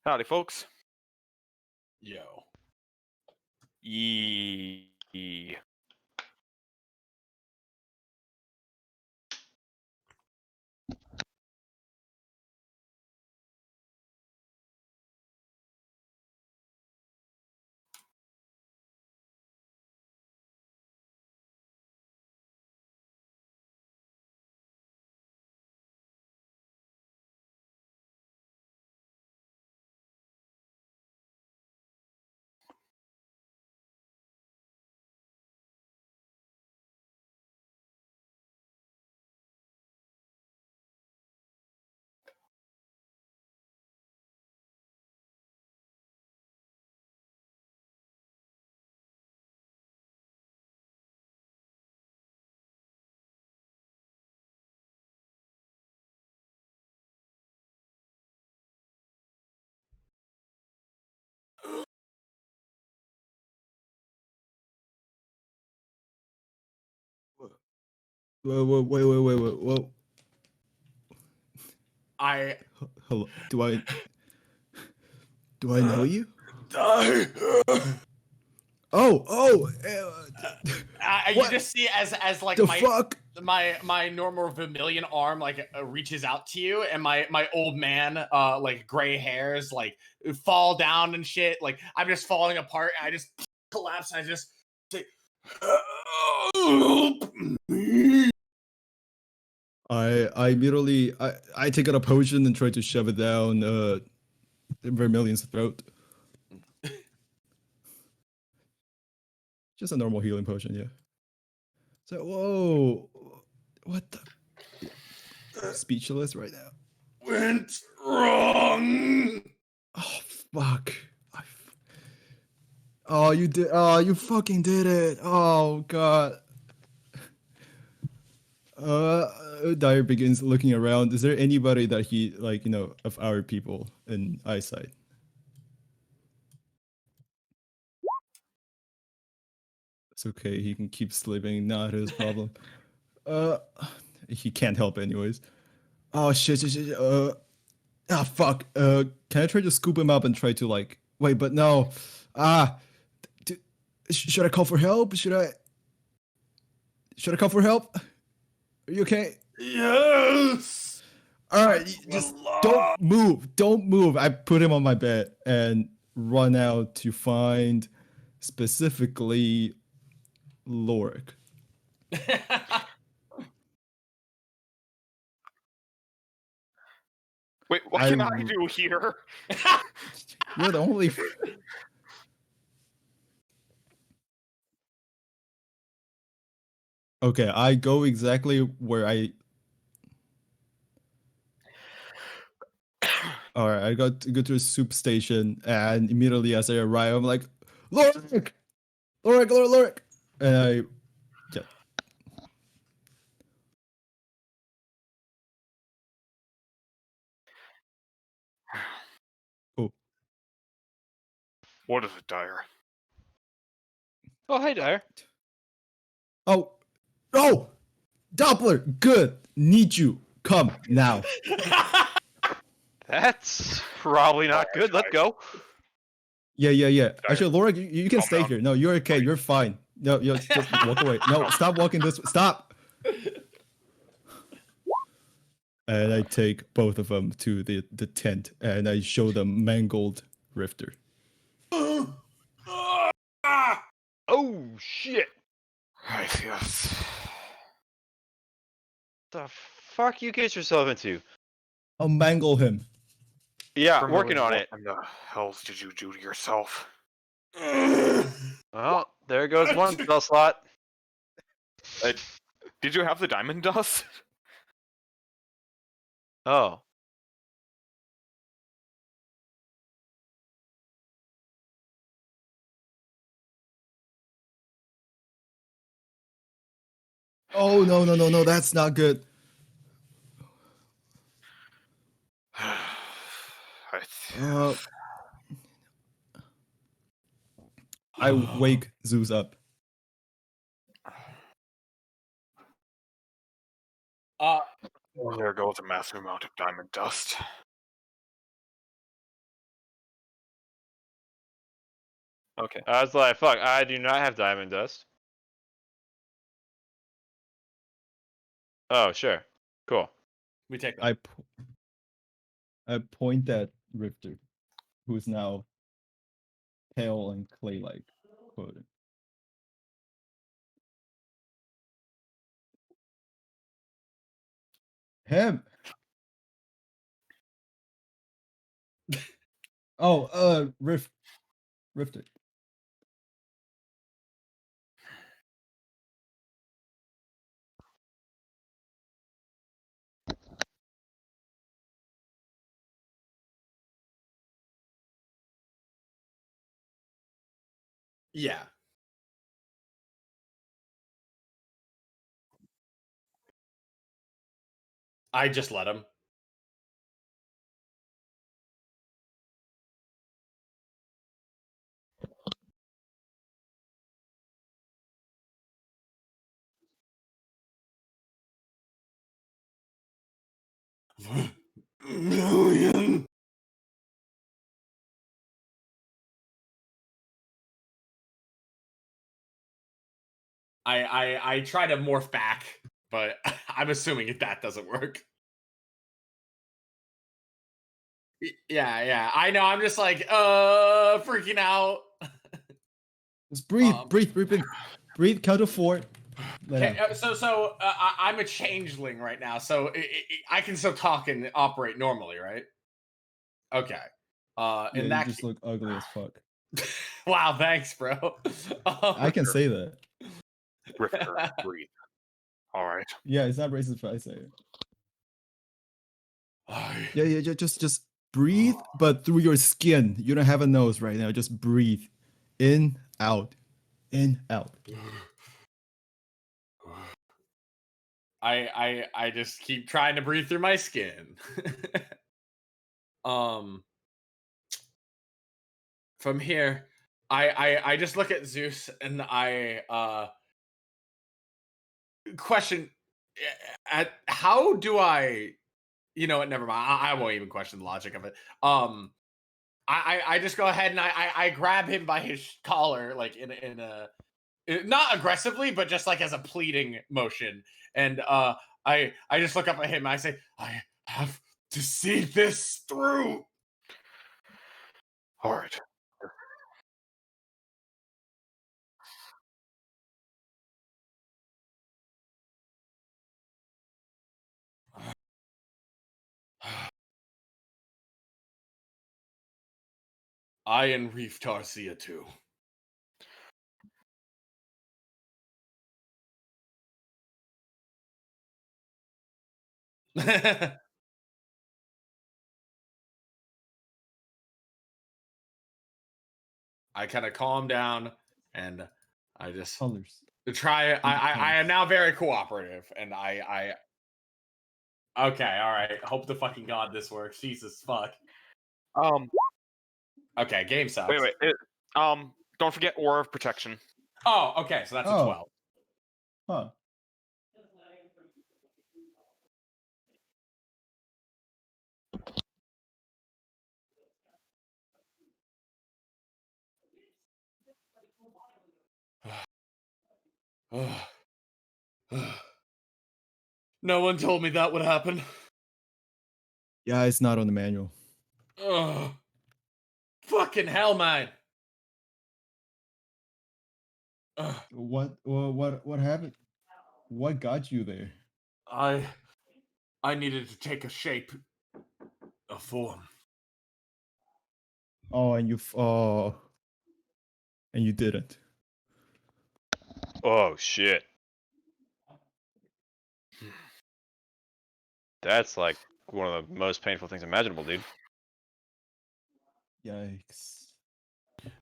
Howdy, folks. Yo. Yee. Whoa, whoa. I Hello. Do I know you? die. You What just see as like the my fuck? my normal vermilion arm like reaches out to you, and my old man like gray hairs like fall down and shit. Like I'm just falling apart, and I just collapse. And I just say, "Help me." I immediately I take out a potion and try to shove it down Vermilion's throat. Just a normal healing potion, yeah. So whoa, what the? Speechless right now. Went wrong. Oh fuck. Oh, you did. Oh, you fucking did it. Oh god. Dyer begins looking around. Is there anybody that he like, of our people in eyesight? It's okay. He can keep sleeping. Not his problem. Uh, he can't help anyways. Oh shit. Fuck. Can I try to scoop him up and try to like? Wait, but no. Ah. Should I call for help? Should I call for help? Are you okay? Yes. All right, just don't move. Don't move. I put him on my bed and run out to find specifically Lorik. Wait, what can I do here? You're the only. Okay, I go exactly where I. All right, I go to a soup station, and immediately as I arrive, I'm like, Lorik, Lorik, and I, yeah. Oh, What is it, Dyer? Oh, hey, Dyer. oh, Doppler, good. Need you. Come now. That's probably not good. Let's go. Yeah. Actually, Laura, you can Calm stay down. here. No, you're okay. You're fine. No, just walk away. No, stop walking this way. Stop. And I take both of them to the tent, and I show them mangled Rifter. Oh, shit. Yes. The fuck you get yourself into? I'll mangle him. Yeah, working on it. What in the hell did you do to yourself? Well, there goes one spell slot. Did you have the diamond dust? Oh. Oh no, that's not good. I wake Zeus up. There goes a massive amount of diamond dust. Okay. I was like, fuck, I do not have diamond dust. Oh, sure. Cool. We take that. I point at Rifter, who's now pale and clay-like. Quoted. Him. Oh, Rifter. Yeah. I just let him. Million. I try to morph back, but I'm assuming that doesn't work. Yeah. I know. I'm just like, freaking out. Just breathe. Breathe. Count to 4. Okay, I'm a changeling right now, so I can still talk and operate normally, right? Okay. Yeah, In you that just look ugly as fuck. wow, thanks, bro. I can say that. Rifter, breathe. All right. Yeah, it's not racist if I say it. I- Yeah. Just breathe, but through your skin. You don't have a nose right now. Just breathe. In, out. In, out. I just keep trying to breathe through my skin. From here, I just look at Zeus and I question at how do I, you know what, never mind. I won't even question the logic of it. I just go ahead and I grab him by his collar, like in a not aggressively, but just like as a pleading motion. And I just look up at him and I say, I have to see this through. All right. I and Reef Tarsia too. I kind of calm down and I just Colors. try. I am Colors. now very cooperative, and I. Okay, all right. Hope the fucking god this works. Jesus fuck. Um. Okay, game sucks. Wait. Don't forget Aura of Protection. Oh, okay. So that's a Oh. 12. Huh. No one told me that would happen. Yeah, it's not on the manual. Ugh. Fucking hell, man. Ugh. What happened? What got you there? I needed to take a shape, a form. Oh, and and you didn't. Oh, shit. That's like one of the most painful things imaginable, dude. Yikes.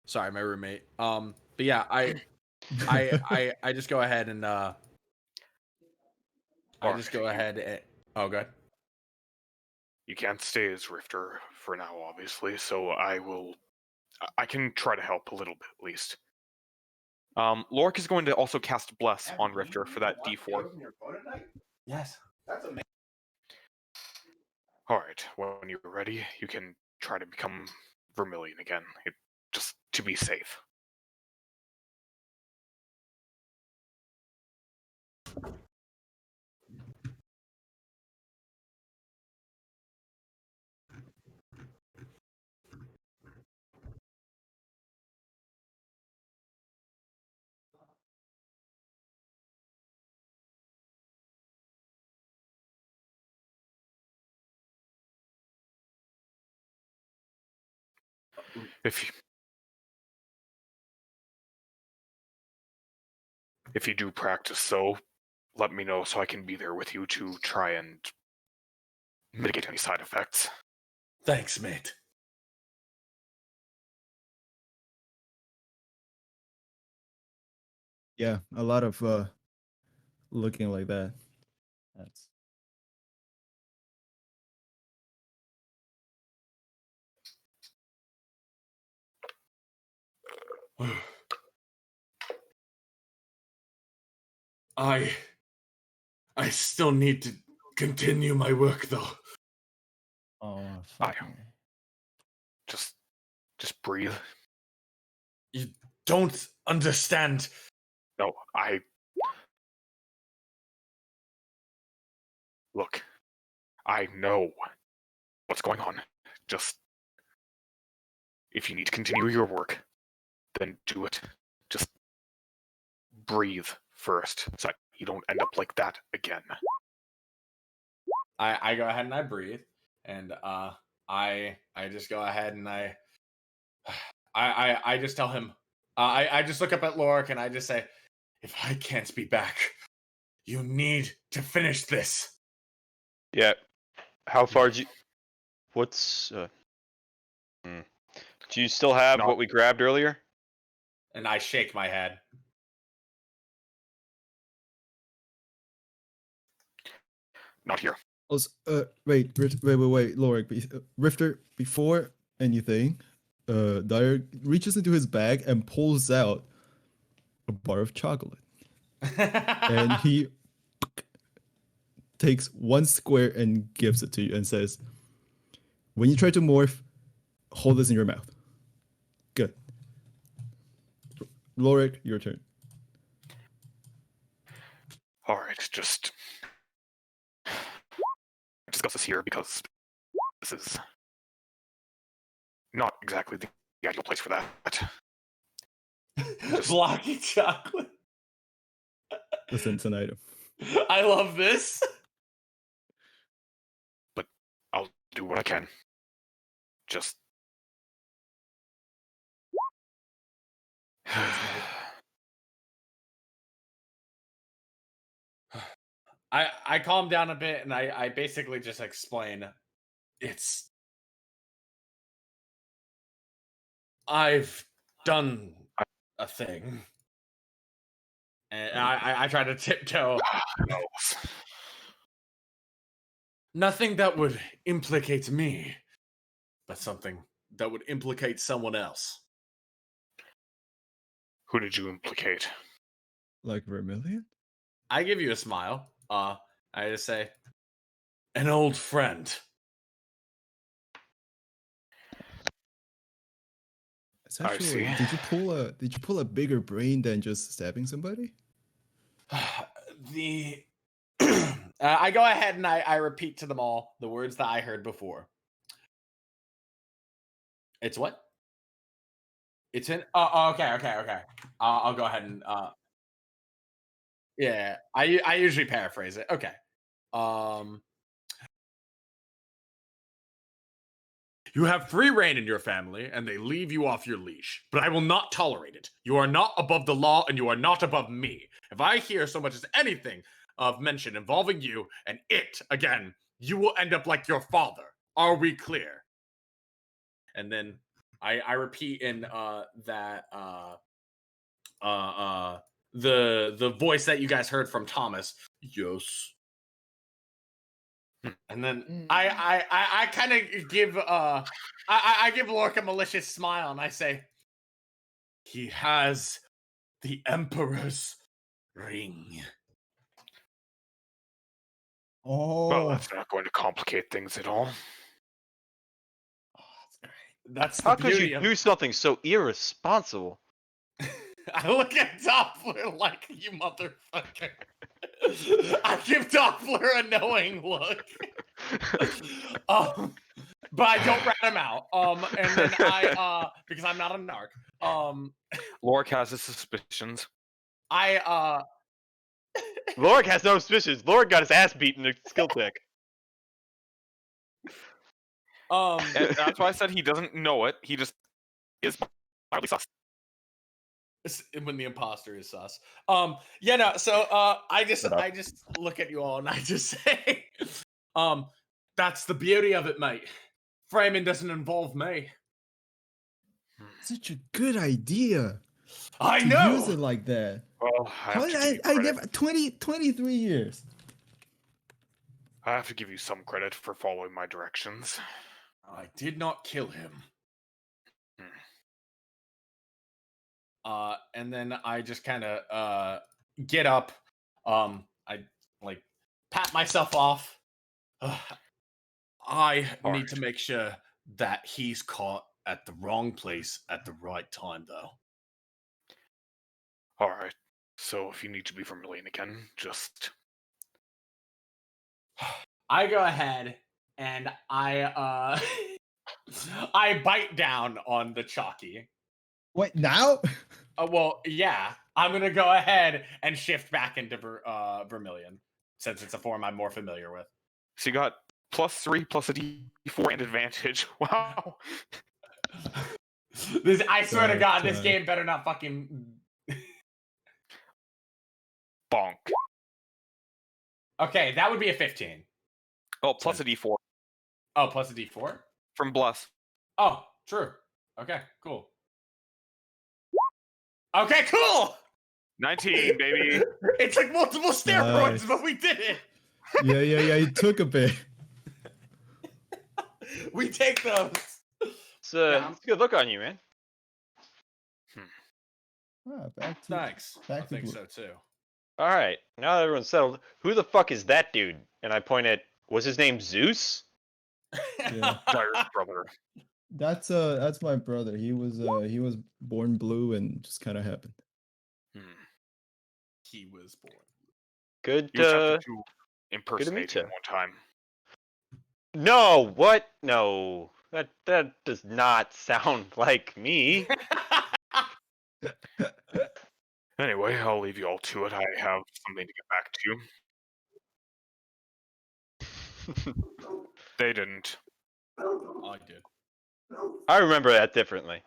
Sorry, my roommate. But yeah, I just go ahead and I Alright, just go ahead and oh good. You can't stay as Rifter for now, obviously. So I can try to help a little bit at least. Lork is going to also cast Bless on Rifter for that D4. Yes. That's amazing. Alright, when you're ready, you can try to become Vermilion again, just to be safe. If you, if you do practice, so let me know so I can be there with you to try and mitigate any side effects. Thanks, mate. Yeah, a lot of looking like that. That's I still need to continue my work though. oh I- fucking. Just breathe. You don't understand. No, look, I know what's going on. Just if you need to continue your work, then do it. Just breathe first so that you don't end up like that again. I go ahead and I breathe, and I just go ahead and I just tell him, I just look up at Lorik and I just say, if I can't be back, you need to finish this. Yeah. How far do you? What's? Do you still have Not- what we grabbed earlier? And I shake my head. Not here. Also, wait, Lorik, Rifter, before anything, Dyer reaches into his bag and pulls out a bar of chocolate, and he takes one square and gives it to you and says, "When you try to morph, hold this in your mouth." Good. Lorik, your turn. All right, just discuss this here because this is not exactly the ideal place for that. Blocking chocolate. Listen, it's an item. I love this. I'll do what I can. Just I calm down a bit and I basically just explain it's I've done a thing. And I try to tiptoe. no. Nothing that would implicate me, but something that would implicate someone else. Who did you implicate? Like Vermilion? I give you a smile. I just say, an old friend. Essentially, see. did you pull a bigger brain than just stabbing somebody? The I go ahead and I repeat to them all the words that I heard before. It's what? It's in. Oh, okay. I'll go ahead and yeah. I usually paraphrase it. Okay. You have free reign in your family, and they leave you off your leash. But I will not tolerate it. You are not above the law, and you are not above me. If I hear so much as anything of mention involving you and it again, you will end up like your father. Are we clear? And then I repeat in the voice that you guys heard from Thomas. Yes. And then I kind of give I give Lork a malicious smile and I say, he has the Emperor's ring. Oh, Well, that's not going to complicate things at all. That's the How could beauty you of do something so irresponsible? I look at Doppler like, you motherfucker. I give Doppler a knowing look. But I don't rat him out. And then I because I'm not a narc. Lorik has his suspicions. I Lorik has no suspicions. Lorik got his ass beaten in a skill check. And that's why I said he doesn't know it. He just is mildly sus. when the imposter is sus. Yeah, no, so I just look at you all and I just say, that's the beauty of it, mate. Framing doesn't involve me. Such a good idea. I to know. use it like that. Well, I never 23 years. I have to give you some credit for following my directions. I did not kill him. And then I just kind of get up. I like pat myself off. I need to make sure that he's caught at the wrong place at the right time, though. All right. So if you need to be Vermilion again, just I go ahead and I I bite down on the chalky. Wait, now? Well, yeah. I'm gonna go ahead and shift back into Vermilion, since it's a form I'm more familiar with. so you got +3 plus a D4 and advantage. Wow. I swear to God, this Okay. game better not fucking Bonk. Okay, that would be a 15. Oh, plus a D4 Oh, plus a D4? from Bless. Oh, true. Okay, cool. Okay, cool! 19, baby. It took multiple steroids, Nice. but we did it. Yeah, it took a bit. We take those. It's a good look on you, man. Back to Thanks. I back to think blue. so too. All right, now that everyone's settled, who the fuck is that dude? And I point at, was his name Zeus? Yeah. Dire's brother. That's my brother. He was born blue and just kind of happened. He was born. Good. You just have to meet impersonate him ya. one time. No, what? No, that does not sound like me. Anyway, I'll leave you all to it. I have something to get back to. They didn't. I did. I remember that differently.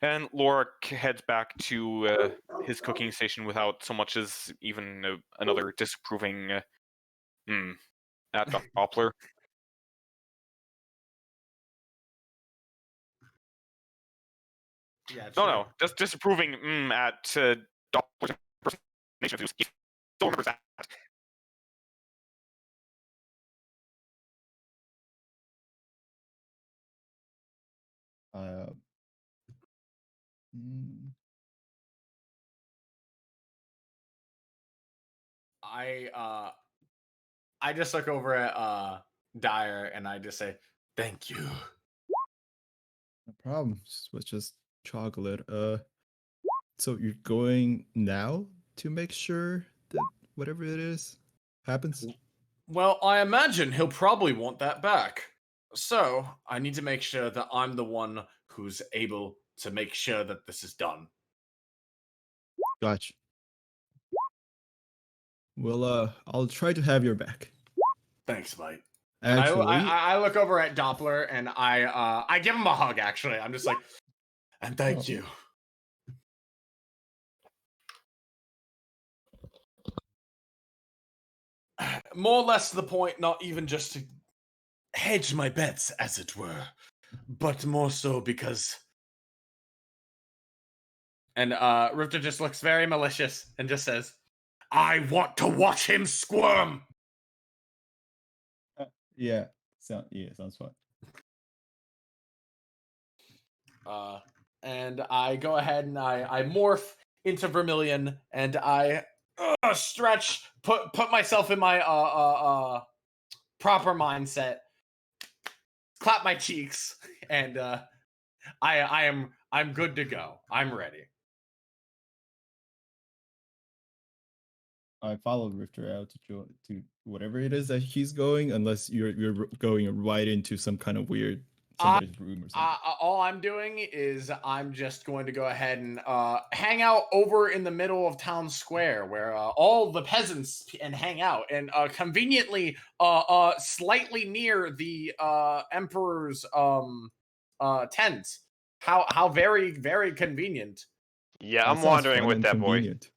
And Lorik heads back to his cooking station without so much as even another disapproving at Doppler. Yeah, No, just disapproving at Doppler's impersonation of Zeus. He still remembers that. I just look over at Dyer and I just say, "Thank you." No problem. It was just chocolate. So you're going now to make sure that whatever it is happens? Well, I imagine he'll probably want that back. So I need to make sure that I'm the one who's able to make sure that this is done. Gotcha. Well, I'll try to have your back. Thanks, mate. Actually, I look over at Doppler and I give him a hug. Actually, I'm just like, and thank you. More or less to the point, not even just to hedge my bets, as it were, but more so because. And Rifter just looks very malicious and just says, "I want to watch him squirm." yeah, sounds fun. And I go ahead and I morph into Vermilion and I stretch, put myself in my proper mindset, clap my cheeks, and I am I'm good to go. I'm ready. I followed Rifter out to whatever it is that he's going, unless you're going right into some kind of weird somebody's room or something. All I'm doing is I'm just going to go ahead and hang out over in the middle of town square where all the peasants and hang out, and conveniently slightly near the emperor's tent. How very very convenient. Yeah, That I'm sounds wandering fun with and that boy. convenient.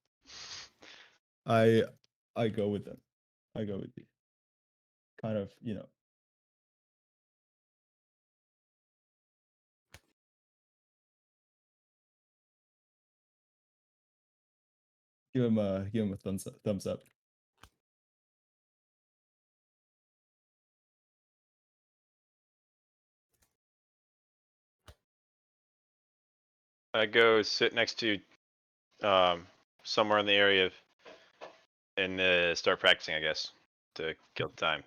I go with them. I go with you. Kind of, give him a thumbs up. I go sit next to somewhere in the area and start practicing, I guess, to kill the time.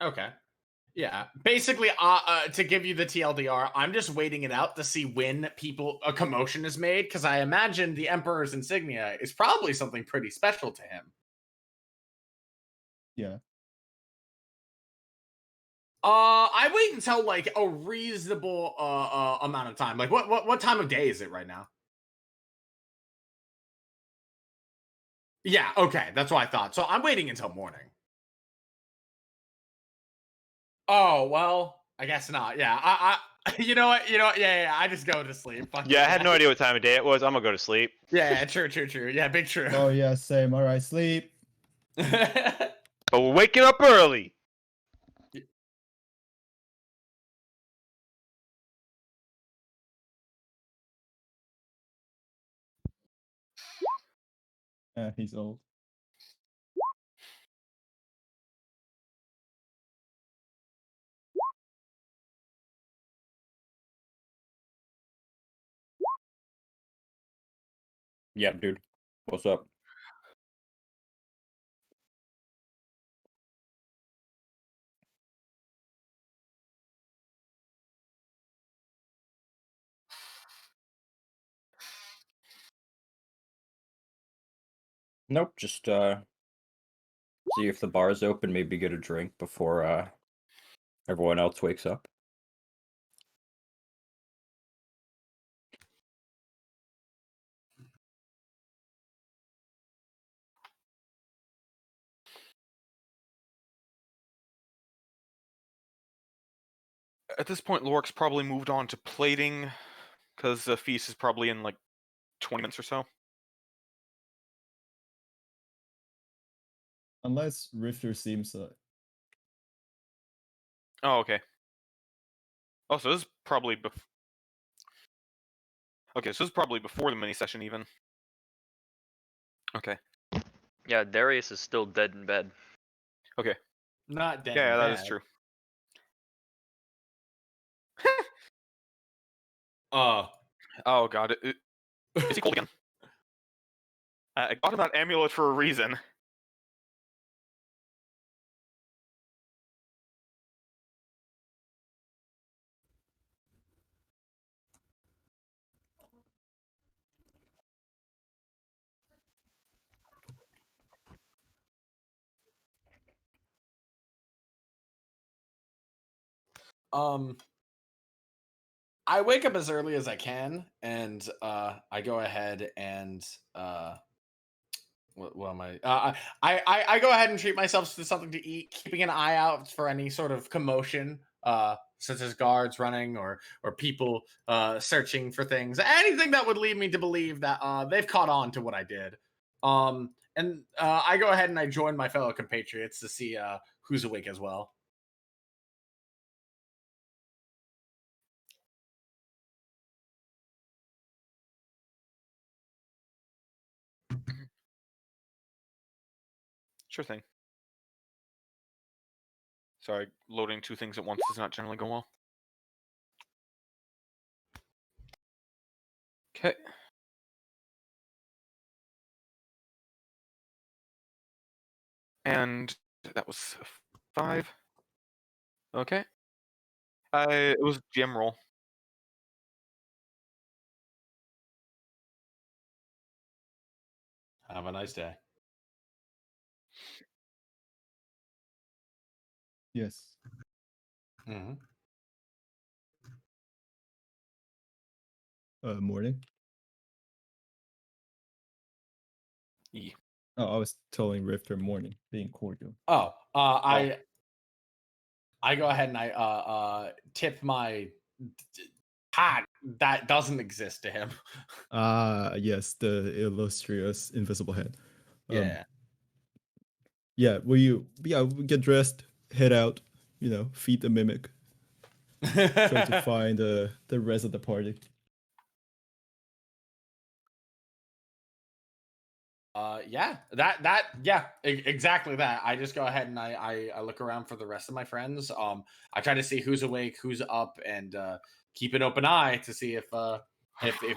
Okay. Yeah, basically, to give you the TLDR, I'm just waiting it out to see when a commotion is made, because I imagine the Emperor's insignia is probably something pretty special to him. Yeah. I wait until like a reasonable amount of time. Like, what time of day is it right now? Yeah, okay, that's what I thought. So I'm waiting until morning. Oh well, I guess not. Yeah, I you know what, yeah, I just go to sleep. Fuck Yeah, it, I had no idea what time of day it was. I'm gonna go to sleep. Yeah, true. Yeah, big true. Oh yeah, same. All right, sleep. But we're waking up early. He's old. Yeah, dude. What's up? Nope, just see if the bar's open, maybe get a drink before everyone else wakes up. At this point, Lorik's probably moved on to plating, because the feast is probably in like 20 minutes or so. Unless Rifter seems Oh, okay. Oh, so this is probably okay, so this is probably before the mini session even. Okay. Yeah, Darius is still dead in bed. Okay. Not dead. Yeah, in that bed. is true. Oh god, is he cold again? I got him that amulet for a reason. I wake up as early as I can, and I go ahead and what am I go ahead and treat myself to something to eat, keeping an eye out for any sort of commotion, such as guards running or people searching for things, anything that would lead me to believe that they've caught on to what I did. And I go ahead and I join my fellow compatriots to see who's awake as well. Sure thing. Sorry, loading two things at once does not generally go well. Okay. And that was 5. Okay. It was GM roll. Have a nice day. Yes. Mm-hmm. Morning. E. Oh, I was telling Rifter morning, being cordial. Oh, I go ahead and I tip my hat that doesn't exist to him. Ah, yes, the illustrious invisible head. Yeah. Yeah, we get dressed, head out, feed the mimic, try to find the rest of the party. Yeah, exactly that. I just go ahead and I look around for the rest of my friends. I try to see who's awake, who's up, and keep an open eye to see if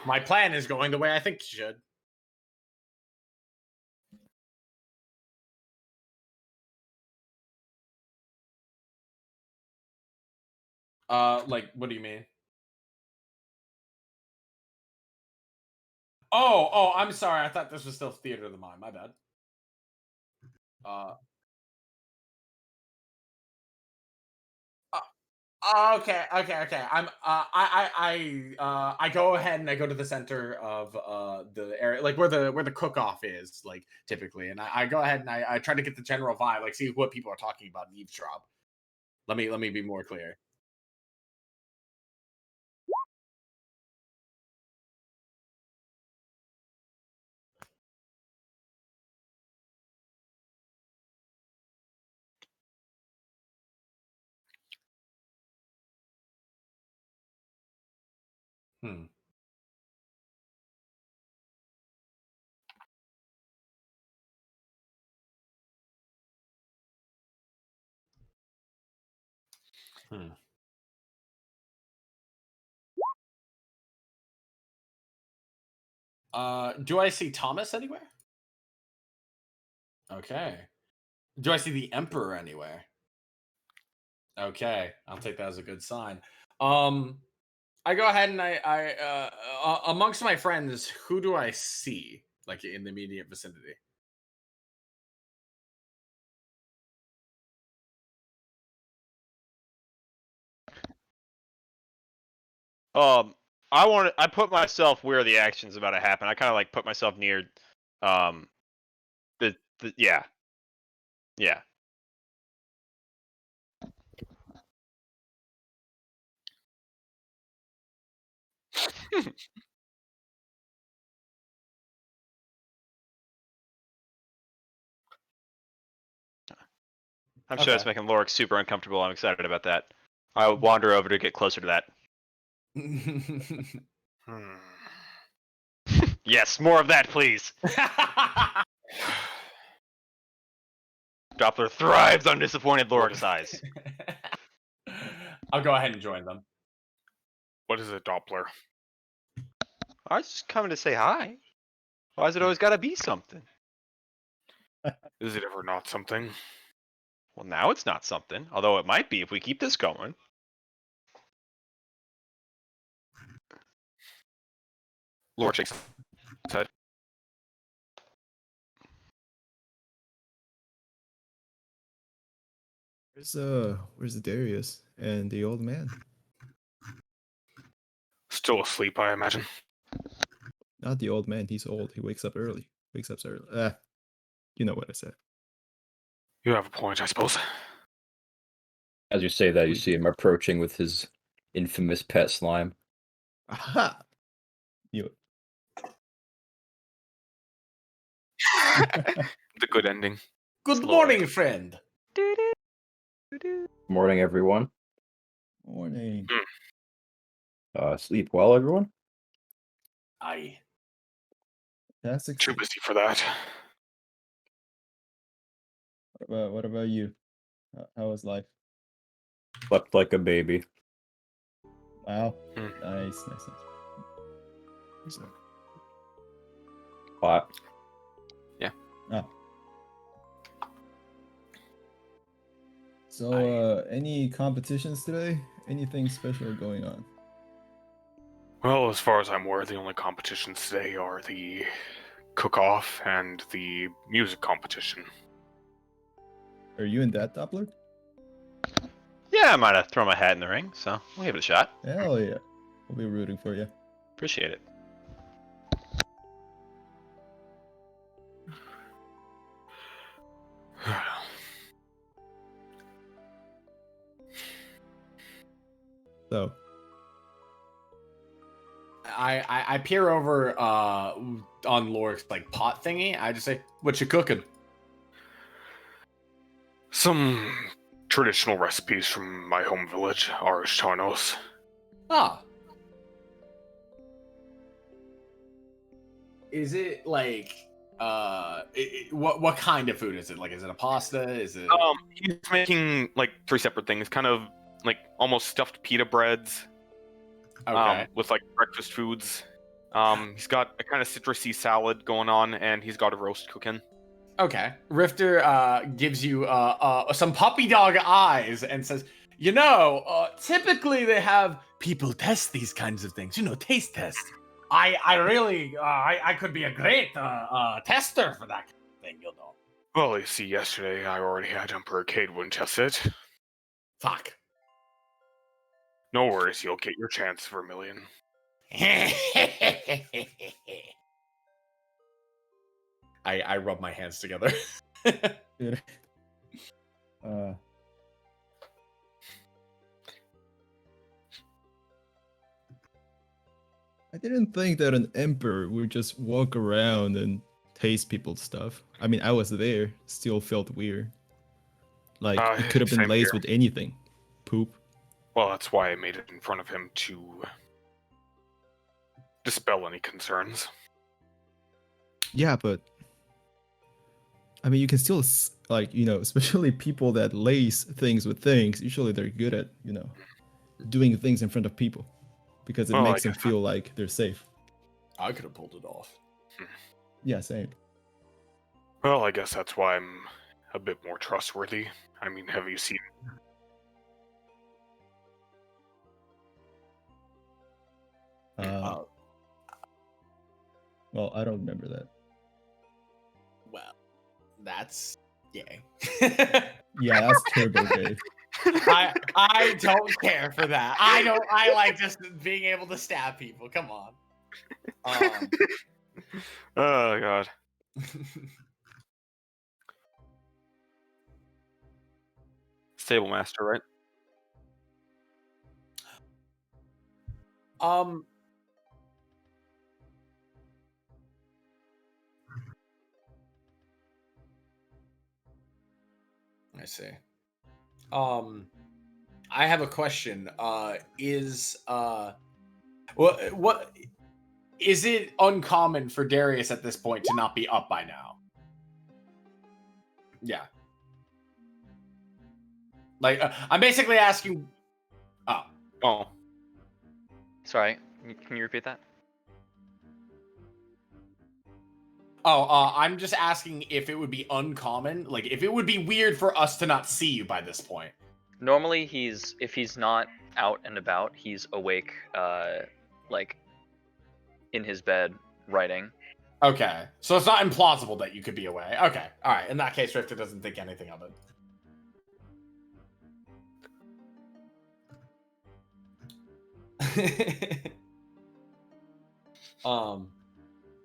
my plan is going the way I think it should. Like, what do you mean? Oh, I'm sorry. I thought this was still Theater of the Mind. My bad. Okay. I go ahead and I go to the center of the area, like where the cook off is, like typically, and I go ahead and I try to get the general vibe, like see what people are talking about and eavesdrop. Let me be more clear. Hmm. Hmm. Do I see Thomas anywhere? Okay. Do I see the Emperor anywhere? Okay, I'll take that as a good sign. I go ahead and amongst my friends, who do I see like in the immediate vicinity? I put myself where the action's about to happen. I kind of like put myself near, yeah. I'm sure Okay. that's making Lorik super uncomfortable. I'm excited about that. I would wander over to get closer to that. Hmm. Yes, more of that, please. Doppler thrives on disappointed Lorik's eyes. I'll go ahead and join them. What is a Doppler? I was just coming to say hi. Why is it always got to be something? Is it ever not something? Well, now it's not something, although it might be if we keep this going. Lord shakes his head. Where's Darius and the old man? Still asleep, I imagine. Not the old man, he's old. He wakes up early. You know what I said. You have a point, I suppose. As you say that, you We see do. him approaching with his infamous pet slime. Aha! You. The good ending. Good Slow morning, friend. Morning, everyone. Morning. Sleep well, everyone? Aye. Fantastic. Too busy for that. What about you? How was life? Slept like a baby. Wow. Hmm. Nice. So, Hot. ah. So, any competitions today? Anything special going on? Well, as far as I'm aware, the only competitions today are the cook-off and the music competition. Are you in that, Doppler? Yeah, I might have thrown my hat in the ring, so we'll give it a shot. Hell yeah. We'll be rooting for you. Appreciate it. So, I peer over on Lorik's like pot thingy. I just say, "What you cooking?" Some traditional recipes from my home village, Arishtanos. Ah. Is it like what kind of food is it? Like, is it a pasta? Is it? He's making like 3 separate things, kind of like almost stuffed pita breads, Okay. with like breakfast foods. He's got a kind of citrusy salad going on, and he's got a roast cooking. Okay. Rifter gives you some puppy dog eyes and says, typically they have people test these kinds of things. Taste test. I really, I could be a great tester for that kind of thing, Well, you see, yesterday I already had Emperor Cadewind test it. Fuck. No worries, you'll get your chance, Vermilion. I rub my hands together. dude. I didn't think that an emperor would just walk around and taste people's stuff. I mean, I was there, still felt weird. Like, it could have been same laced here. with anything. Poop. Well, that's why I made it in front of him to dispel any concerns. Yeah, but I mean, you can still like, especially people that lace things with things. Usually, they're good at doing things in front of people because it Well, makes I them guess feel like they're safe. I could have pulled it off. Yeah, same. Well, I guess that's why I'm a bit more trustworthy. I mean, have you seen? Well, I don't remember that. Well, that's yay. Yeah, that's turbo gay. I don't care for that. I like just being able to stab people. Come on. Oh god. Stable master, right? I see. I have a question. What is it uncommon for Darius at this point to not be up by now? Yeah. Like, I'm basically asking. Oh, Sorry, can you repeat that? I'm just asking if it would be uncommon, like if it would be weird for us to not see you by this point. Normally, if he's not out and about, he's awake, like in his bed writing. Okay, so it's not implausible that you could be away. Okay, all right. In that case, Rifter doesn't think anything of it.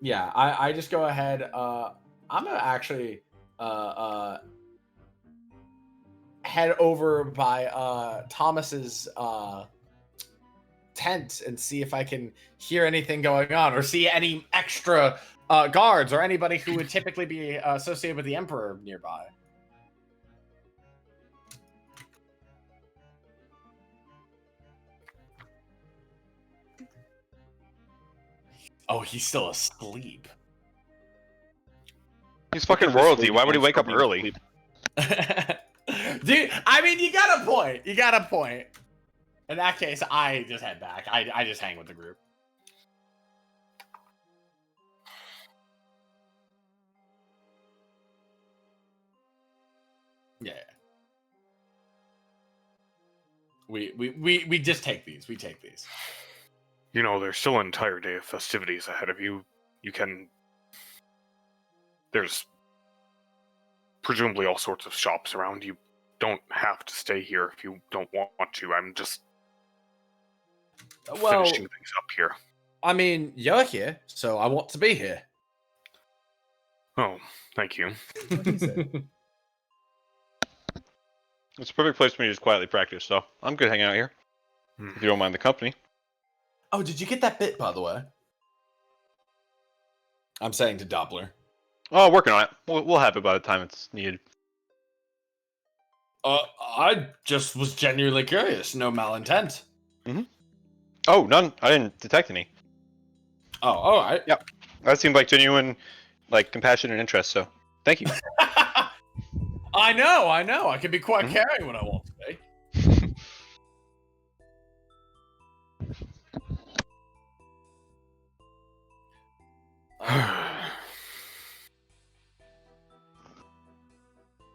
Yeah, I just go ahead. I'm gonna actually head over by Thomas's tent and see if I can hear anything going on or see any extra guards or anybody who would typically be associated with the Emperor nearby. Oh, he's still asleep. He's fucking Look at this royalty. lady Why would he man wake up still being early? asleep. Dude, I mean, you got a point. You got a point. In that case, I just head back. I just hang with the group. Yeah. We just take these. We take these. You know, there's still an entire day of festivities ahead of you. You can... There's presumably all sorts of shops around. You don't have to stay here if you don't want to. I'm just Well, finishing things up here. I mean, you're here, so I want to be here. Oh, thank you. What he said. It's a perfect place for me to just quietly practice, so I'm good hanging out here. Hmm. If you don't mind the company. Oh, did you get that bit, by the way? I'm saying to Doppler. Oh, working on it. We'll have it by the time it's needed. I just was genuinely curious. No malintent. Oh, none. I didn't detect any. Oh, all right. Yep. That seemed like genuine, like, compassion and interest, so thank you. I know. I can be quite Mhm. caring when I want to be.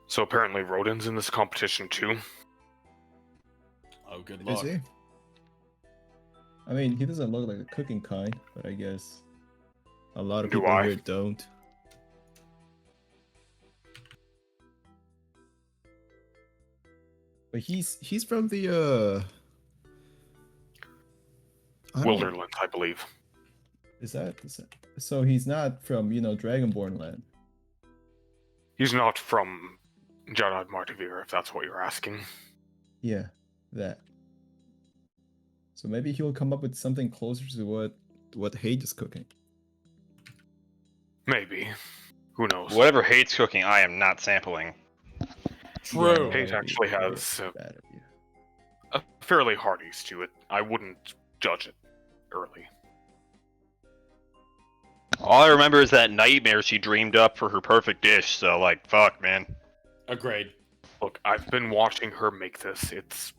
So apparently Rodin's in this competition too. Oh, good Is lord. he? I mean, he doesn't look like a cooking kind, but I guess a lot of Do people I? here don't. But he's from the I don't- Wilderland, I believe. is that so he's not from, Dragonborn land. He's not from Jarad Martivir, if that's what you're asking. Yeah, that. So maybe he'll come up with something closer to what Hate is cooking. Maybe. Who knows? Whatever Hate's cooking, I am not sampling. True. Hate that would be- actually that'd be has a bad idea. a fairly hearties to it. I wouldn't judge it early. All I remember is that nightmare she dreamed up for her perfect dish, so, like, fuck, man. Agreed. Look, I've been watching her make this. It's...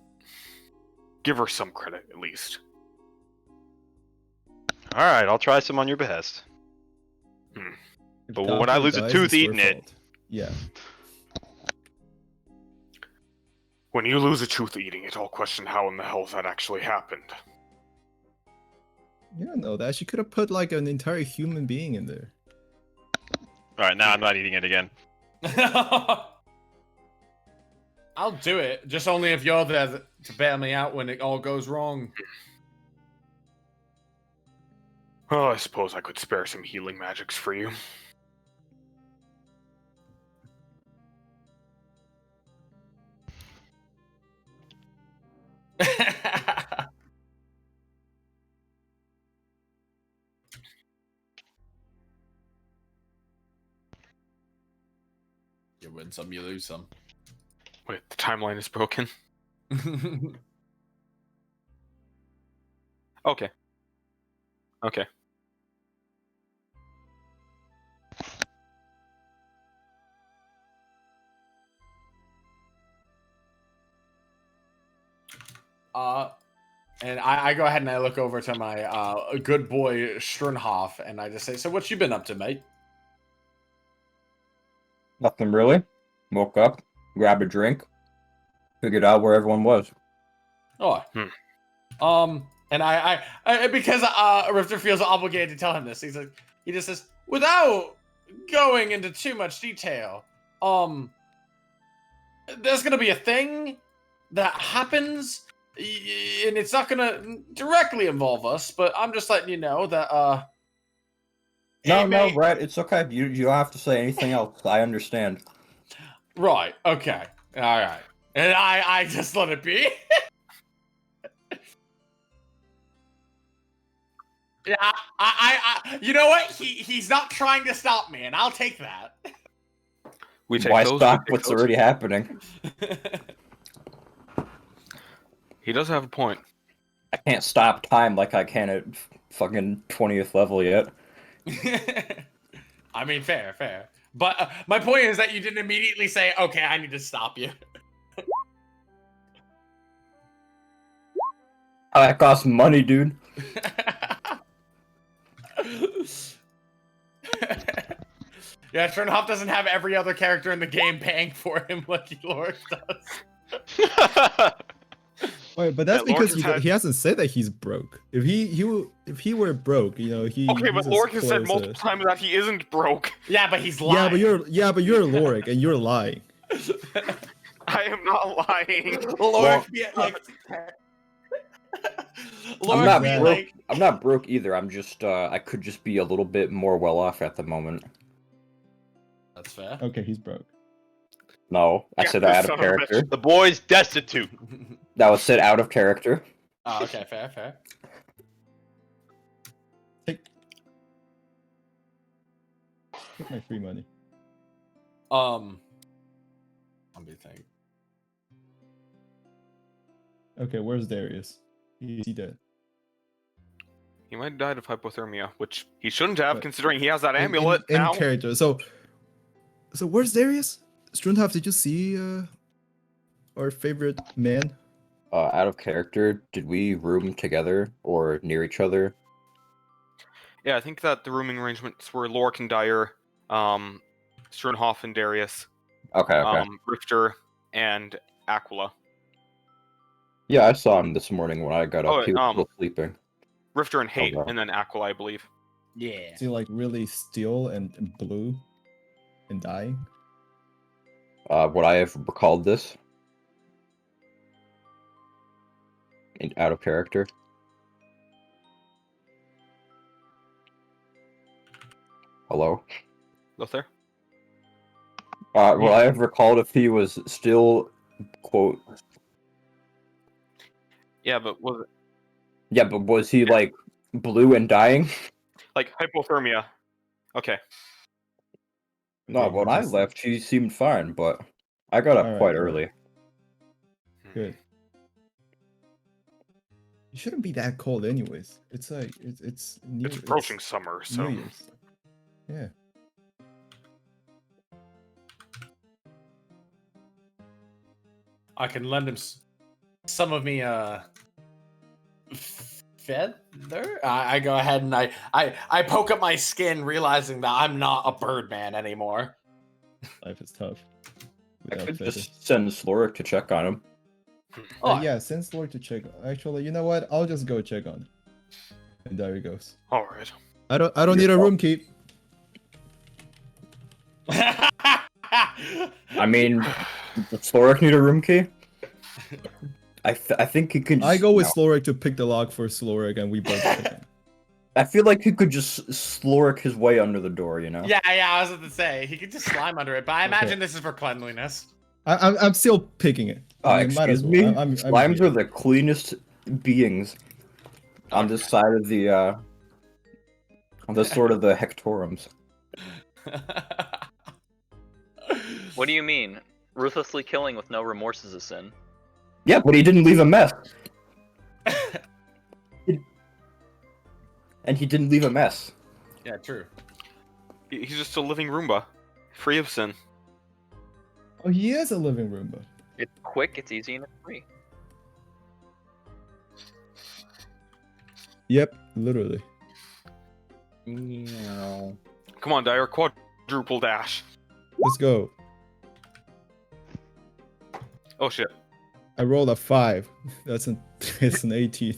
Give her some credit, at least. Alright, I'll try some on your behest. If But when I Doppler lose a dies, tooth it's your eating it- fault. Yeah. When you lose a tooth eating it, I'll question how in the hell that actually happened. You don't know that. She could have put like an entire human being in there. Alright, now I'm not eating it again. I'll do it, just only if you're there to bail me out when it all goes wrong. Well, I suppose I could spare some healing magics for you. You win some, you lose some. Wait, the timeline is broken? Okay. Okay. And I go ahead and I look over to my good boy Sternhoff, and I just say, "So what you been up to, mate?" Nothing really. Woke up, grabbed a drink, figured out where everyone was. Oh, and I because Rifter feels obligated to tell him this. He just says, without going into too much detail, there's gonna be a thing that happens, and it's not gonna directly involve us, but I'm just letting you know that No, hey, no, mate- Brett, it's okay. You don't have to say anything else. I understand. Right. Okay. All right. And I just let it be. Yeah. I you know what? He's not trying to stop me, and I'll take that. We take Why those, we stop take what's those. already happening? He does have a point. I can't stop time like I can at fucking 20th level yet. I mean, fair. But my point is that you didn't immediately say, "Okay, I need to stop you." That costs money, dude. Yeah, Chernoff doesn't have every other character in the game paying for him like Lorik does. Wait, but that's Yeah, Lorik because has had- he hasn't said that he's broke. If he were broke, you know, he. Okay, but he's as Lorik has poor said as multiple times that he isn't broke. Yeah, but he's lying. Yeah, but you're Lorik and you're lying. I am not lying. Lorik be like. I'm not be broke. like. I'm not broke either. I'm just I could just be a little bit more well off at the moment. That's fair. Okay, he's broke. No, I Yeah, said you out son of of a bitch. character. The boy's destitute. That was said out of character. Oh, okay, fair. Take my free money. Let me think. Okay, where's Darius? Is he dead? He might have died of hypothermia, which he shouldn't have, But- considering he has that In- amulet in now. character. So where's Darius? Strunhoff, did you see our favorite man? Out of character. Did we room together or near each other? Yeah, I think that the rooming arrangements were Lorik and Dyer, Sternhoff and Darius, Okay, okay. Rifter, and Aquila. Yeah, I saw him this morning when I got up. Oh, He was still sleeping. Rifter and Hate, wow. and then Aquila, I believe. Yeah. Is he like really still and blue and dying? Would I have recalled this? Out of character? Hello? Lothair? Would I have recalled if he was still, quote... Yeah, but was it Yeah, but was he, like, blue and dying? like hypothermia? Okay. No, Okay, when I just- left, he seemed fine, but I got up Alright, quite alright. early. Good. It shouldn't be that cold, anyways. It's like it's new. It's approaching summer, so New Year's. Yeah. I can lend him some of me feather. I go ahead and I poke up my skin, realizing that I'm not a birdman anymore. Life is tough. I without could feathers. just send Sloric to check on him. Oh, Yeah, send Lord to check. Actually, you know what? I'll just go check on it. And there he goes. alright. I don't need a room key. I mean, does Sloric need a room key? I think he could. I go with no. Sloric to pick the lock for Sloric, and we both pick it. I feel like he could just Sloric his way under the door, you know? yeah, I was about to say he could just slime under it, but I Okay. imagine this is for cleanliness. I'm still picking it. I mean, might Excuse as well. me? I'm Slimes here. are the cleanest beings on this side of the, on this sort of the Hectorums. What do you mean? Ruthlessly killing with no remorse is a sin. Yeah, but he didn't leave a mess. And he didn't leave a mess. Yeah, true. He's just a living Roomba, free of sin. Oh, he is a living Roomba. It's quick, it's easy, and it's free. Yep, literally. Meow. Come on, Dyer, quadruple dash. Let's go. Oh shit. I rolled a 5. That's an it's an 18.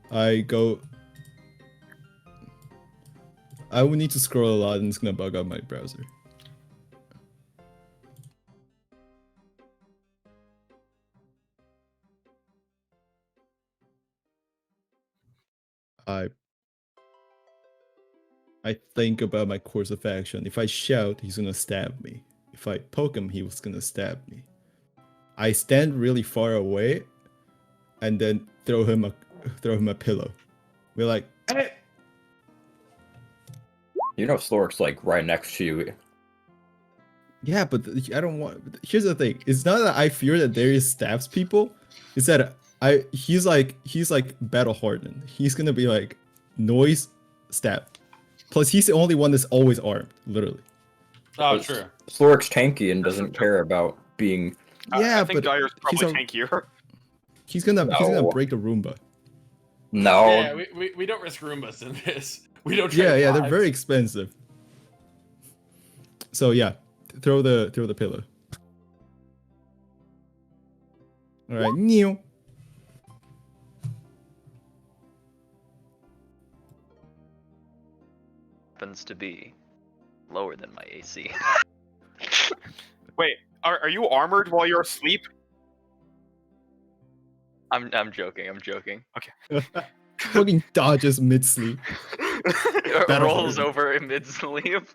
I go. I would need to scroll a lot, and it's gonna bug out my browser. I think about my course of action. If I shout, he's gonna stab me. If I poke him, he was gonna stab me. I stand really far away, and then throw him a pillow. We're like, hey! You know Sloric's like right next to you. Yeah, but I don't want. Here's the thing: it's not that I fear that Darius stabs people. It's that he's like battle hardened. He's gonna be like noise, stab. Plus, he's the only one that's always armed, literally. Oh, But true. Sloric's tanky and doesn't care about being. Yeah, I think but Dyer's he's probably tankier. He's gonna No. break the Roomba. No. Yeah, we don't risk Roombas in this. We don't trade Yeah, they're lives. very expensive. So yeah, throw the pillow. All right, new. Happens to be lower than my AC. Wait, are you armored while you're asleep? I'm joking. I'm joking. Fucking dodges mid sleep. It That'll rolls hurt. over in mid sleep.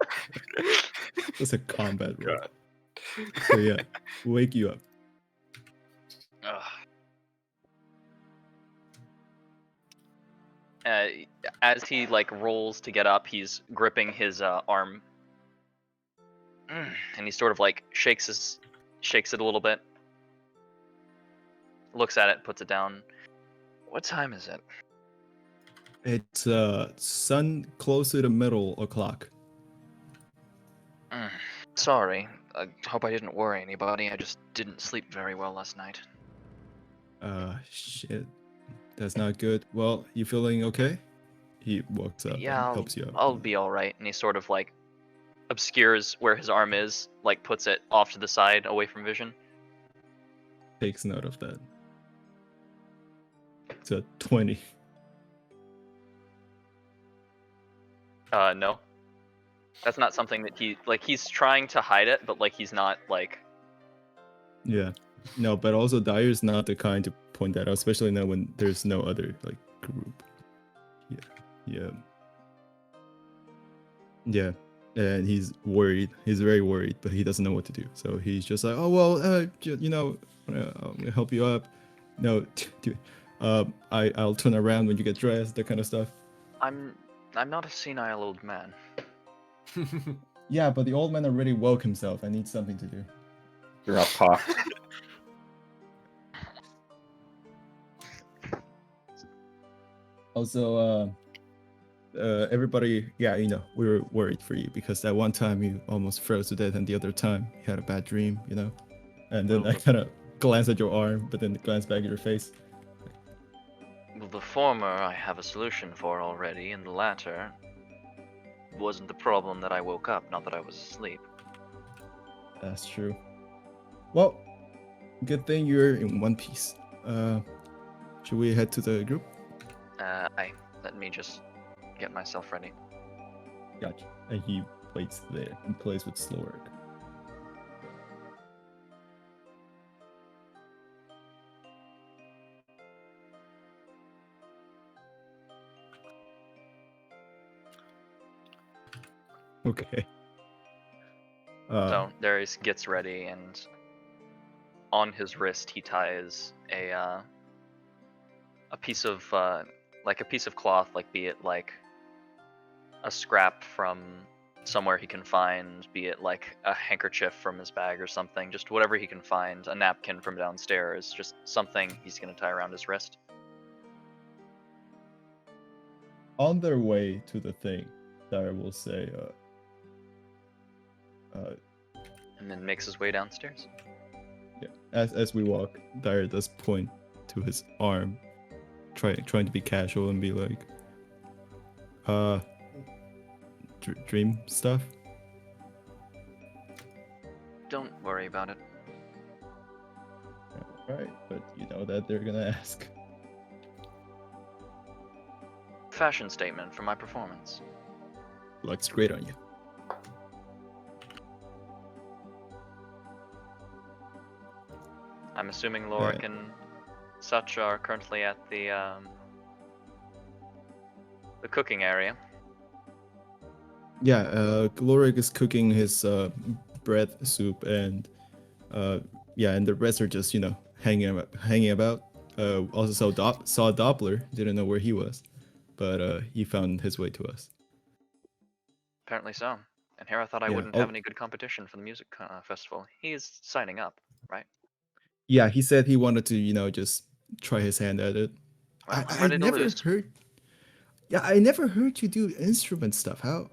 That's a combat roll. God. So yeah, wake you up. As he like rolls to get up, he's gripping his arm, and he sort of like shakes it a little bit. Looks at it, puts it down. What time is it? It's sun close to the middle o'clock. Sorry. I hope I didn't worry anybody. I just didn't sleep very well last night. Shit. That's not good. Well, you feeling okay? He walks up Yeah, and helps you up. I'll be all right. And he sort of like obscures where his arm is, like puts it off to the side, away from vision. Takes note of that. It's a 20. No. That's not something that he's trying to hide it, but like he's not like. Yeah. No, but also Dyer's not the kind to point that out, especially now when there's no other like group. Yeah. Yeah. And he's worried. He's very worried, but he doesn't know what to do. So he's just like, oh well, I'll help you up. No, I'll turn around when you get dressed, that kind of stuff. I'm not a senile old man. Yeah, but the old man already woke himself. I need something to do. You're up, cock. Also, everybody, yeah, we were worried for you because that one time you almost froze to death, and the other time you had a bad dream, And then I kind of glanced at your arm, but then glanced back at your face. Well, the former I have a solution for already, and the latter wasn't the problem that I woke up, not that I was asleep. That's true. Well, good thing you're in one piece. Should we head to the group? Let me just get myself ready. Gotcha. And he waits there and plays with Slorg. Okay. So Darius gets ready, and on his wrist he ties a piece of cloth, like be it like a scrap from somewhere he can find, be it like a handkerchief from his bag or something, just whatever he can find, a napkin from downstairs, just something he's gonna tie around his wrist. On their way to the thing, Dyer will say, And then makes his way downstairs. yeah. As we walk, Dyer does point to his arm, trying to be casual and be like, dream stuff. Don't worry about it. Right, but you know that they're gonna ask. Fashion statement for my performance. Looks great on you. I'm assuming Lorik and such are currently at the cooking area. Yeah, Glorik is cooking his bread soup, and and the rest are just hanging about. Also saw Doppler, didn't know where he was, but he found his way to us. Apparently so. And here I thought I Yeah, wouldn't have any good competition for the music festival. He's signing up, right? Yeah, he said he wanted to just try his hand at it. Well, I'm I ready to never lose. heard. Yeah, I never heard you do instrument stuff. How?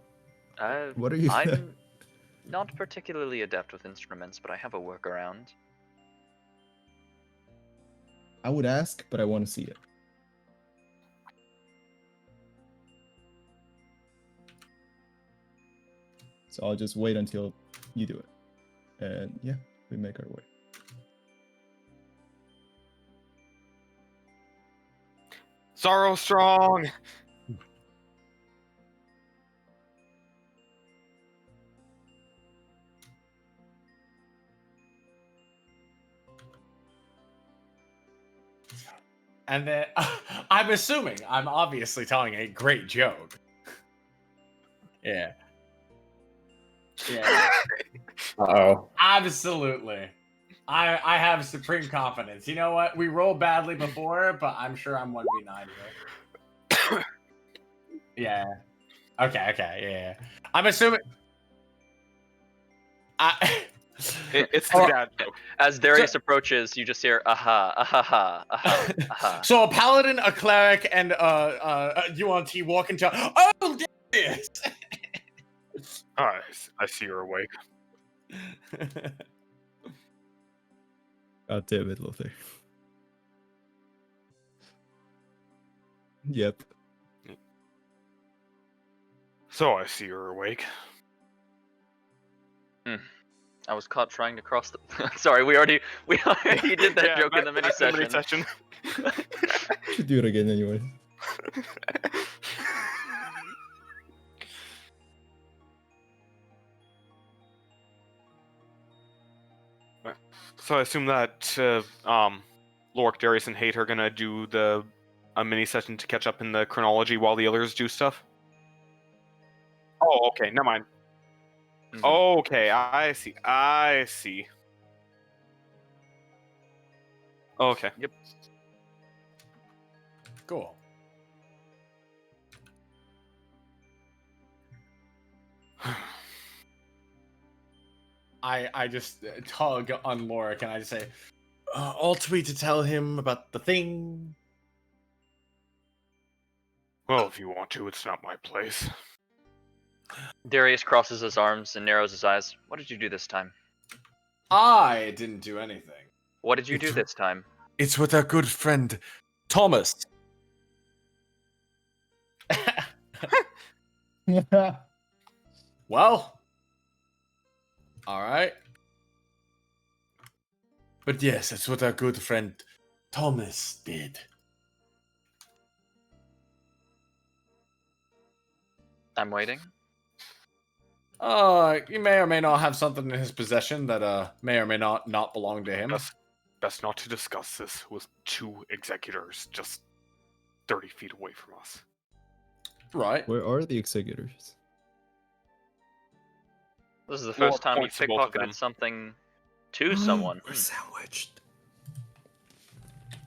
What are you? I'm not particularly adept with instruments, but I have a workaround. I would ask, but I want to see it. So I'll just wait until you do it. And yeah, we make our way. Sorrow strong. And then I'm assuming I'm obviously telling a great joke. Yeah. Yeah. Uh-oh. Absolutely. I have supreme confidence. You know what? We rolled badly before, but I'm sure I'm 1v9 here. Yeah. Okay, yeah. I'm assuming It's the dad joke. As Darius approaches, you just hear aha, aha, aha, aha. So a paladin, a cleric, and UNT walk into oh Darius! I see you're awake. God damn it, Lothar. Yep. So I see you're awake. I was caught trying to cross the. Sorry, we already did that joke in the mini session. Should do it again anyway. So I assume that Lorik, Darius, and Hate are gonna do a mini session to catch up in the chronology while the others do stuff. Oh, okay, never mind. Mhm. Okay, I see. Okay. Yep. Cool. I just tug on Lorik and I just say, ought we to tell him about the thing? Well, if you want to, it's not my place. Darius crosses his arms and narrows his eyes. What did you do this time? I didn't do anything. What did you do this time? It's with our good friend Thomas. Well, all right. But yes, it's what our good friend Thomas did. I'm waiting. He may or may not have something in his possession that may or may not belong to him. Best not to discuss this with two executors just 30 feet away from us. Right. Where are the executors? This is the Lorik first time you points to both of them. pickpocketed something to someone. We're sandwiched.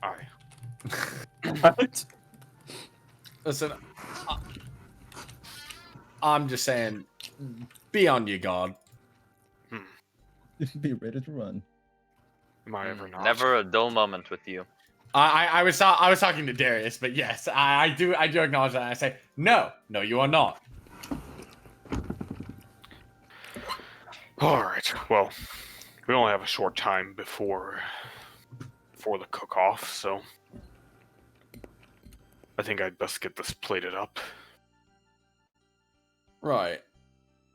Aye. What? Listen, I'm just saying, be on your guard. Be ready to run. Am I ever not? Never a dull moment with you. I was talking to Darius, but yes, I do acknowledge that. I say, no, you are not. Alright, well, we only have a short time before the cook-off, so I think I'd best get this plated up. Right.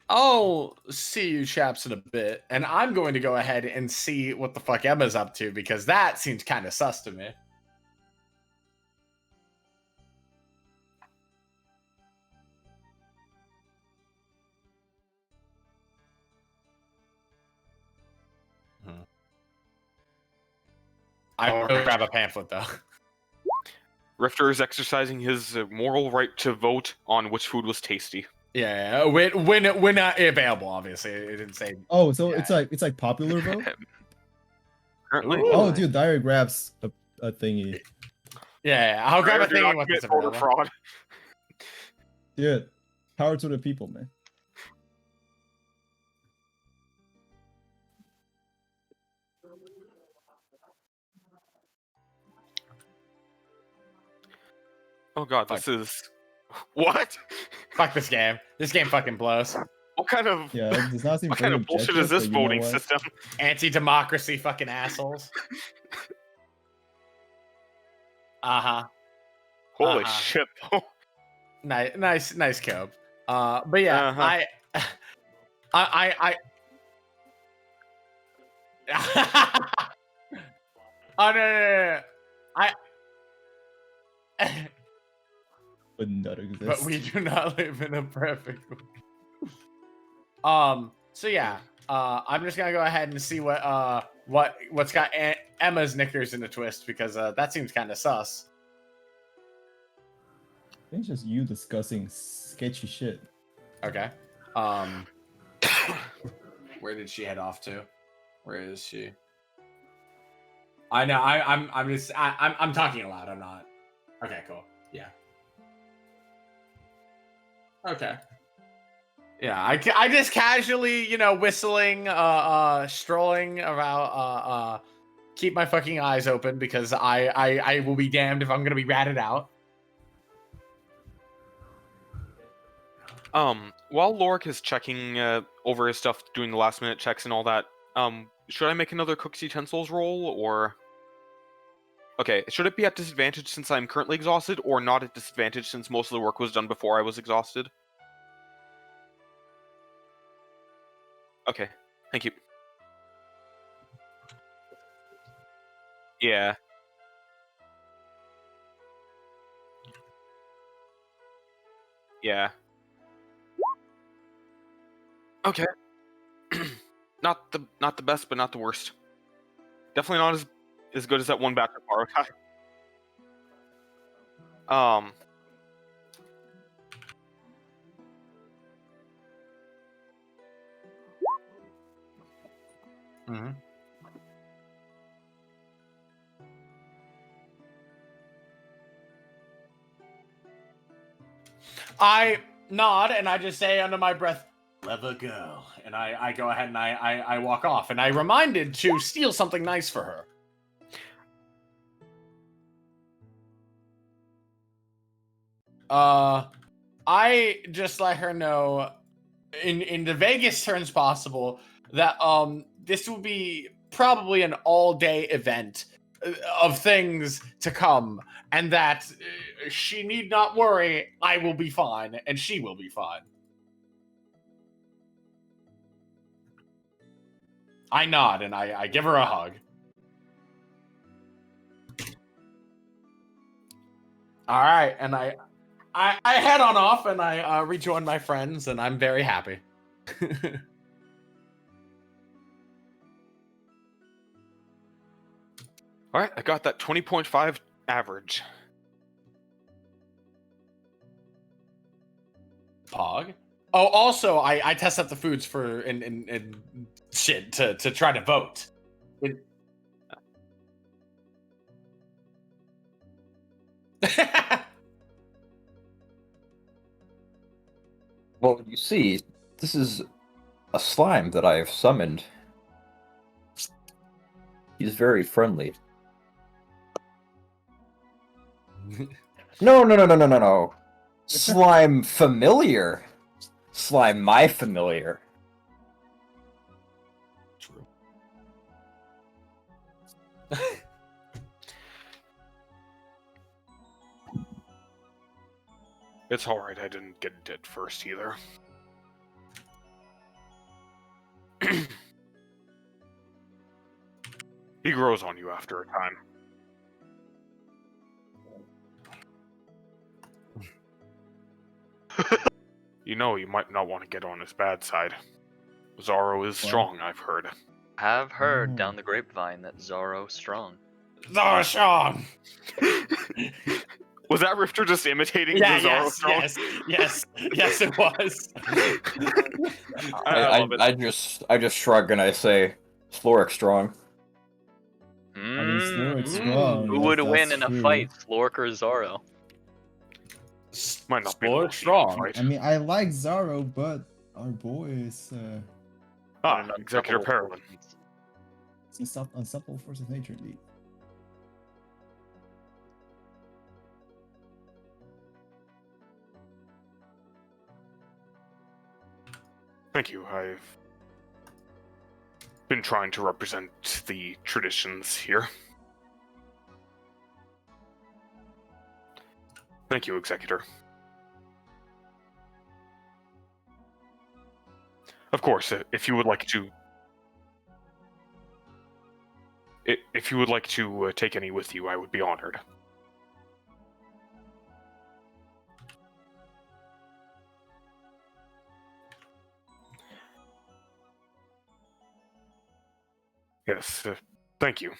I'll see you chaps in a bit, and I'm going to go ahead and see what the fuck Emma's up to, because that seems kind of sus to me. I will grab a pamphlet, though. Rifter is exercising his moral right to vote on which food was tasty. Yeah, when available, obviously. It didn't say. Oh, so Yeah. it's like popular vote? Apparently. Ooh. Oh, dude, Dyer grabs a thingy. Yeah, I'll grab a Do thing not once commit it's voter available. fraud. Dude, power to the people, man. Oh god, this is... What? Fuck this game. This game fucking blows. What kind of... Yeah, it does not seem What very kind of bullshit objective, is this but you know voting what? system? Anti-democracy fucking assholes. Uh-huh. Holy Uh-huh. shit, though. Nice Cope. But yeah, Uh-huh. I Oh, no. I Would not exist. but we do not live in a perfect world. So yeah, I'm just gonna go ahead and see what's got Emma's knickers in a twist, because that seems kind of sus. I think it's just you discussing sketchy shit. Okay. Where did she head off to? Where is she? I know. I'm talking aloud. I'm not. Okay. Cool. Yeah. Okay. Yeah. I just casually, whistling, strolling about, keep my fucking eyes open, because I will be damned if I'm gonna be ratted out. While Lorik is checking over his stuff, doing the last minute checks and all that, should I make another cooks utensils roll, or... Okay, should it be at disadvantage since I'm currently exhausted, or not at disadvantage since most of the work was done before I was exhausted? Okay, thank you. Yeah. Yeah. Okay. Not the best, but not the worst. Definitely not as good as that one batch of borrowed guy. Mm-hmm. I nod and I just say under my breath, "Clever girl," and I go ahead and I walk off, and I reminded to steal something nice for her. I just let her know in the vaguest terms possible that this will be probably an all-day event of things to come, and that she need not worry. I will be fine, and she will be fine. I nod and I give her a hug. All right, and I head on off, and I rejoin my friends, and I'm very happy. Alright, I got that 20.5 average. Pog. Oh, also, I test up the foods for and shit to try to vote. Well, you see, this is a slime that I have summoned. He's very friendly. No. Slime familiar. Slime my familiar. True. It's alright, I didn't get it first either. He grows on you after a time. You know, you might not want to get on his bad side. Zoro is strong, I've heard. Have heard Oh. down the grapevine that Zoro's strong. Zarshan. Was that Rifter just imitating Yeah, the Zoro yes, strong? yes, it was. I love it. I just shrug and I say, Sloric strong. I mean, Sloric's Mm. strong. Who would that's win in a true. fight, Slork or Zoro? Might not be the Explode most strong. even fight. I mean, I like Zaro, but our boy is Ah, An Executor unstoppable Paralin. force. unstoppable force of nature, indeed. Thank you. I've been trying to represent the traditions here. Thank you, Executor. Of course, if you would like to... If you would like to take any with you, I would be honored. Yes, thank you.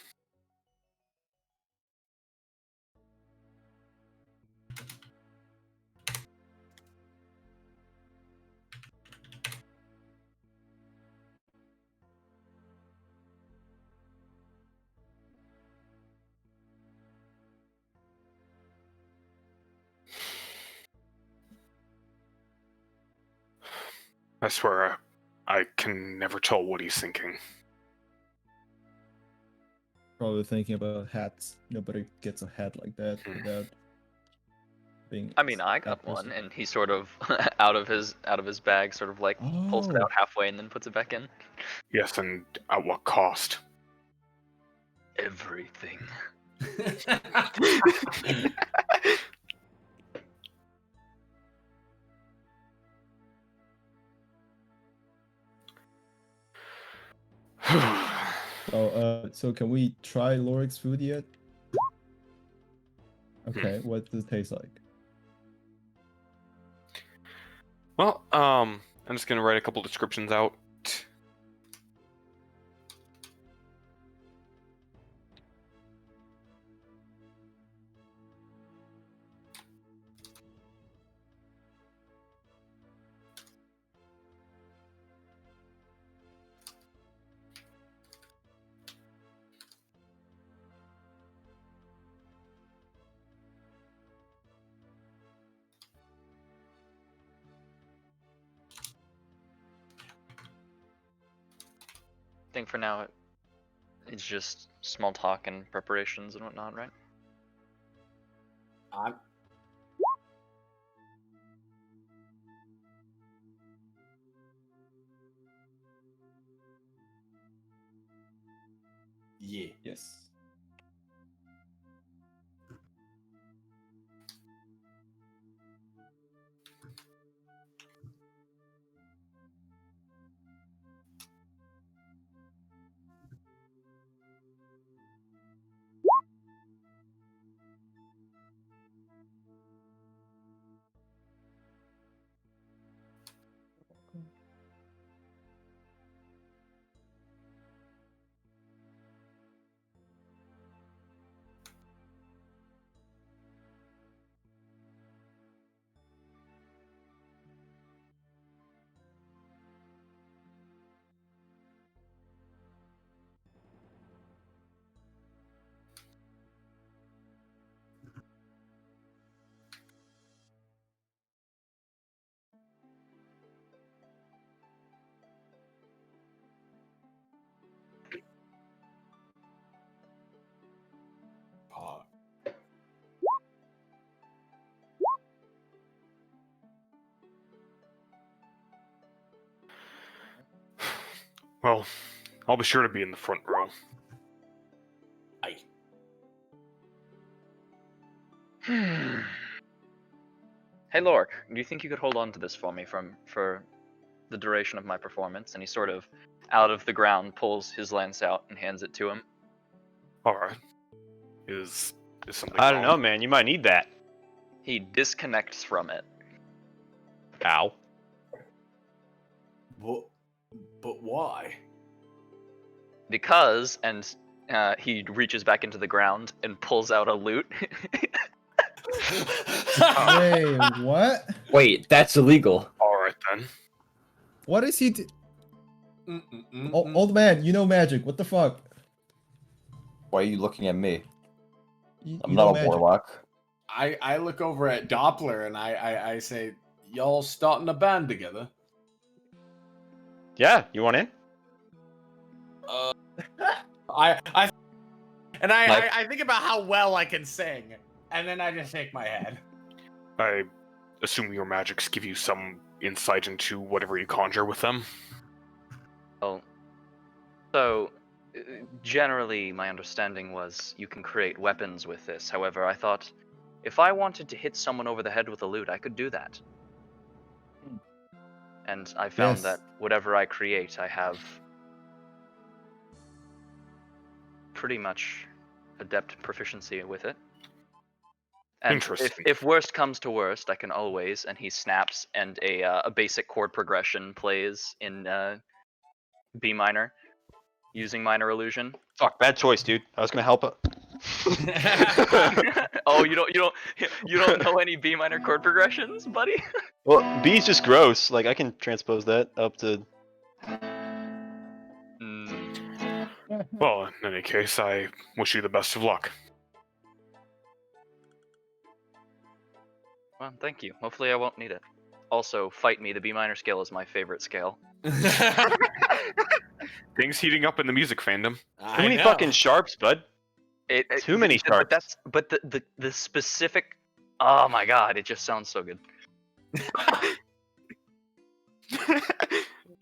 I swear, I can never tell what he's thinking. Probably thinking about hats. Nobody gets a hat like that without being. I mean, I got that person. one, and he sort of out of his bag, sort of like pulls it Oh. out halfway and then puts it back in. Yes, and at what cost? Everything. So can we try Lorik's food yet? Okay, what does it taste like? Well, I'm just gonna write a couple descriptions out. I think for now it's just small talk and preparations and whatnot, right? I'm... Yeah. Yes. Well, I'll be sure to be in the front row. Aye. Hey Lork, do you think you could hold on to this for me for the duration of my performance? And he sort of, out of the ground, pulls his lance out and hands it to him. Alright. Is something I don't know, wrong? man. You might need that. He disconnects from it. Ow. But why? Because, and he reaches back into the ground and pulls out a loot. Wait, what? Wait, that's illegal. Alright then. What is he? Old man, you know magic. What the fuck? Why are you looking at me? I'm You know not a magic. warlock. I look over at Doppler and I say, y'all starting a band together? Yeah, you want in? I Like- think about how well I can sing, and then I just shake my head. I assume your magics give you some insight into whatever you conjure with them. Well, so generally my understanding was you can create weapons with this. However, I thought If I wanted to hit someone over the head with a lute, I could do that. And I found Yes. that whatever I create, I have pretty much adept proficiency with it. And Interesting. if worst comes to worst, I can always, and he snaps, and a basic chord progression plays in B minor, using minor illusion. Fuck, bad choice, dude. I was gonna help it. Oh, you don't know any B minor chord progressions, buddy? Well, B's just gross. Like I can transpose that up to. Mm, Well, in any case, I wish you the best of luck. well, thank you. Hopefully, I won't need it. Also, fight me. The B minor scale is my favorite scale. Things heating up in the music fandom. Too many fucking sharps, bud. Too many But sharps. the specific. Oh my god! It just sounds so good.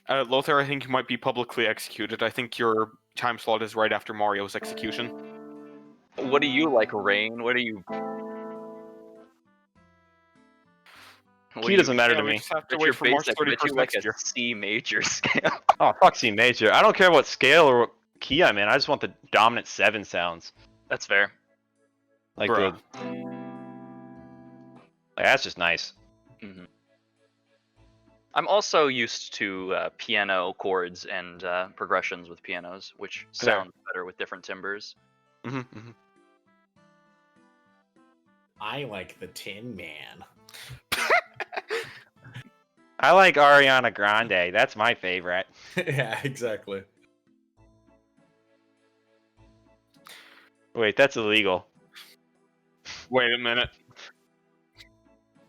Lothar, I think you might be publicly executed. I think your time slot is right after Mario's execution. What do you like, Rain? What do you? Key doesn't matter Yeah, to we me. just have to What's wait your for March basic? What 31st you like next a year. C major scale? Oh, fuck C major. I don't care what scale or what key I'm in. I just want the dominant 7 sounds. That's fair. Like Bruh. like that's just nice. I'm also used to piano chords and progressions with pianos, which sound better with different timbres. Mm-hmm. I like the Tin Man. I like Ariana Grande. That's my favorite. Yeah, exactly. Wait, that's illegal. Wait a minute.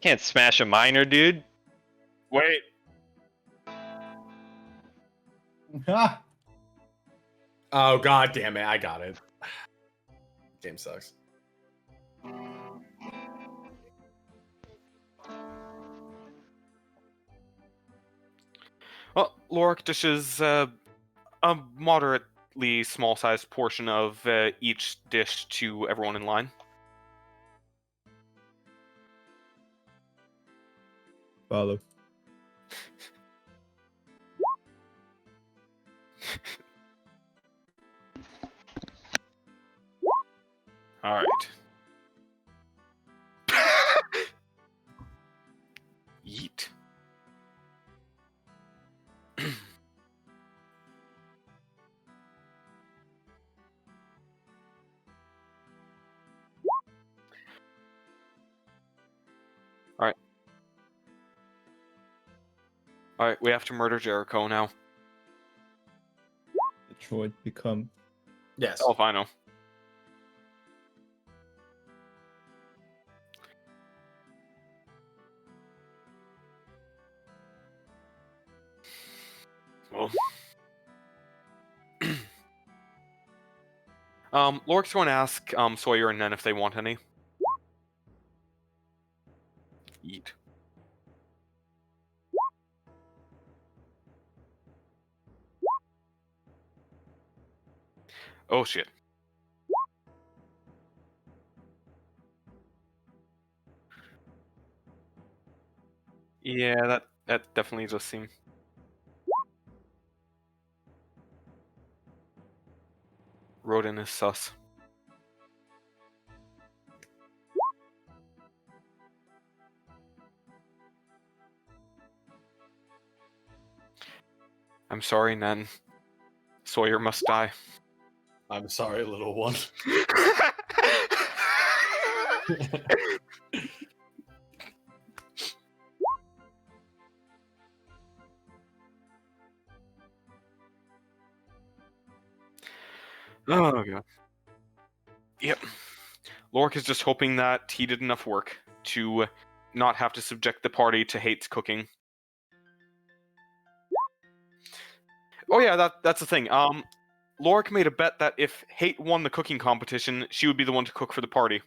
Can't smash a minor, dude. Wait. Oh god damn it! I got it. Game sucks. Well, Lorik dishes a moderately small-sized portion of each dish to everyone in line. Follow. All right. Yeet. All right, we have to murder Jericho now. Detroit become. Yes. Oh, I know. Well. Lorik's going to ask Sawyer and Nen if they want any. Eat. Oh shit. Yeah, that definitely does seem. Rodin is sus. I'm sorry, Nen. Sawyer must die. I'm sorry, little one. Oh god. Yep. Lorik is just hoping that he did enough work to not have to subject the party to Hate's cooking. Oh yeah, that's the thing. Lorik made a bet that if Hate won the cooking competition, she would be the one to cook for the party.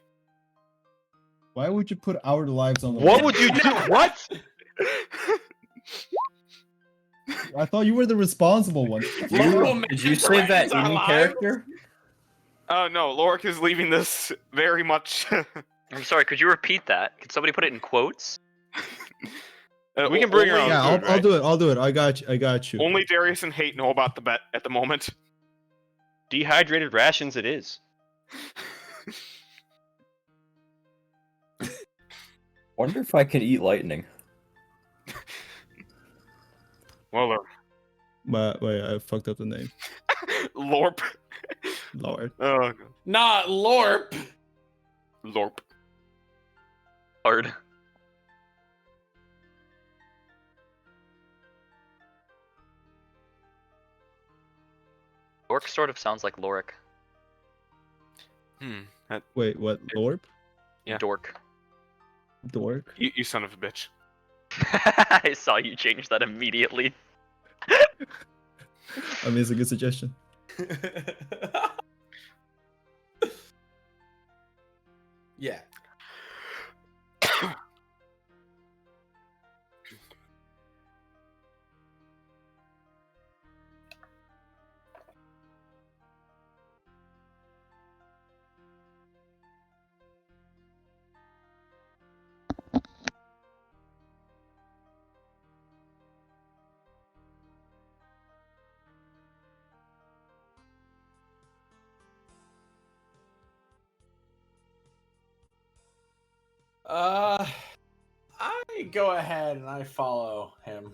Why would you put our lives on the What line? would you do? What? I thought you were the responsible one. Did you say that in character? No, Lorik is leaving this very much I'm sorry. Could you repeat that? Could somebody put it in quotes? We can bring our only- own Yeah, food, I'll right? do it. I'll do it. I got you. I got you. Only Darius and Hate know about the bet at the moment. Dehydrated rations it is. Wonder if I can eat lightning. Well, Wait, I fucked up the name. Lorp. Lord. Oh, Not Lorp. Lorp. Hard. Lork sort of sounds like Lorik. Wait, what? Lorp? Yeah. Dork. Dork? You son of a bitch. I saw you change that immediately. I mean, it's a good suggestion. Yeah. I go ahead and I follow him.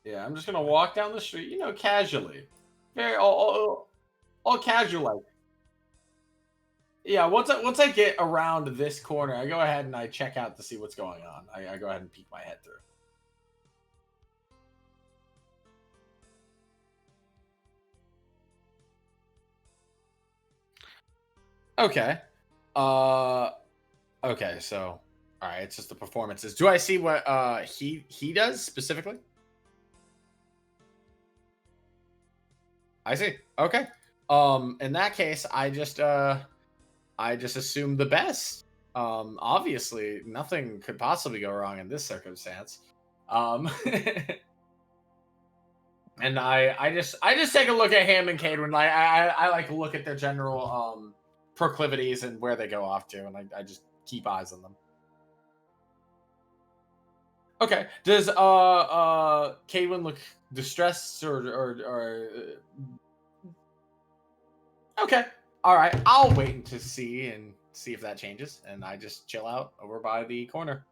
Yeah, I'm just gonna walk down the street, casually, very all casual like. Yeah, once I get around this corner, I go ahead and I check out to see what's going on. I go ahead and peek my head through. Okay. Okay, so all right, it's just the performances. Do I see what he does specifically? I see. Okay. In that case, I just assume the best. Obviously, nothing could possibly go wrong in this circumstance. And I just take a look at him and Cadwin. Like I like look at their general proclivities and where they go off to, and I just keep eyes on them. Okay. Does Cadwin look distressed or okay. All right. I'll wait to see if that changes, and I just chill out over by the corner.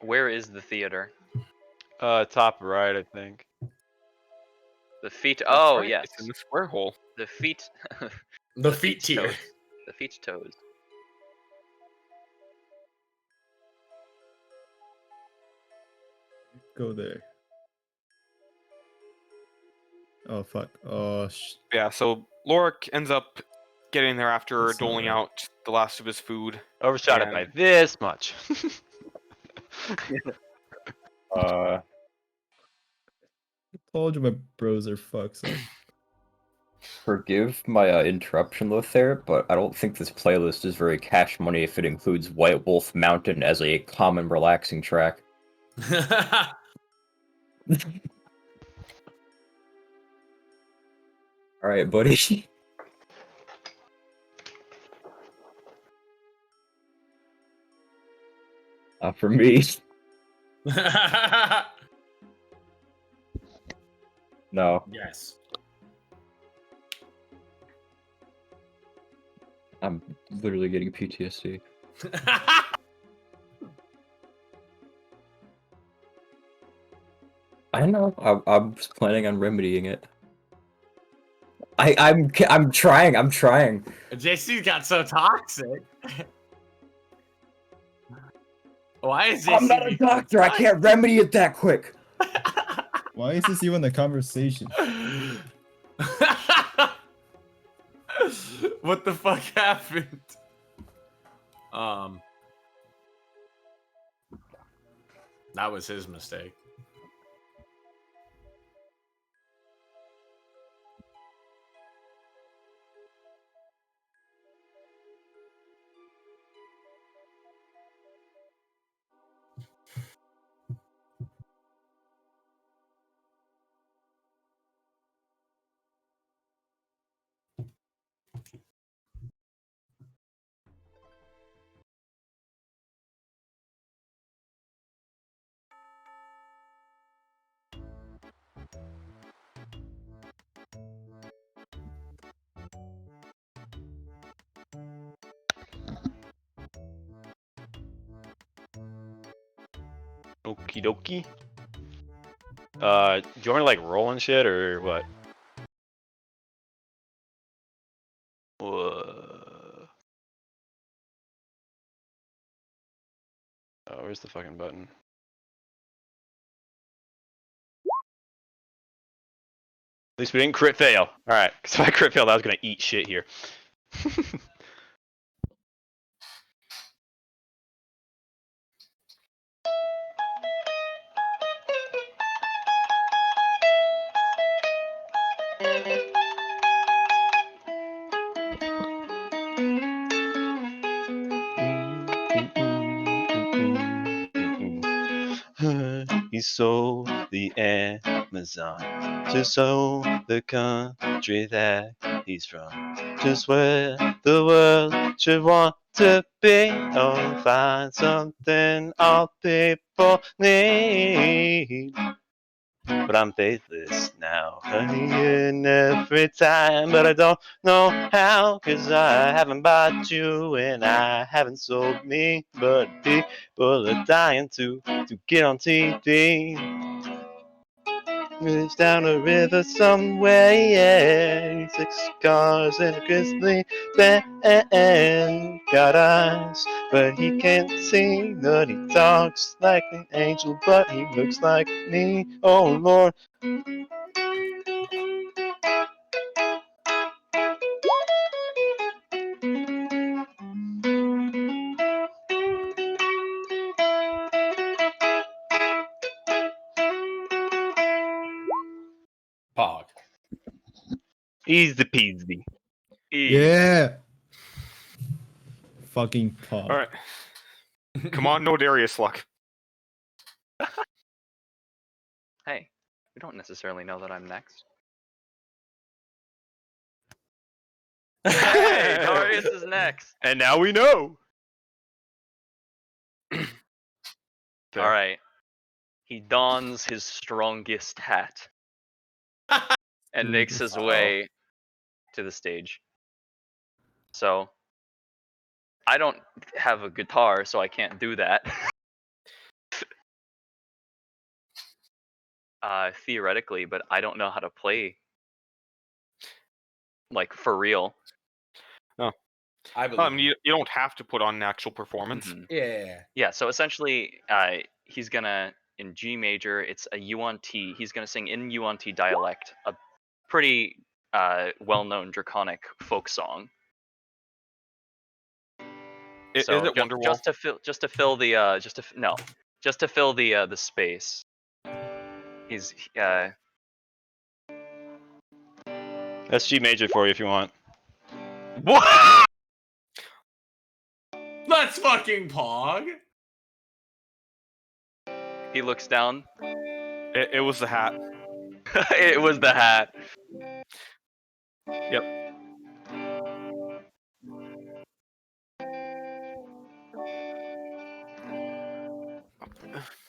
Where is the theater? Top right, I think. The feet. That's Oh right, yes, It's in the square hole. the feet. The feet tier. toes. The feet toes. Go there. Oh, fuck. Oh, Yeah, so Lorik ends up getting there after That's not doling right. out the last of his food. Overshot it by And- this much. told you my bros are fucked. So. Forgive my interruption, Lothair, but I don't think this playlist is very cash money if it includes White Wolf Mountain as a common relaxing track. All right, buddy. Not for me. No, Yes. I'm literally getting PTSD. I know. I'm just planning on remedying it. I'm trying. I'm trying. JC got so toxic. Why is JC? I'm not a doctor. I can't remedy it that quick. Why is this even a conversation? What the fuck happened? That was his mistake. Okie dokie. Do you want me to like roll and shit or what? Whoa. Oh, where's the fucking button? At least we didn't crit fail. Alright, because if I crit failed, I was gonna eat shit here. He sold the Amazon to sow the country that he's from. Just where the world should want to be. Oh, find something all people need. But I'm faithless now, in every time. But I don't know how, 'cause I haven't bought you and I haven't sold me. But people are dying to get on TV. It's down a river somewhere, yeah. 6 cars and a grizzly bear. Got eyes, but he can't see. But he talks like an angel, but he looks like me. Oh Lord. Pog. Easy peasy. Yeah. Fucking pog. All right. Come on, no Darius luck. Hey, we don't necessarily know that I'm next. Hey, Darius is next. And now we know. All right. He dons his strongest hat and makes his way to the stage. So, I don't have a guitar, so I can't do that. Theoretically, but I don't know how to play, like, for real. I believe. You don't have to put on an actual performance. Mhm. Yeah. Yeah, so essentially, he's gonna, in G major, it's a UNT, he's gonna sing in UNT dialect, a pretty well-known draconic folk song. Is So it Wonderwall? just to fill the space. He's That's G major for you if you want. what? Let's fucking Pog. He looks down. It was the hat. It was the hat. Yep.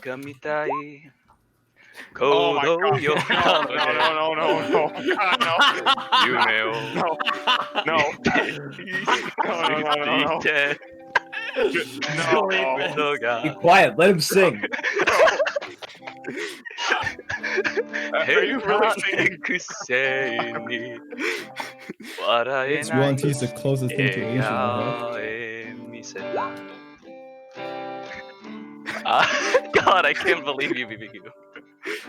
Kamitai. Oh my god. Kodo yo No. God, no. Yumeo. No. No. Be quiet. Let him sing. Are you really singing? UNT is the closest thing to Asian I have. God, I can't believe you, BBQ.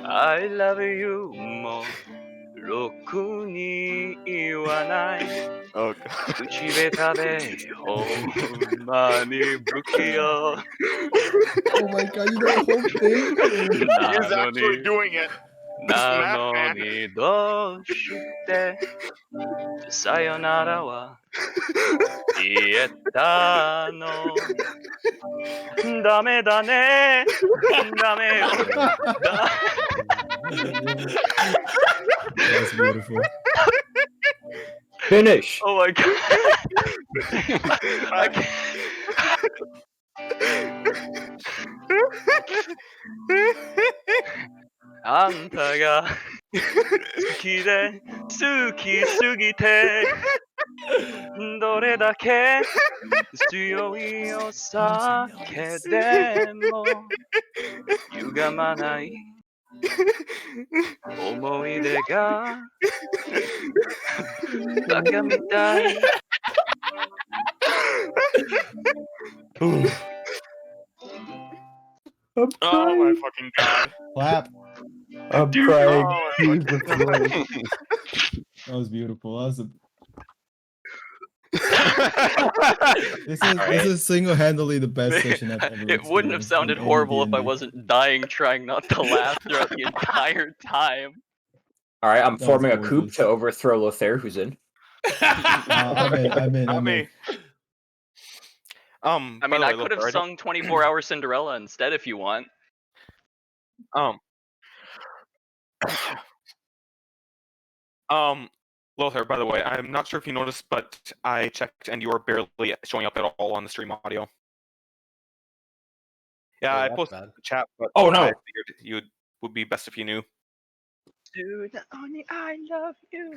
I love you more. ろくに言わない。 Oh god. 口下手でほんまに不器用。 Oh my god, you know the whole thing? He is actually doing it. なのにどうしてさよならは言えたの。ダメだね。ダメよ。 That's beautiful. Finish. Oh my god. I can't. あんたが好きで好きすぎてどれだけ強いお酒でも歪まない思い出がバカみたい。Oh my fucking god. Clap. I'm Dude, crying. oh my Jesus fucking god. Christ. That was beautiful. That was this Alright. is single-handedly the best session I've ever It wouldn't have experienced sounded in any horrible if I D&D. wasn't dying trying not to laugh throughout the entire time. All right, I'm That was forming a coup gorgeous. to overthrow Lothair, who's in. I'm in. Not me. I by mean, the I way, could have Lothar, sung 24 Hour Cinderella instead if you want. Lothar, by the way, I'm not sure if you noticed, but I checked and you are barely showing up at all on the stream audio. Yeah, Oh, I that's posted bad. in the chat, but Oh, no. I figured you would be best if you knew. Dude, only I love you.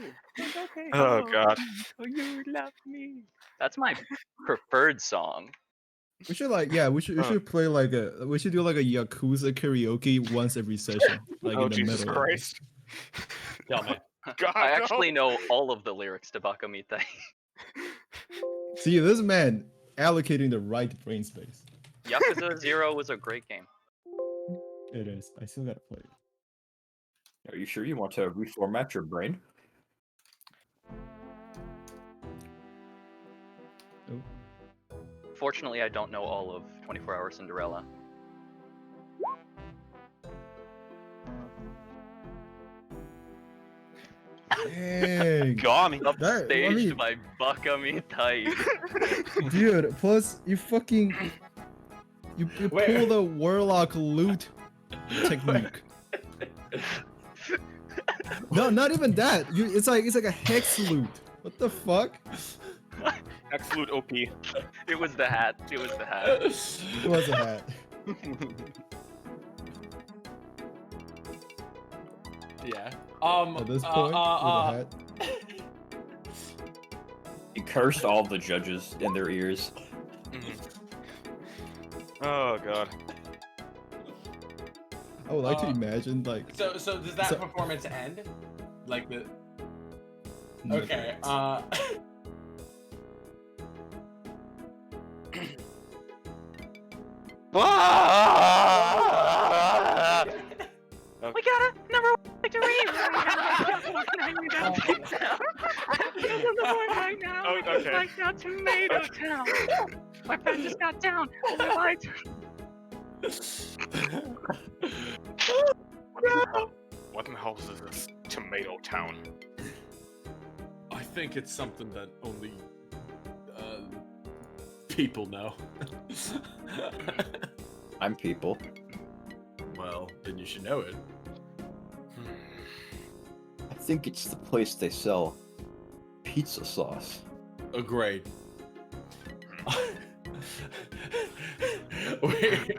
Oh god. Oh, you love me. That's my preferred song. We should we should play we should do like a Yakuza karaoke once every session, like Oh in the Jesus middle. Christ. Tell me. God, I actually no. know all of the lyrics to Bakamita. See, this man allocating the right brain space. Yakuza 0 was a great game. It is. I still gotta play it. Are you sure you want to reformat your brain? Oh. Fortunately, I don't know all of 24 Hour Cinderella. Dang. Got me. Upstaged by Bakamita. Dude, plus you fucking you Wait. pull the warlock loot technique. No, not even that. It's like a hex loot. What the fuck? Absolute OP. It was the hat. It was the hat. It was a hat. Yeah. At this point, with a hat. He cursed all the judges in their ears. Oh god. I would like to imagine like. So does that performance end? Like the. Okay. We got a number 1 victory! Oh, okay. Like down Tomato Town. My friend just got down. What in the hell is this Tomato Town? I think it's something that only people know. I'm people. Well, then you should know it. I think it's the place they sell pizza sauce. Agreed. Wait.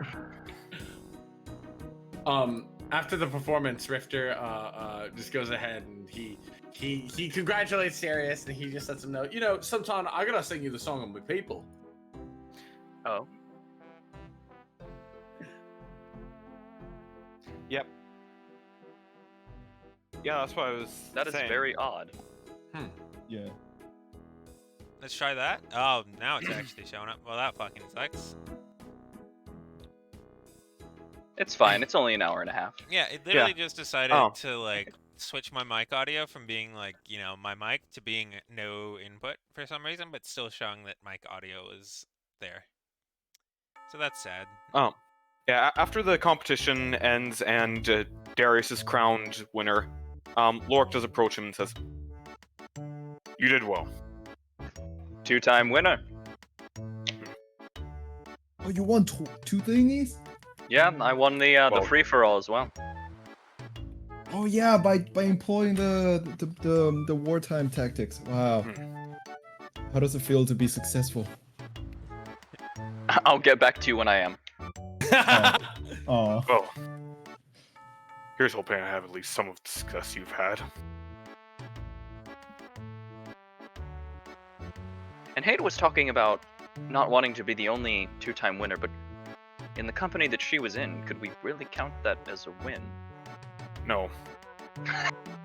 After the performance, Rifter just goes ahead and he congratulates Sirius and he just lets him know, you know, sometime I gotta sing you the song of my people. Oh. Yep. Yeah, that's what I was That is saying. very odd. Yeah. Let's try that. Oh, now it's actually showing up. Well, that fucking sucks. It's fine. It's only an hour and a half. Yeah, it literally just decided Oh. to like switch my mic audio from being like, you know, my mic to being no input for some reason, but still showing that mic audio is there. So that's sad. Yeah, after the competition ends and Darius is crowned winner, Lorik does approach him and says, "You did well." 2-time winner. Oh, you won two thingies? Yeah, I won the Well- free for all as well. Oh yeah, by employing the wartime tactics. Wow. How does it feel to be successful? I'll get back to you when I am. Oh. Well, here's hoping I have at least some of the success you've had. And Hayden was talking about not wanting to be the only 2-time winner, but in the company that she was in, could we really count that as a win? No.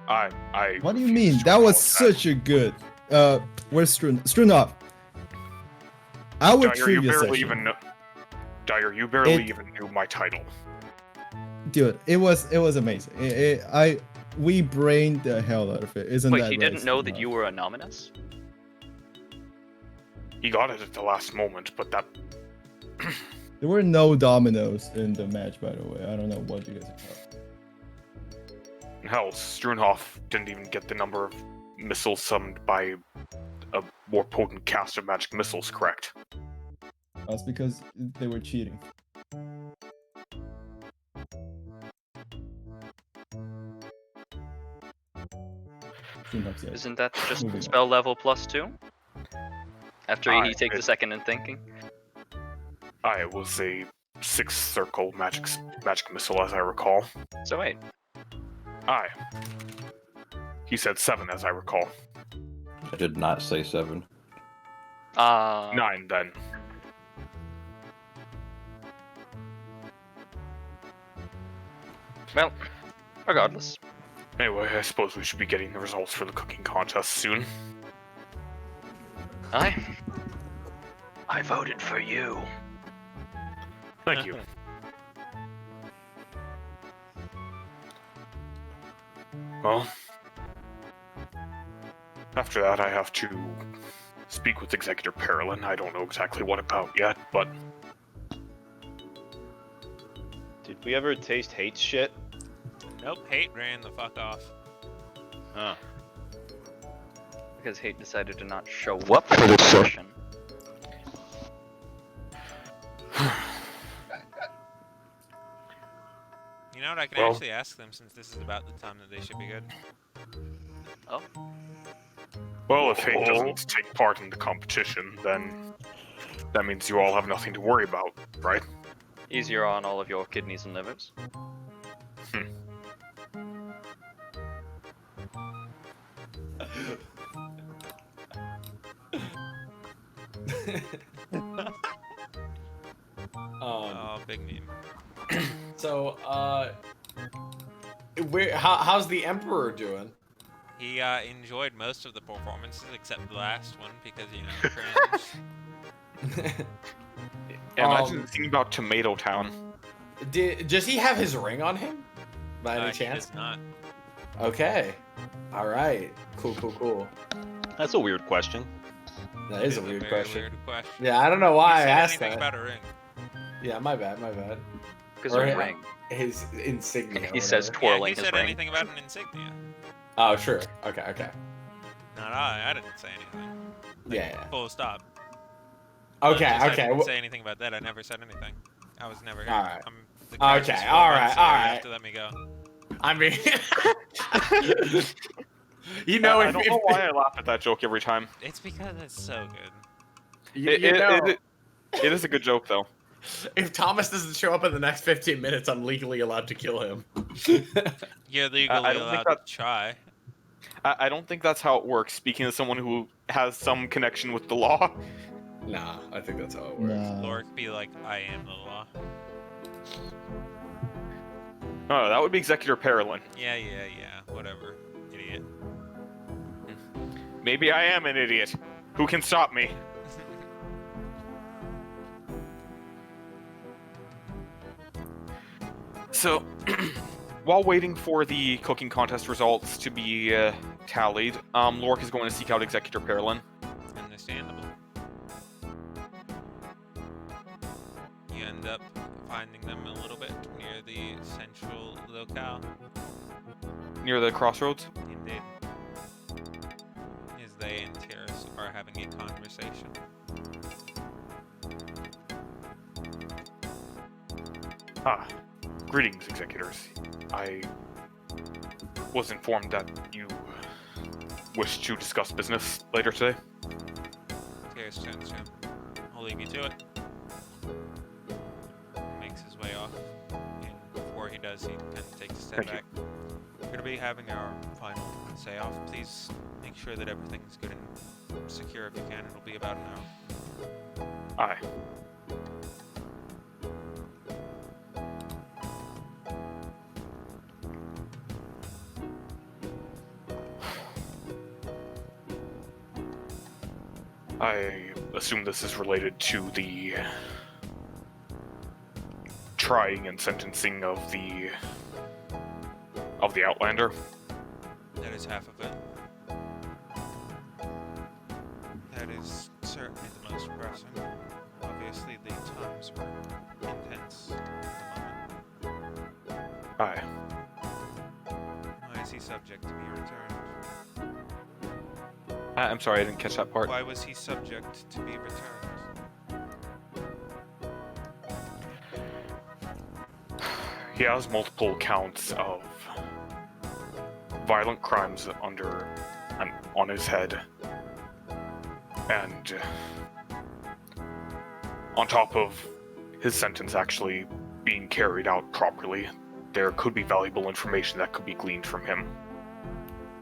I. What do you refuse mean? to That was acknowledge such a good. Where's Strunov? I would Dyer, you trivia barely session. even know. Dyer, you barely It- even knew my title. Dude, it was amazing. We brained the hell out of it. Isn't Wait, that he right, didn't know that Strunov? you were anonymous? He got it at the last moment, but that. There were no dominoes in the match, by the way. I don't know what you guys are talking. Hell, Strunhoff didn't even get the number of missiles summoned by a more potent cast of magic missiles, correct? That's because they were cheating. Strunov said. Isn't that just Moving on. spell level +2? After he takes a it- second in thinking? It was a 6th circle magic missile, as I recall. So wait, Aye. He said 7, as I recall. I did not say 7. 9, then. well, regardless. Anyway, I suppose we should be getting the results for the cooking contest soon. I voted for you. Thank you. Well, after that, I have to speak with Executor Perilyn. I don't know exactly what about yet, but Did we ever taste hate shit? Nope, hate ran the fuck off. Huh. Because Hate decided to not show up for this session. You know what? I can Well- actually ask them since this is about the time that they should be good. Oh, well, if Hate doesn't take part in the competition, then that means you all have nothing to worry about, right? easier on all of your kidneys and livers. Oh, big meme. So, how's the Emperor doing? He enjoyed most of the performances except the last one because, you know, cringe. Yeah, imagine Um, thinking about Tomato Town. Does he have his ring on him? By any He chance? does not. Okay. All right. Cool. That's a weird question. That is a It's weird very question. weird question. Yeah, I don't know why I He said asked anything that. about a ring. Yeah, my bad. Because Or of his- ring. His insignia. He or says whatever. twirling Yeah, he his said ring. anything about an insignia. Oh, sure. Okay. Not I didn't say anything. Like, Yeah. Full stop. Okay. Just I Okay. didn't wh- say anything about that. I never said anything. I was never here. Alright. I'm the crisis Okay, 4 alright, months ago, You alright. have to let me go. I mean, you know, I if, don't know why I laugh at that joke every time. It's because it's so good. It is a good joke, though. if Thomas doesn't show up in the next 15 minutes, I'm legally allowed to kill him. You're legally don't think allowed that- to try. I don't think that's how it works, speaking as someone who has some connection with the law. Nah, I think that's how it works. Nah. Lork be like, I am the law. Oh, that would be Executor Perilyn. Yeah. Whatever. Idiot. Maybe I am an idiot. Who can stop me? So, while waiting for the cooking contest results to be tallied, Lork is going to seek out Executor Perilyn. Understandable. You end up finding them a little bit near the central locale. Near the crossroads. Indeed. As they and Tiras are having a conversation. Greetings, Executors. I was informed that you wish to discuss business later today. Tiras turns to him. I'll leave you to it. Makes his way off. And before he does, he kind of takes a step Thank you. back. We're going to be having our final say-off. Please make sure that everything's good and secure if you can. It'll be about an hour. Aye. I assume this is related to the trying and sentencing of the Outlander. That is half of it. That is certainly the most pressing. Obviously, the times were intense at the moment. Aye. Why is he subject to be returned? I'm sorry, I didn't catch that part. Why was he subject to be returned? He has multiple counts of violent crimes on his head, and on top of his sentence actually being carried out properly, there could be valuable information that could be gleaned from him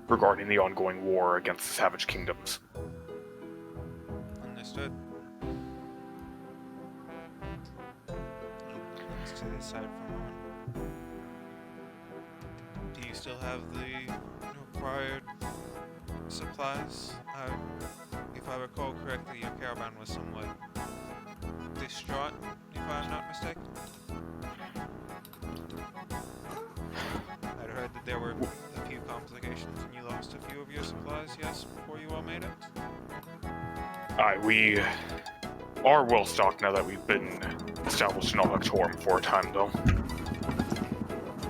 regarding the ongoing war against the Savage Kingdoms. Understood. Let's to the side for a moment. Do you still have the required supplies? If I recall correctly, your caravan was somewhat distraught, if I'm not mistaken. I'd heard that there were a few complications and you lost a few of your supplies, yes, before you all made it? Aye, we are well stocked now that we've been established in Hectorum for a time, though.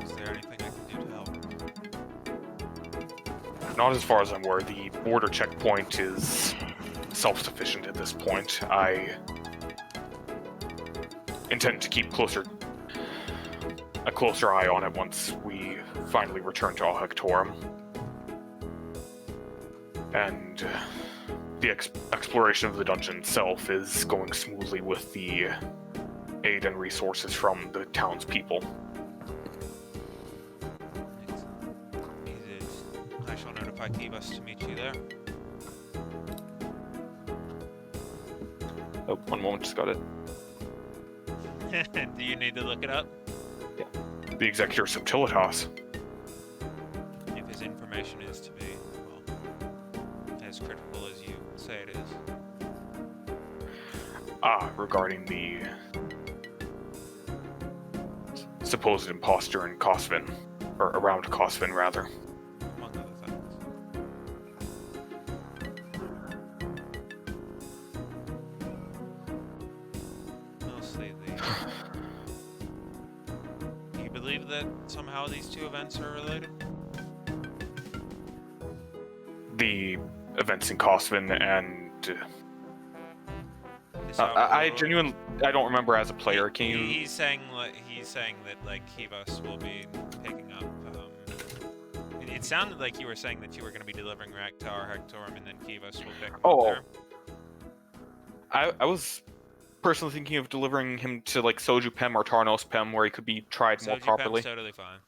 Is there anything I can do to help? Not as far as I'm aware. The border checkpoint is self-sufficient at this point. I intend to keep a closer eye on it once we finally return to Hectorum. And the exploration of the dungeon itself is going smoothly with the aid and resources from the townspeople. I shall notify Kivas to meet you there. Oh, one moment, just got it. Do you need to look it up? The Executor Subtilitas. If his information is to be, well, as critical as you say it is. Regarding the supposed imposter in Cosvin, or around Cosvin, rather. Among other things. Mostly Do you believe that somehow these two events are related? The events in Cosvin and This I outlaw- genuinely I don't remember as a player. Can you? He's saying that like Kivas will be picking up. It sounded like you were saying that you were going to be delivering Raktar, Hectorum, and then Kivas will pick him up there. I was personally thinking of delivering him to like Soju Pem or Tarnos Pem, where he could be tried more Soju properly. Pem's totally fine.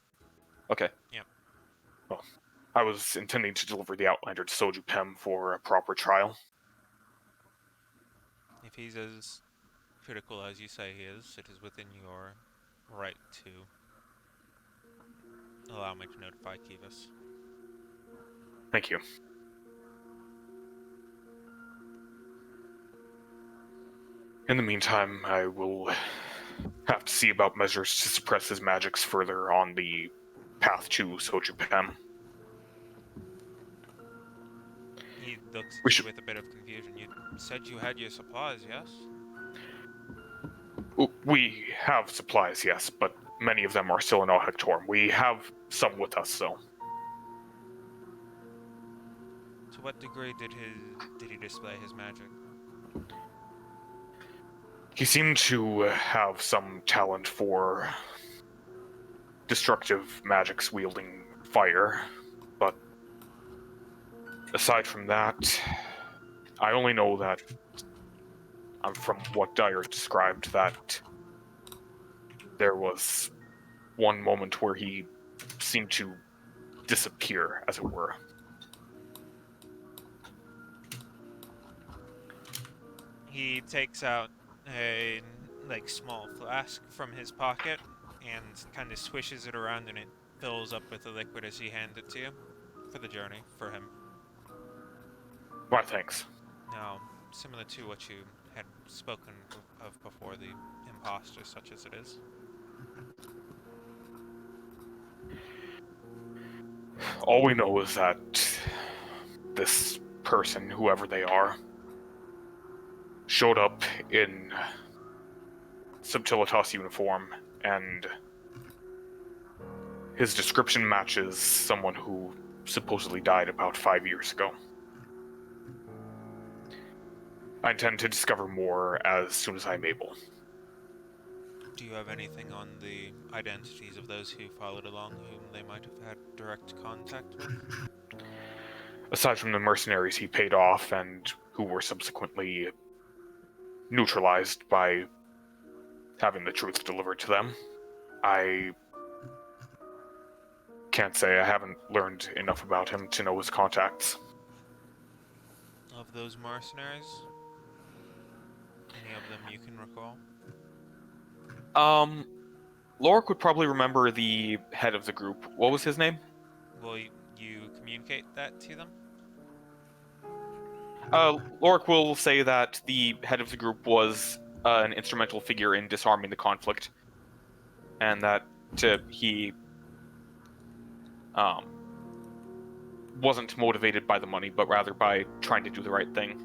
Okay. Yep. Well, I was intending to deliver the Outlander to Soju Pem for a proper trial. If he's as critical as you say he is, it is within your right to allow me to notify Kivas. Thank you. In the meantime, I will have to see about measures to suppress his magics further on the path to Soju Pem. He looks We at should- you with a bit of confusion. You said you had your supplies, yes? We have supplies, yes, but many of them are still in Hectorum. We have some with us, though. To what degree did he display his magic? He seemed to have some talent for destructive magics wielding fire, but aside from that, I only know that from what Dyer described that there was one moment where he seemed to disappear, as it were. He takes out a small flask from his pocket and kind of swishes it around, and it fills up with the liquid as he hands it to you for the journey for him. Why, thanks. Now, similar to what you had spoken of before, the imposter, such as it is? All we know is that this person, whoever they are, showed up in Subtilitas uniform, and his description matches someone who supposedly died about 5 years ago. I intend to discover more as soon as I'm able. Do you have anything on the identities of those who followed along, whom they might have had direct contact with? Aside from the mercenaries he paid off and who were subsequently neutralized by having the truth delivered to them, I can't say. I haven't learned enough about him to know his contacts. Of those mercenaries? Any of them you can recall? Lorik would probably remember the head of the group. What was his name? Will you communicate that to them? Lorik will say that the head of the group was an instrumental figure in disarming the conflict, and that he wasn't motivated by the money, but rather by trying to do the right thing.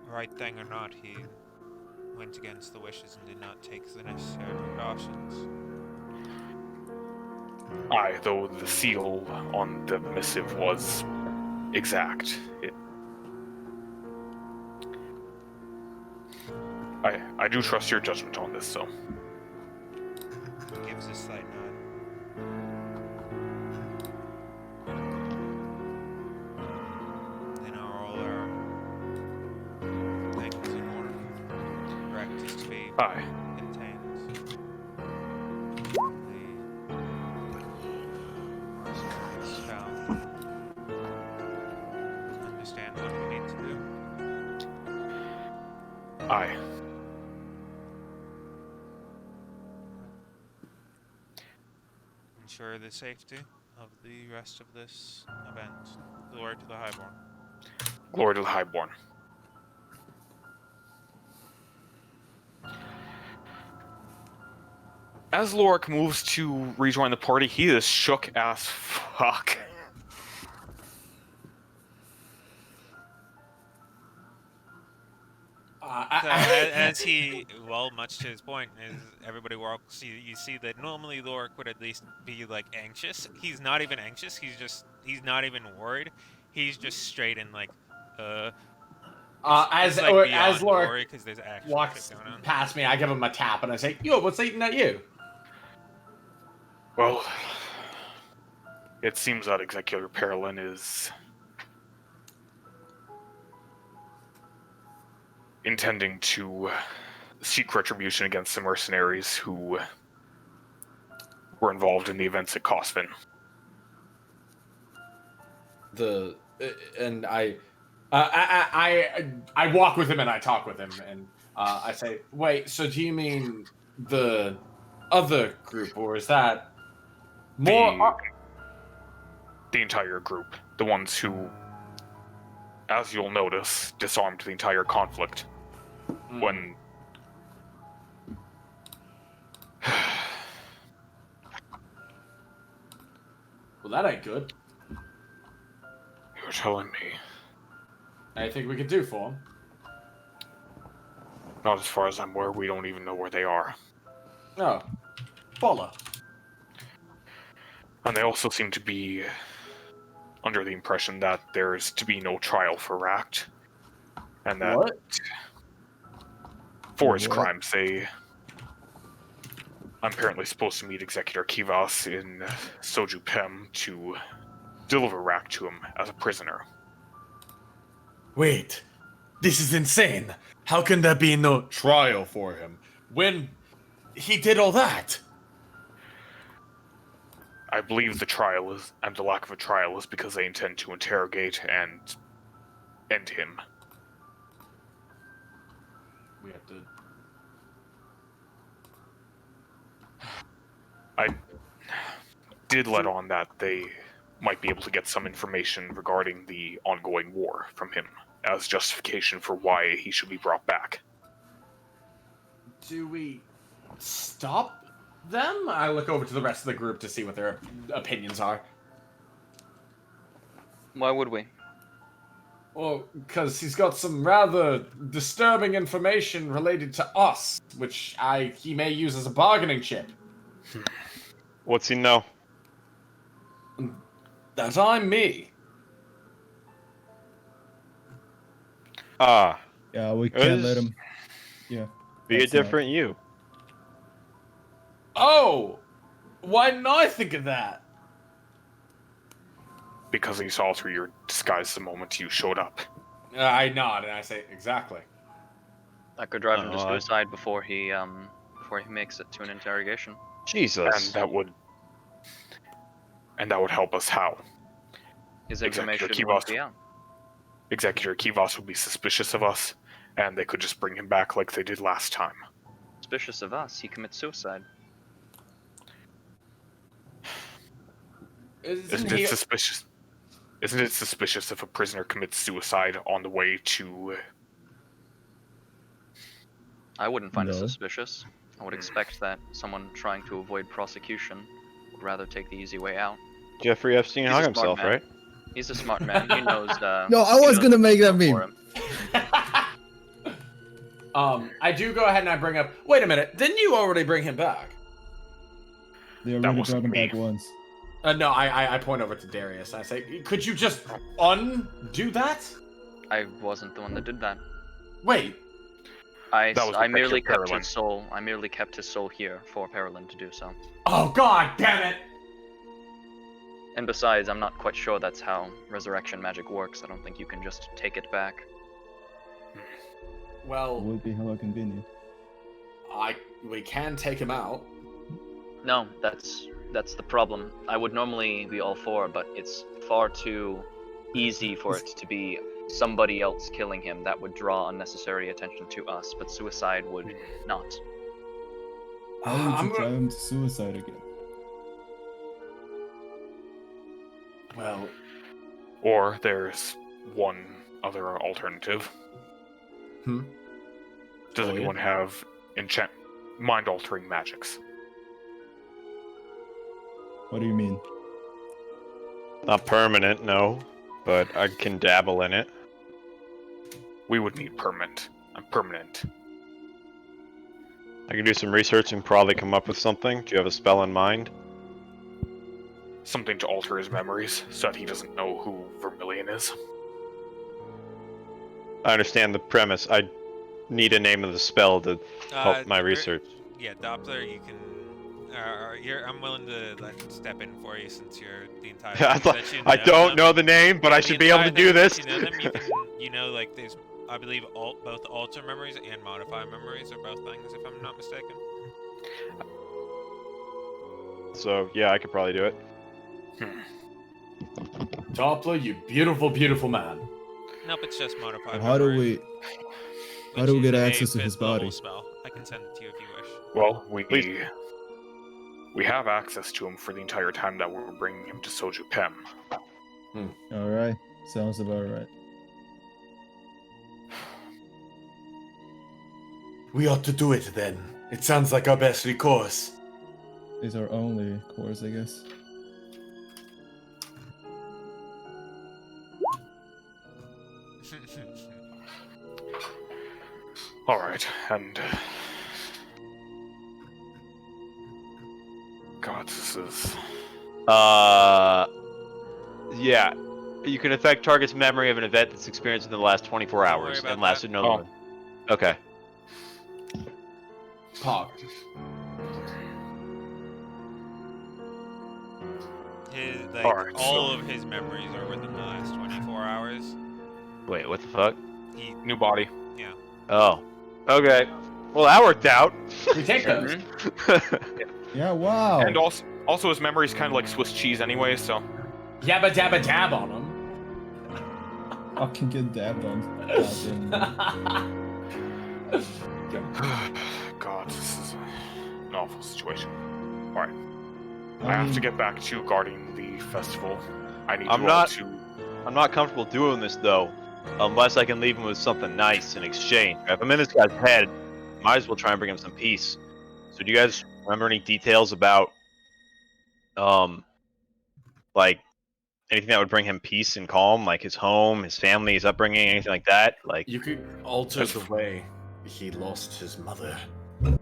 Right thing or not, he went against the wishes and did not take the necessary precautions. Aye, though the seal on the missive was exact. I do trust your judgment on this, so. Gives a slight nod. Then are all our things in order? Practice to be Aye. contained. The mercenaries found. Understand what we need to do. Aye. Ensure the safety of the rest of this event. Glory to the Highborn. Glory to the Highborn. As Lorik moves to rejoin the party, he is shook as fuck. So as he, well, much to his point, as everybody walks, you see that normally Lorik would at least be like anxious. He's not even anxious. He's not even worried. He's just straight and like, As it's like beyond as Lorik worry because there's actual walks shit going on. past me, I give him a tap and I say, "Yo, what's eating at you?" Well, it seems that Executor Paralin is intending to seek retribution against the mercenaries who were involved in the events at Cosvin. And I walk with him and I talk with him and I say, "Wait, so do you mean the other group, or is that more?" The entire group. The ones who, as you'll notice, disarmed the entire conflict when... Well, that ain't good. You're telling me. Anything we could do for him? Not as far as I'm aware, we don't even know where they are. No. Follow. And they also seem to be under the impression that there's to be no trial for Ract. And that What? for his What? crimes, I'm apparently supposed to meet Executor Kivas in Soju Pem to deliver Ract to him as a prisoner. Wait. This is insane. How can there be no trial for him when he did all that? I believe the trial is, and the lack of a trial is because they intend to interrogate and end him. We have to. I did let on that they might be able to get some information regarding the ongoing war from him as justification for why he should be brought back. Do we stop them? I look over to the rest of the group to see what their opinions are. Why would we? Well, because he's got some rather disturbing information related to us, which he may use as a bargaining chip. What's he know? That I'm me. Ah, Yeah, we can't let is- him. Yeah. be a That's not- different you. Oh! Why didn't I think of that? Because he saw through your disguise the moment you showed up. I nod and I say, exactly. That could drive him to Oh, suicide before he makes it to an interrogation. Jesus. And that would help us how? His Executor information won't Kivas. be out. Executor Kivas would be suspicious of us, and they could just bring him back like they did last time. Suspicious of us, he commits suicide. Isn't it suspicious? Isn't it suspicious if a prisoner commits suicide on the way to? I wouldn't find it No. suspicious. I would expect that someone trying to avoid prosecution would rather take the easy way out. Jeffrey Epstein He's hung a smart himself, man. right? He's a smart man. He knows. No, I he was knows gonna make that what's meme. for him. I do go ahead and I bring up. Wait a minute, didn't you already bring him back? They already wasn't brought him me. back once. No, I point over to Darius. I say, could you just undo that? I wasn't the one that did that. Wait, That was I with merely Hector kept Perelin. his soul. I merely kept his soul here for Perelin to do so. oh god damn it! And besides, I'm not quite sure that's how resurrection magic works. I don't think you can just take it back. It Well, would be hella convenient. we can take him out. No, that's the problem. I would normally be all for, but it's far too easy for it to be somebody else killing him. That would draw unnecessary attention to us, but suicide would not. Why would I'm you gonna- drive him to suicide again? Well, Or there's one other alternative. Hmm? Does Oh, yeah? anyone have mind-altering magics? What do you mean? Not permanent, no. But I can dabble in it. We would need permanent. Permanent. I can do some research and probably come up with something. Do you have a spell in mind? Something to alter his memories so that he doesn't know who Vermilion is. I understand the premise. I need a name of the spell to help my Ver- research. Yeah, Doppler, you can. I'm willing to step in for you since you're the entire. I, thing that you I don't them. know the name, but I The should be able to entire do thing that this. You know them. You know, like there's, I believe, both alter memories and modify memories are both things, if I'm not mistaken. So yeah, I could probably do it. Doppler, you beautiful, beautiful man. Nope, it's just modify. Well, how do memory, we? How which do we is get a access to his fifth level body? Spell. I can send it to you if you wish. Well, Please. we have access to him for the entire time that we're bringing him to Soju Pem. All right, sounds about right. We ought to do it then. It sounds like our best recourse. Is our only course, I guess. Alright, and... God, this is... Yeah. You can affect target's memory of an event that's experienced in the last 24 Don't worry hours about and lasted no Oh. longer. Okay. Pog. Alright, all so- of his memories are within the last 24 hours. Wait, what the fuck? He, New body. Oh. Okay. Well, that worked out. We take those. Yeah, wow. And also his memory's kind of like Swiss cheese anyway, so... Yabba dabba dab on him. Fucking get dabbed on. Goddamn. God, this is an awful situation. Alright. I have to get back to guarding the festival. I need I'm you all not- to. I'm not comfortable doing this though, unless I can leave him with something nice in exchange. If I'm in this guy's head, might as well try and bring him some peace. So do you guys remember any details about, like anything that would bring him peace and calm, like his home, his family, his upbringing, anything like that? Like, You could alter That's the way he lost his mother. You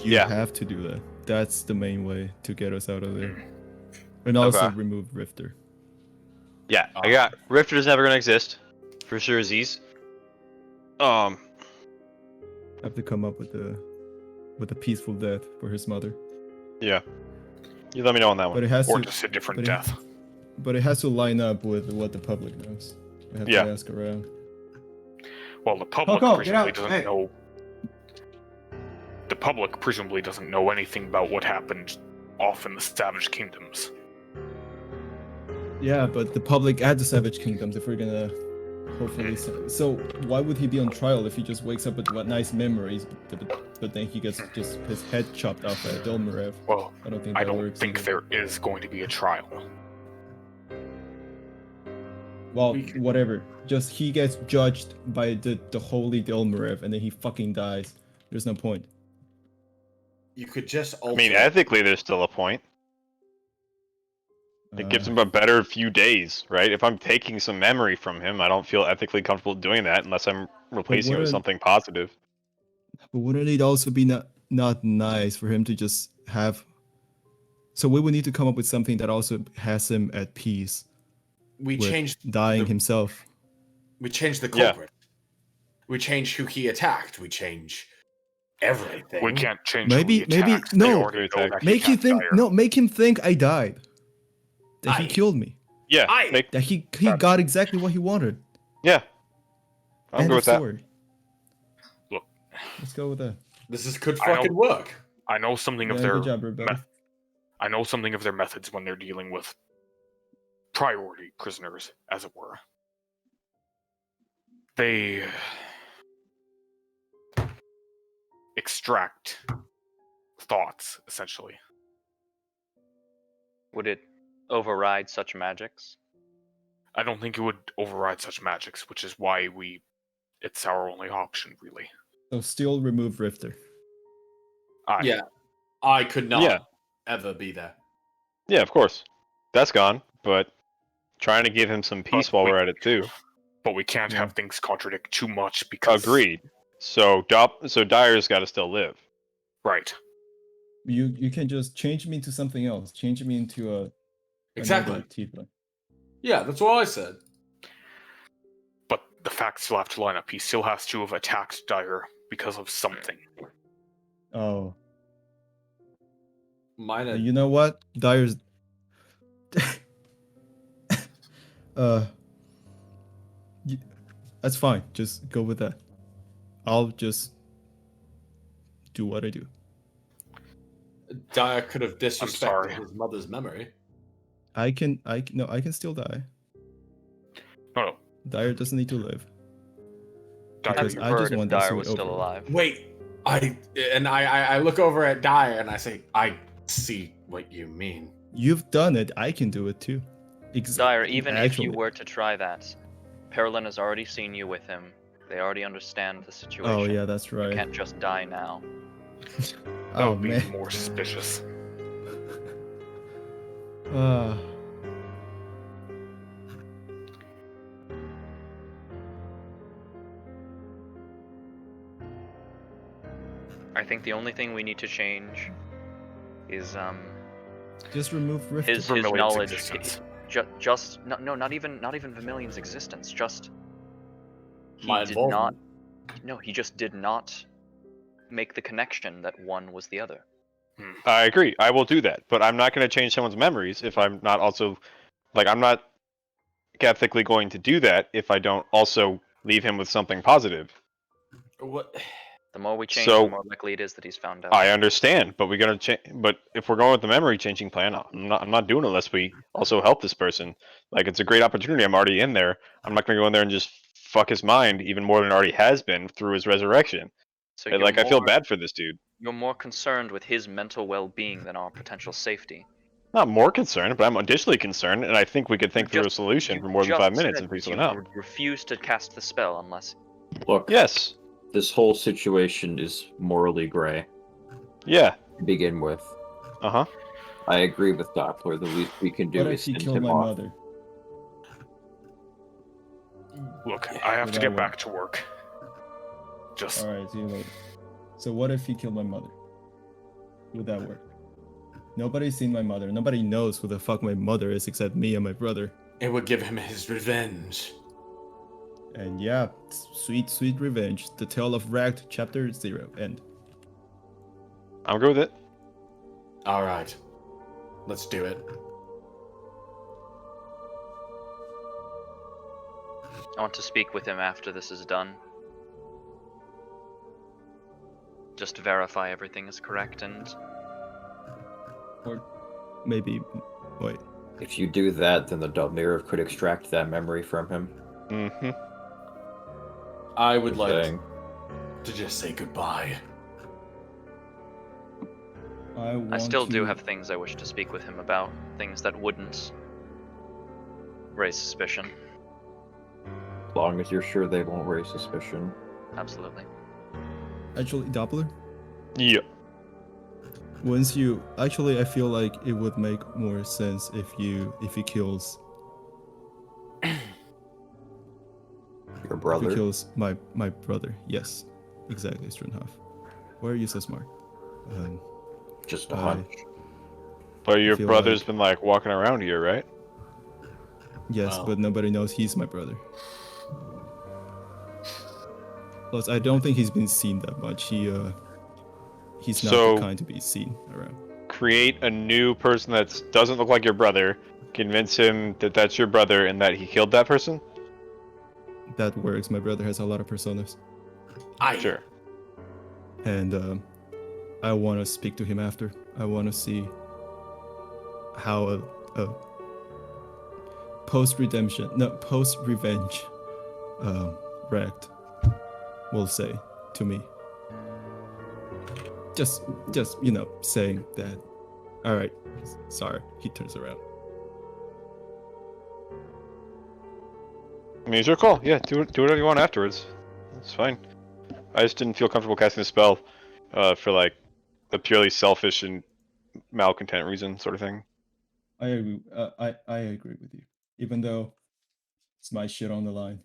Yeah. have to do that. That's the main way to get us out of there. And also Okay. remove Rifter. yeah, I got Rifter's never gonna exist, for sure. Z's. Have to come up with a peaceful death for his mother. Yeah. You let me know on that But one. it has Or to just a different but death. But it has to line up with what the public knows. I have Yeah. to ask around. Well, the public Coco, get presumably out. doesn't Hey. know. The public presumably doesn't know anything about what happened off in the Savage Kingdoms. Yeah, but the public at the Savage Kingdoms, if we're gonna hopefully. So why would he be on trial if he just wakes up with what nice memories, but then he gets just his head chopped off by a Dilmarev? Well, I don't think I that don't works. think either. there is going to be a trial. Well, We could- whatever. Just he gets judged by the holy Dilmarev, and then he fucking dies. There's no point. You could just I alter. mean, ethically, there's still a point. It gives him a better few days, right? If I'm taking some memory from him, I don't feel ethically comfortable doing that unless I'm replacing it with wouldn't- something positive. But wouldn't it also be not nice for him to just have? So we would need to come up with something that also has him at peace we with changed dying the- himself. We changed the Yeah. culprit. We changed who he attacked. We change everything. We can't change Maybe- who he maybe- attacked. no. They already know Attack. that he Make you can't think die. no. Make him think I died. That he I- killed me. Yeah, I- make, That he That's- got exactly what he wanted. yeah. I'm End good of with that. story. Look, Let's go with that. Could I know- fucking work. I know something of Yeah, their good job, everybody. I know something of their methods when they're dealing with priority prisoners, as it were. They extract thoughts, essentially. Would it override such magics? I don't think it would override such magics, which is why it's our only option, really. So still remove Rifter. Yeah. I could not Yeah. ever be there. Yeah, of course. That's gone, but trying to give him some peace But while we- we're at it too. But we can't Yeah. have things contradict too much because... Agreed. So Dyer's got to still live. Right. You can just change me into something else. Change me into a Exactly. another tiefling. Yeah, that's what I said. But the facts still have to line up. He still has to have attacked Dyer because of something. Oh, Mine. you know what? Dyer's. Y- That's fine. Just go with that. I'll just do what I do. Dyer could have sorry. disrespected his mother's memory. I can still die. No, Dyer doesn't need to live. Dyer, Because I'd I prefer just it if want this to Dyer be was still over. alive. Wait, I look over at Dyer and I say, I see what you mean. You've done it. I can do it too. Dyer, even if you actually. were to try that, Parolin has already seen you with him. They already understand the situation. Oh yeah, that's You right. can't just die now. that Oh would be man. more suspicious. Ah. I think the only thing we need to change is Just remove Rifter. his Vermilion's knowledge. existence. Not even Vermilion's existence. Just he My did not. involvement. No, he just did not make the connection that one was the other. I agree. I will do that, but I'm not going to change someone's memories if I'm not also, like, I'm not ethically going to do that if I don't also leave him with something positive. What? The more we change, So- the more likely it is that he's found out. I understand, but we're gonna change. But if we're going with the memory changing plan, I'm not doing it unless we also help this person. Like, it's a great opportunity. I'm already in there. I'm not gonna go in there and just fuck his mind even more than it already has been through his resurrection. So Like, you're I feel more- bad for this dude. You're more concerned with his mental well-being than our potential safety. Not more concerned, but I'm additionally concerned, and I think we could think through a solution You for more than just 5 minutes said and figure you something out. would refuse to cast the spell unless. Look, Yes. this whole situation is morally gray Yeah. to begin with. Uh-huh. I agree with Doppler. The least we can do What is if he send killed him my off. mother? Look, I have to Without get one. back to work. Just Alright, see you later. So what if he killed my mother? Would that work? Nobody's seen my mother. Nobody knows who the fuck my mother is except me and my brother. It would give him his revenge. And yeah, sweet, sweet revenge. The Tale of Ragged, Chapter 0. End. I'm good with it. All right, let's do it. I want to speak with him after this is done. Just to verify everything is correct and. Or maybe, wait. If you do that, then the Mirror could extract that memory from him. Mm-hmm. I would like Saying, to just say goodbye. I still do have things I wish to speak with him about. Things that wouldn't raise suspicion. as long as you're sure they won't raise suspicion. Absolutely. Actually, Doppler? Yeah. Once you actually, I feel like it would make more sense if he kills Your brother. if he kills my brother. Yes, exactly, Strunhoff. Why are you so smart? Just a I- hunch. But your feel brother's like- been like walking around here, right? Yes, Wow. but nobody knows he's my brother. Plus, I don't think he's been seen that much. He's not So- the kind to be seen around. Create a new person that doesn't look like your brother. Convince him that that's your brother and that he killed that person. That works. My brother has a lot of personas, Sure. and I want to speak to him after. I want to see how a post-revenge Rect will say to me. Just saying that. All right, sorry. He turns around. I mean, it's your call. Yeah, do whatever you want afterwards. It's fine. I just didn't feel comfortable casting the spell for like a purely selfish and malcontent reason, sort of thing. I agree. I agree with you. Even though it's my shit on the line,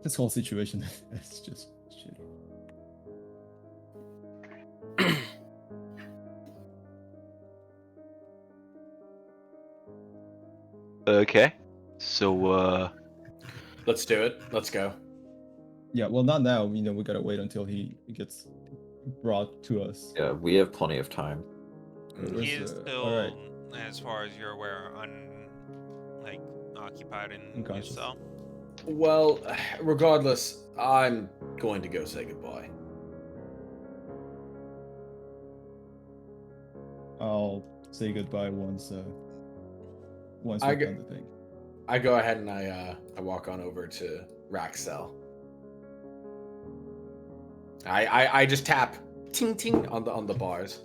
this whole situation is just shit. Okay. So, Let's do it. Let's go. Yeah, well, not now. We gotta wait until he gets brought to us. Yeah, we have plenty of time. Where's, He is still, alright. as far as you're aware, occupied in his Unconscious. cell. Well, regardless, I'm going to go say goodbye. I'll say goodbye once we've I done the thing. I go ahead and I walk on over to Rack's cell. I just tap ting ting on the bars.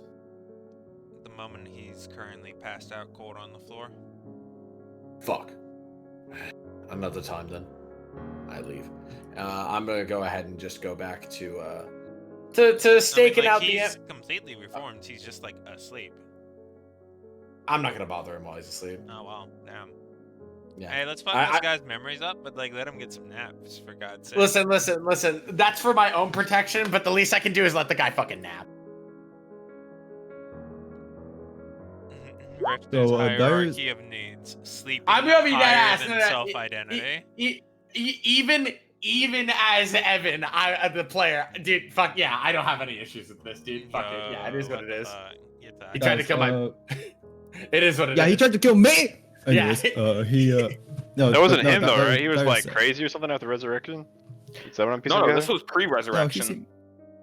At the moment, he's currently passed out cold on the floor. Fuck. Another time then. I leave. I'm gonna go ahead and just go back to staking out the. He's completely reformed. He's just like asleep. I'm not gonna bother him while he's asleep. Oh well, damn. Yeah. Hey, let's fuck this guy's memories up, but like let him get some naps for God's sake. Listen. That's for my own protection, but the least I can do is let the guy fucking nap. Richter's So, hierarchy of needs. Sleeping I'm gonna be higher dead ass. than self-identity. Even as Evan, the player, dude. Fuck yeah, I don't have any issues with this, dude. Fuck it, yeah, it is what it is. He tried to kill my. It is what it is. Yeah, he tried to kill me. Anyways, Yeah. No, that wasn't him though, that right? He was that like sad. crazy or something after resurrection. Is that what I'm piecing no, together? this was pre-resurrection.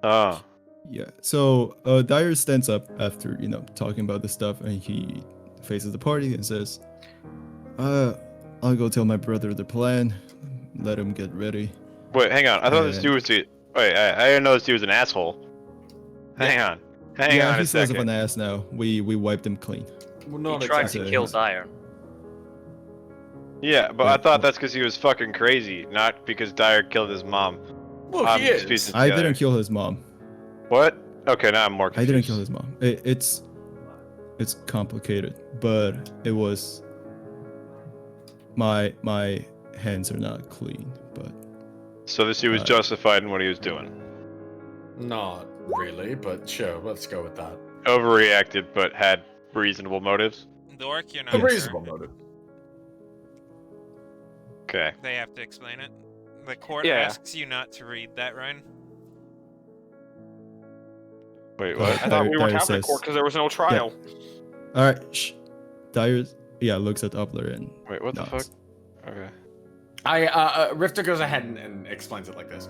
No, Oh, yeah. So Dyer stands up after talking about this stuff, and he faces the party and says, "I'll go tell my brother the plan. Let him get ready." wait, hang on. I thought this And- dude was. Wait, I didn't know this dude was an asshole. Hang on. Hang yeah, on a he's less of an second. ass now. We wiped him clean. Well, He not tried exactly. to kill he's- Dyer. Yeah, but I Wait, thought what? that's because he was fucking crazy, not because Dyer killed his mom. Well, I'm he just is. piecing I together. didn't kill his mom. What? Okay, now I'm more I confused. didn't kill his mom. It's complicated, but it was my hands are not clean, but So this he was justified in what he was doing. Not really, but sure, let's go with that. Overreacted, but had reasonable motives. Dork, you're A not Yes. sure. reasonable motive. Okay. They have to explain it. The court Yeah. asks you not to read that, Ryan. Wait, Uh, what? I thought we weren't Dyer having a says- court because there was no trial. all right. Shh. Dyer, looks at Upler and Wait, what the fuck? nods. Okay. Rifter goes ahead and explains it like this.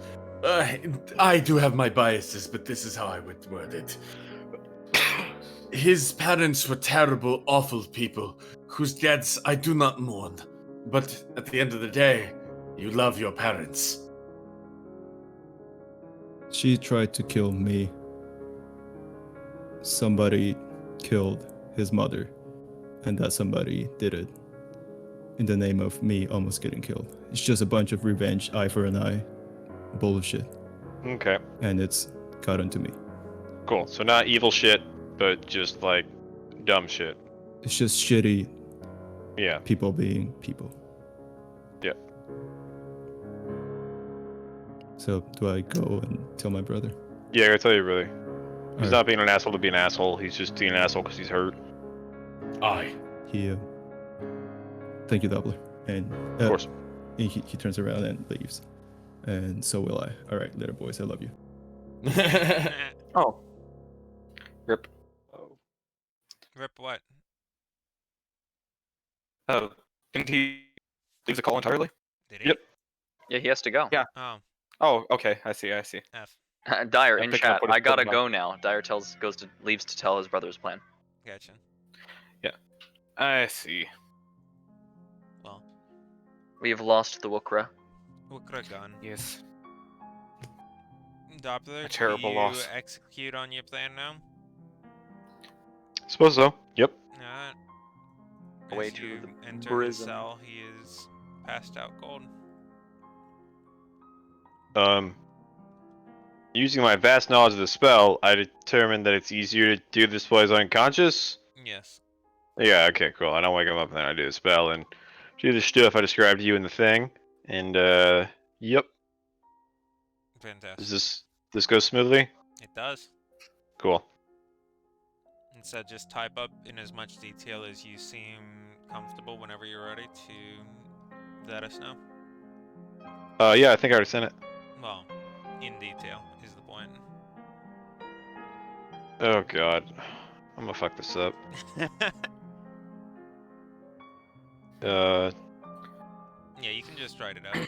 I do have my biases, but this is how I would word it. His parents were terrible, awful people, whose deaths I do not mourn. But at the end of the day, you love your parents. She tried to kill me. Somebody killed his mother, and that somebody did it in the name of me almost getting killed. It's just a bunch of revenge, eye for an eye bullshit, Okay. and it's gotten to me. Cool. So not evil shit, but just like dumb shit. It's just shitty Yeah. people being people. Yeah. So do I go and tell my brother? Yeah, I tell you, brother. He's Alright. not being an asshole to be an asshole. He's just being an asshole because he's hurt. Aye. He, thank you, Doubler. And Of course. he turns around and leaves. And so will I. All right, little boys, I love you. Oh. Rip. Rip what? Oh. Didn't he leave the call entirely? Did he? Yep. Yeah, he has to go. Yeah. Oh, Oh, okay. I see. F. Dyer I'm in picking up chat. what he's I gotta putting go now. Dyer leaves to tell his brother's plan. Gotcha. I see. Well, We have lost the Wukra. what could have gone? Yes. Doppler, A terrible do you loss. execute on your plan now? Suppose so. Yep. Alright. Away As to you the enter his prison. cell, he is passed out cold. Using my vast knowledge of the spell, I determined that it's easier to do this while he's unconscious. Yes. Yeah, okay, cool. I don't wake him up and then I do the spell and do the stuff I described to you in the thing. And, yep. Fantastic. Does this go smoothly? It does. Cool. Instead, just type up in as much detail as you seem comfortable whenever you're ready to let us know. Yeah, I think I already sent it. Well, in detail is the point. Oh, God. I'm gonna fuck this up. Yeah, you can just write it out.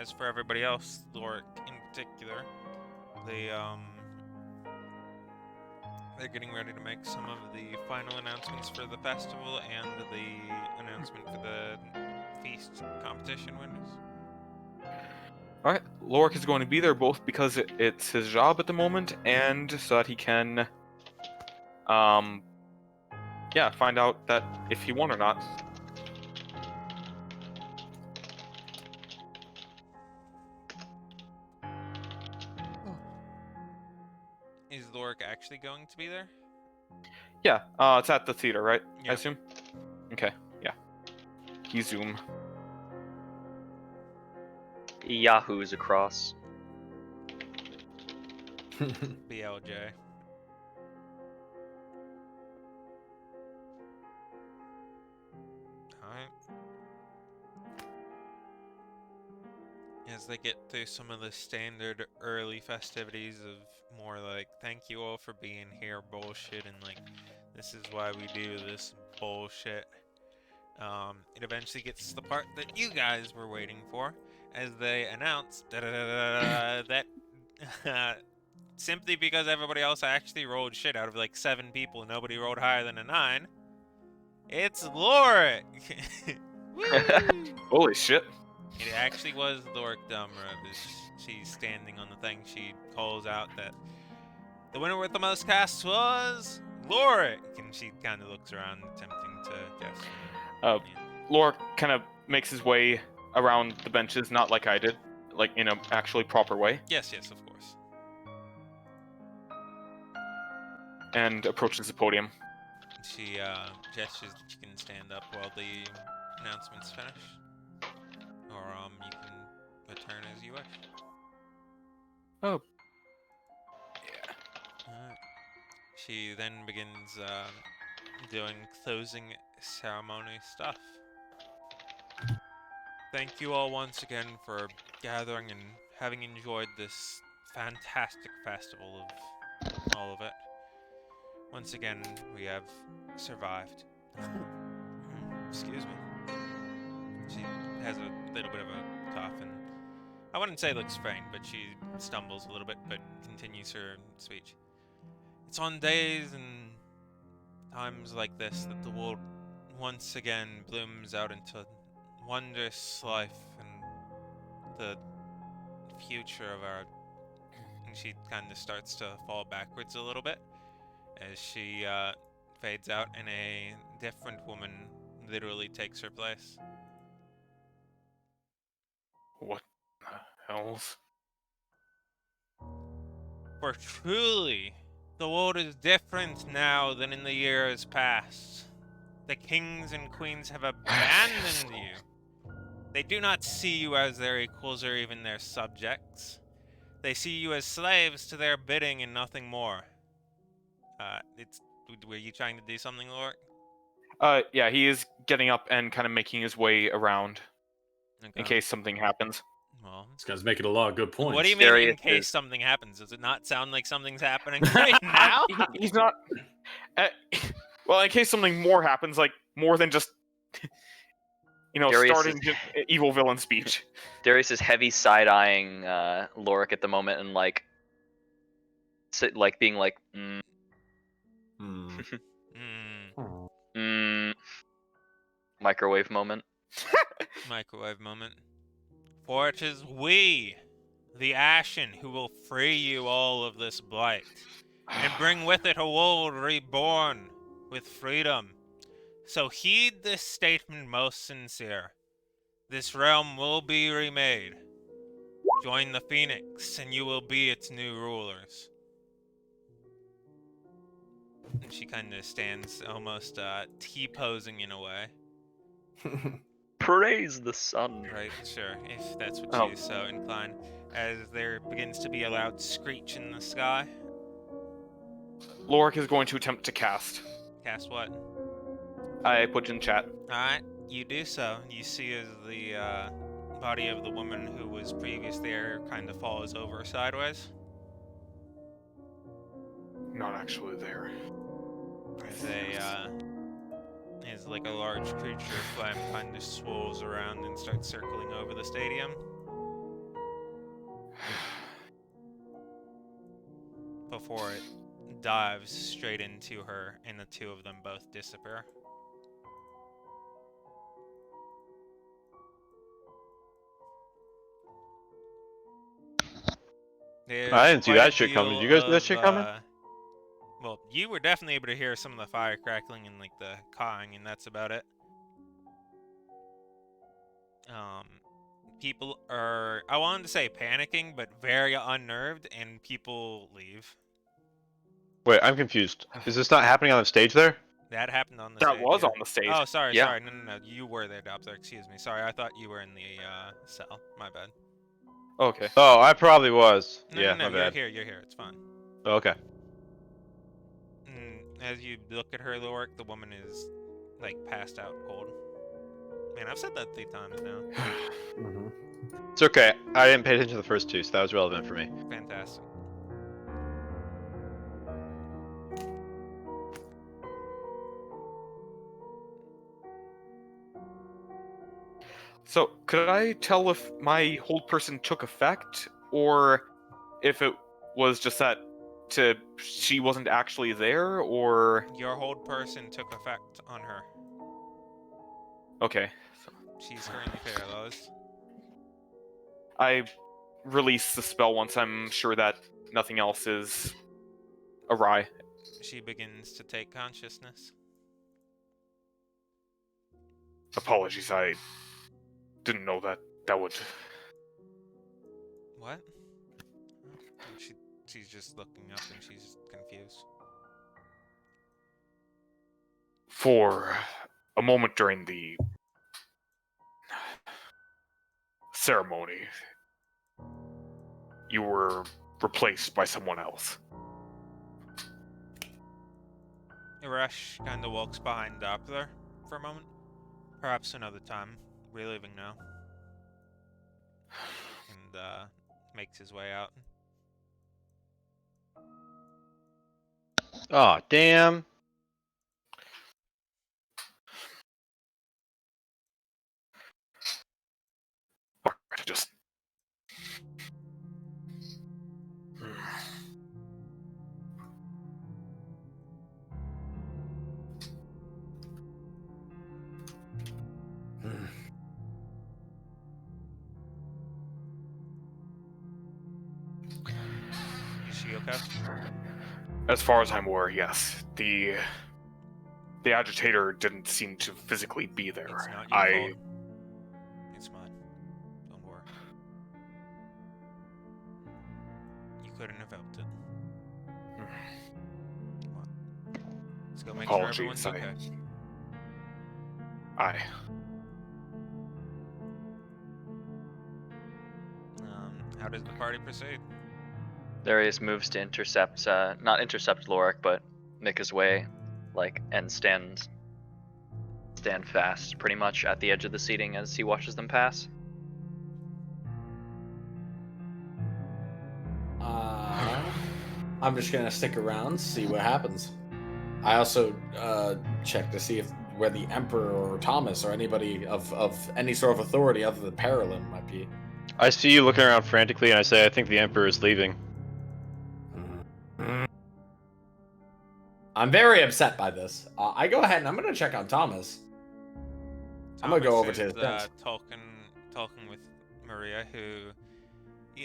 As for everybody else, Lorik in particular, they're getting ready to make some of the final announcements for the festival and the announcement for the feast competition winners. All right. Lorik is going to be there both because it's his job at the moment and so that he can, find out that if he won or not. Is Lorik actually going to be there? Yeah. It's at the theater, right? Yeah. I assume. Okay. Yeah. He Zoom. Yahoo's across. BLJ. Alright. As they get through some of the standard early festivities of more like, thank you all for being here bullshit, and like, this is why we do this bullshit. It eventually gets to the part that you guys were waiting for, as they announce that simply because everybody else actually rolled shit out of like 7 people, nobody rolled higher than a 9. It's Lorik! Woo! Holy shit. It actually was Lorik Dumra. She's standing on the thing. She calls out that The winner with the most casts was Lorik, and she kind of looks around, attempting to guess. Uh, Lorik kind of makes his way around the benches, not like I did, like in a actually proper way, Yes, yes, of course. and approaches the podium. She gestures that you can stand up while the announcements finish, or you can return as you wish. Oh. Alright. She then begins doing closing ceremony stuff. Thank you all once again for gathering and having enjoyed this fantastic festival of all of it. Once again, we have survived. Excuse me. She has a little bit of a cough, and I wouldn't say looks faint, but she stumbles a little bit, but continues her speech. It's on days and times like this that the world once again blooms out into wondrous life and the future of our... And she kind of starts to fall backwards a little bit as she fades out and a different woman literally takes her place. What the hells? For truly, the world is different now than in the years past. The kings and queens have abandoned you. They do not see you as their equals or even their subjects. They see you as slaves to their bidding and nothing more. Were you trying to do something, Lorik? Yeah, he is getting up and kind of making his way around in Okay. case something happens. Well, This guy's making a lot of good points. what do you mean Darius in case is- something happens? Does it not sound like something's happening right now? He's not. Well, in case something more happens, like more than just, Darius starting evil villain speech. Darius is heavy side-eyeing Lorik at the moment and like being like, Hmm. microwave moment. Microwave moment. For it is we, the Ashen, who will free you all of this blight, and bring with it a world reborn with freedom. So heed this statement most sincere. This realm will be remade. Join the Phoenix, and you will be its new rulers. And she kind of stands almost T-posing in a way. Praise the sun. Right, sure, if that's what Oh. she's so inclined. As there begins to be a loud screech in the sky. Lorik is going to attempt to cast. Cast what? I put in chat. Alright, you do so. You see as the body of the woman who was previous there kind of falls over sideways. Not actually there. As like a large creature flame kind of swirls around and starts circling over the stadium. Before it dives straight into her, and the two of them both disappear. I didn't see that shit coming. Did you guys see that shit coming? Well, you were definitely able to hear some of the fire crackling and like the cawing, and that's about it. People are, I wanted to say panicking, but very unnerved, and people leave. Wait, I'm confused. Is this not happening on the stage there? That happened on the That stage. was yeah. on the stage. Oh, sorry, Yeah. sorry. No. You were there, Dobbs. Excuse me. Sorry, I thought you were in the cell. My bad. Okay. Oh, I probably was. No, Yeah, no, my bad. You're here. It's fine. Okay. As you look at her, Lorik, the woman is like passed out cold. Man, I've said that 3 times now. Mhm. It's okay. I didn't pay attention to the first two, so that was relevant for me. Fantastic. So, could I tell if my hold person took effect, or if it was just that she wasn't actually there, or... Your hold person took effect on her. Okay. She's currently paralyzed. I release the spell once I'm sure that nothing else is awry. She begins to take consciousness. Apologies, I didn't know that would. What? She's just looking up and she's confused. For a moment during the ceremony, you were replaced by someone else. Irash kind of walks behind Doppler for a moment. Perhaps another time. We're leaving now. And makes his way out. Oh, damn. Alright, just. Is she okay? As far as I'm aware, yes. The agitator didn't seem to physically be there. It's not your fault. It's mine. Don't worry. You couldn't have helped it. Come on. Let's go make sure everyone's okay. Aye. How does the party proceed? Darius moves to intercept, not intercept Lorik, but make his way, and stand fast, pretty much at the edge of the seating as he watches them pass. I'm just gonna stick around, see what happens. I also check to see where the Emperor or Thomas or anybody of any sort of authority other than Paralyn might be. I see you looking around frantically, and I say, I think the Emperor is leaving. I'm very upset by this. I go ahead and I'm gonna check on Thomas. I'm gonna go over to his tent. Talking with Maria, who...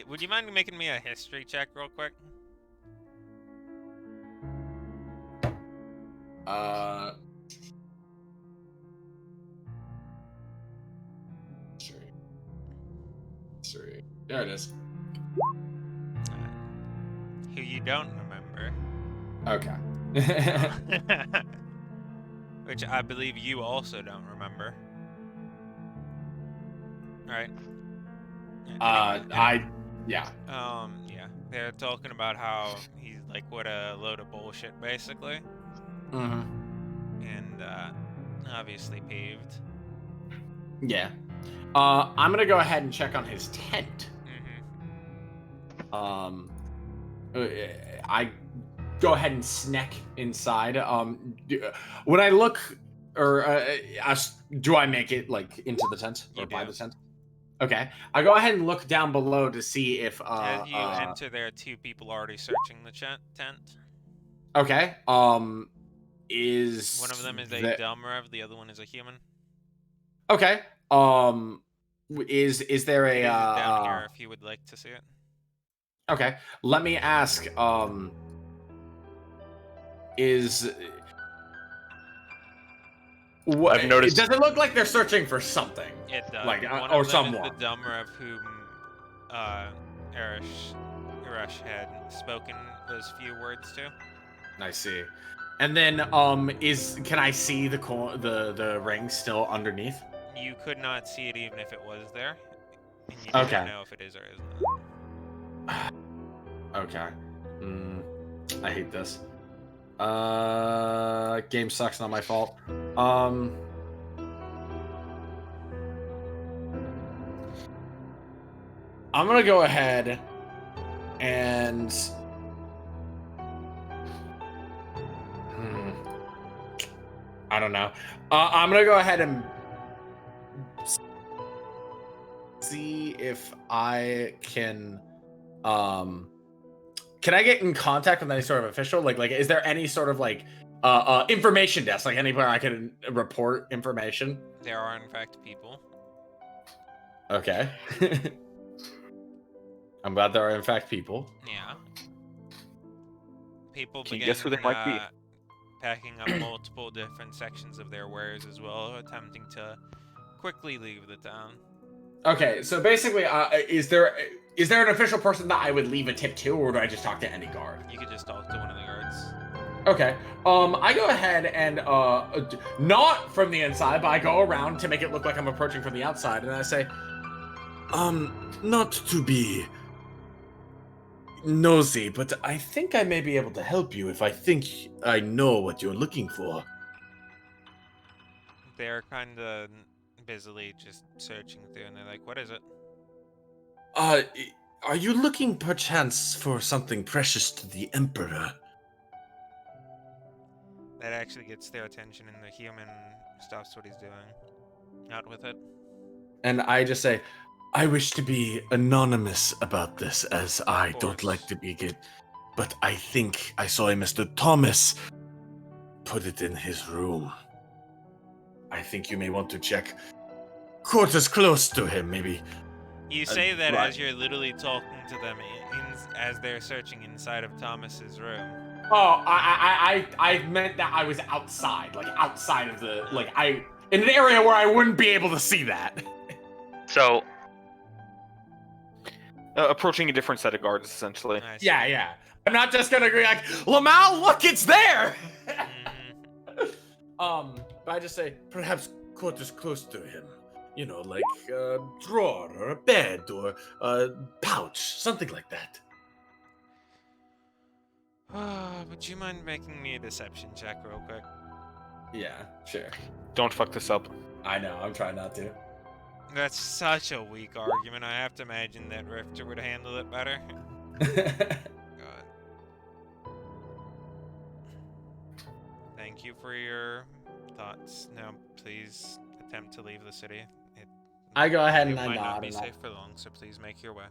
Would you mind making me a history check real quick? History. There it is. Who you don't remember. Okay. Which I believe you also don't remember. Alright. Yeah. Yeah. They're talking about how he's like, what a load of bullshit, basically. Mm-hmm. And, obviously peeved. Yeah. I'm gonna go ahead and check on his tent. Mm-hmm. I go ahead and sneak inside. When I look, or do I make it like into the tent or by the tent? Okay. I go ahead and look down below to see if. As you enter, there are two people already searching the tent. Okay. Is one of them is a dumb rev, the other one is a human. Okay. Is there a it is down here if you would like to see it. Okay. Let me ask, I've noticed. Does it look like they're searching for something? It does. Like, one or of them someone. is the dumb rev whom Irash had spoken those few words to. I see. And then, can I see the ring still underneath? You could not see it even if it was there. And you don't know if it is or isn't. Okay. I hate this. Game sucks, not my fault. I'm gonna go ahead and I don't know. I'm gonna go ahead and see if I can I get in contact with any sort of official? Like is there any sort of information desk, like anywhere I can report information? There are in fact people. Okay. I'm glad there are in fact people. Yeah. people Can you begin guess who they might be? packing up multiple different sections of their wares as well, attempting to quickly leave the town. Okay, so basically, is there an official person that I would leave a tip to, or do I just talk to any guard? You could just talk to one of the guards. Okay. I go ahead and not from the inside, but I go around to make it look like I'm approaching from the outside, and I say, not to be nosy, but I think I may be able to help you if I think I know what you're looking for. They're kind of busily just searching through, and they're like, "What is it?" Are you looking perchance for something precious to the Emperor? That actually gets their attention, and the human stops what he's doing. Not with it. And I just say, I wish to be anonymous about this, as I Of don't like course. to be get. But I think I saw a Mr. Thomas put it in his room. I think you may want to check quarters close to him, maybe. You say that right. as you're literally talking to them as they're searching inside of Thomas's room. Oh, I meant that I was outside, like outside of the, in an area where I wouldn't be able to see that. So, Approaching a different set of guards, essentially. I see. Yeah. I'm not just gonna be like, Lamau, look, it's there! Mhm. But I just say, perhaps quarters close to him. You know, like a drawer or a bed or a pouch, something like that. Would you mind making me a deception check real quick? Yeah, sure. Don't fuck this up. I know, I'm trying not to. That's such a weak argument. I have to imagine that Rifter would handle it better. God. Thank you for your thoughts. Now, please attempt to leave the city. I go ahead It and I might nod. not be and safe for long, so please make your way.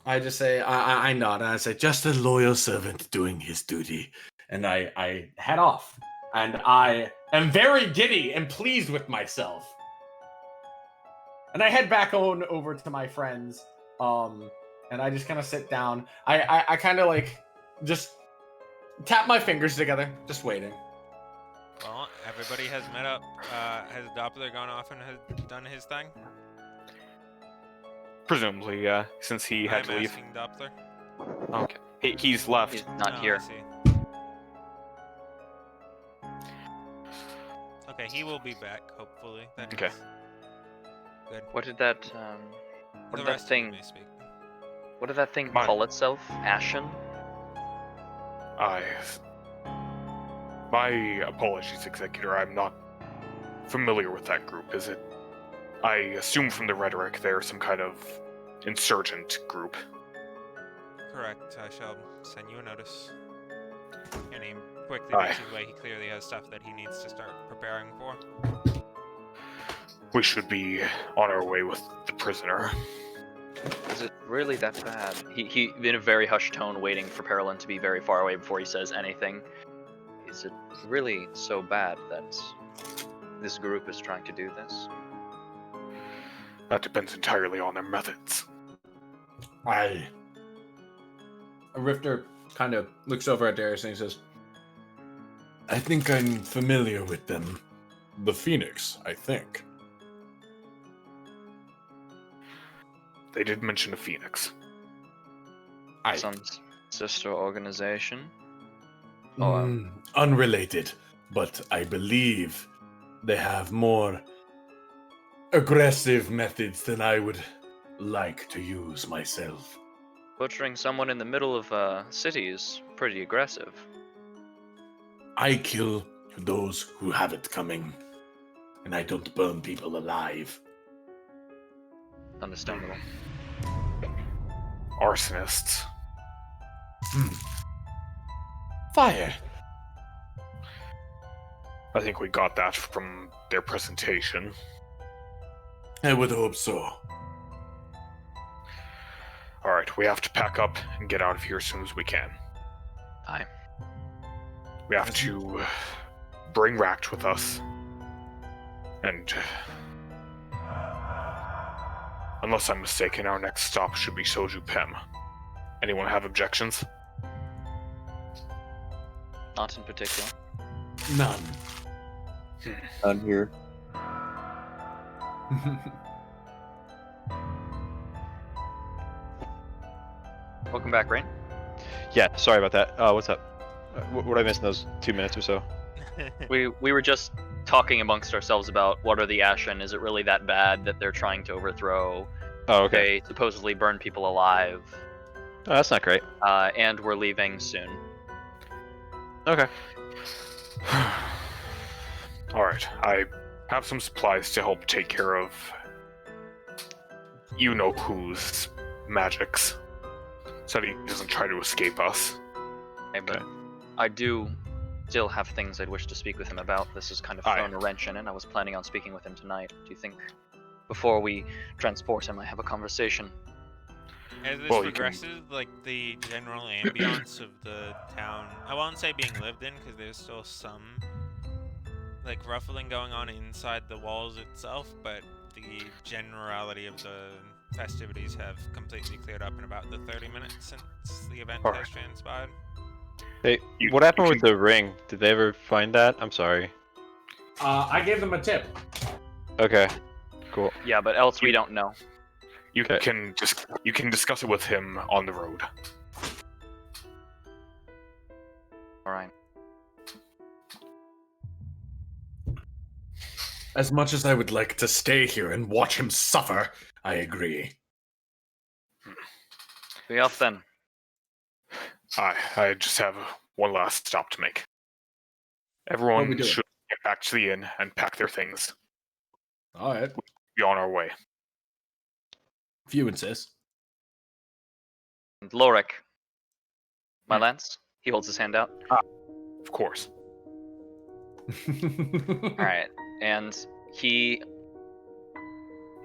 I just say, I nod, and I say, just a loyal servant doing his duty. And I head off. And I am very giddy and pleased with myself. And I head back on over to my friends. And I just kind of sit down. I kind of like just tap my fingers together, just waiting. Well, everybody has met up. Has Doppler gone off and has done his thing? Presumably, since he had I'm to leave. asking Doppler. Okay. He's left. he's not Oh, here. I see. Okay, he will be back, hopefully. That Okay. is good. What did that, what The did that rest of you thing, may speak. what did that thing Mine. call itself? Ashen? My apologies, Executor. I'm not familiar with that group. Is it? I assume from the rhetoric they're some kind of insurgent group. Correct. I shall send you a notice. And he quickly Aye. makes his way. He clearly has stuff that he needs to start preparing for. We should be on our way with the prisoner. Is it really that bad? He in a very hushed tone, waiting for Parolin to be very far away before he says anything. Is it really so bad that this group is trying to do this? That depends entirely on their methods. Rifter kind of looks over at Darius and he says, I think I'm familiar with them. The Phoenix, I think. They did mention a phoenix. Some sister organization? Unrelated, but I believe they have more aggressive methods than I would like to use myself. Butchering someone in the middle of a city is pretty aggressive. I kill those who have it coming, and I don't burn people alive. Understandable. Arsonists. Fire. I think we got that from their presentation. I would hope so. Alright, we have to pack up and get out of here as soon as we can. Aye. We have to bring Ract with us. And unless I'm mistaken, our next stop should be Soju Pem. Anyone have objections? Not in particular. None. None here. Welcome back, Rain. Yeah, sorry about that. What's up? What did I miss in those 2 minutes or so? We were just talking amongst ourselves about what are the Ashen. Is it really that bad that they're trying to overthrow? Oh, okay. They supposedly burn people alive. Oh, that's not great. And we're leaving soon. Okay. Alright, I have some supplies to help take care of you know whose magics, so that he doesn't try to escape us. Okay, but I do still have things I'd wish to speak with him about. This has kind of thrown a wrench in it. I was planning on speaking with him tonight. Do you think before we transport him I have a conversation? As this Well, you can- progresses, like the general ambience of the town, I won't say being lived in because there's still some like ruffling going on inside the walls itself, but the generality of the festivities have completely cleared up in about the 30 minutes since the event Alright. has transpired. Hey, You- what happened you with the ring? Did they ever find that? I'm sorry. I gave them a tip. Okay. Cool. Yeah, but else we don't know. You Okay. can discuss it with him on the road. Alright. As much as I would like to stay here and watch him suffer, I agree. Be off then. I just have one last stop to make. What we Everyone doing? should get back to the inn and pack their things. All right, Be on our way. if you insist. And Lorik. My lance? He holds his hand out. Of course. Alright. And he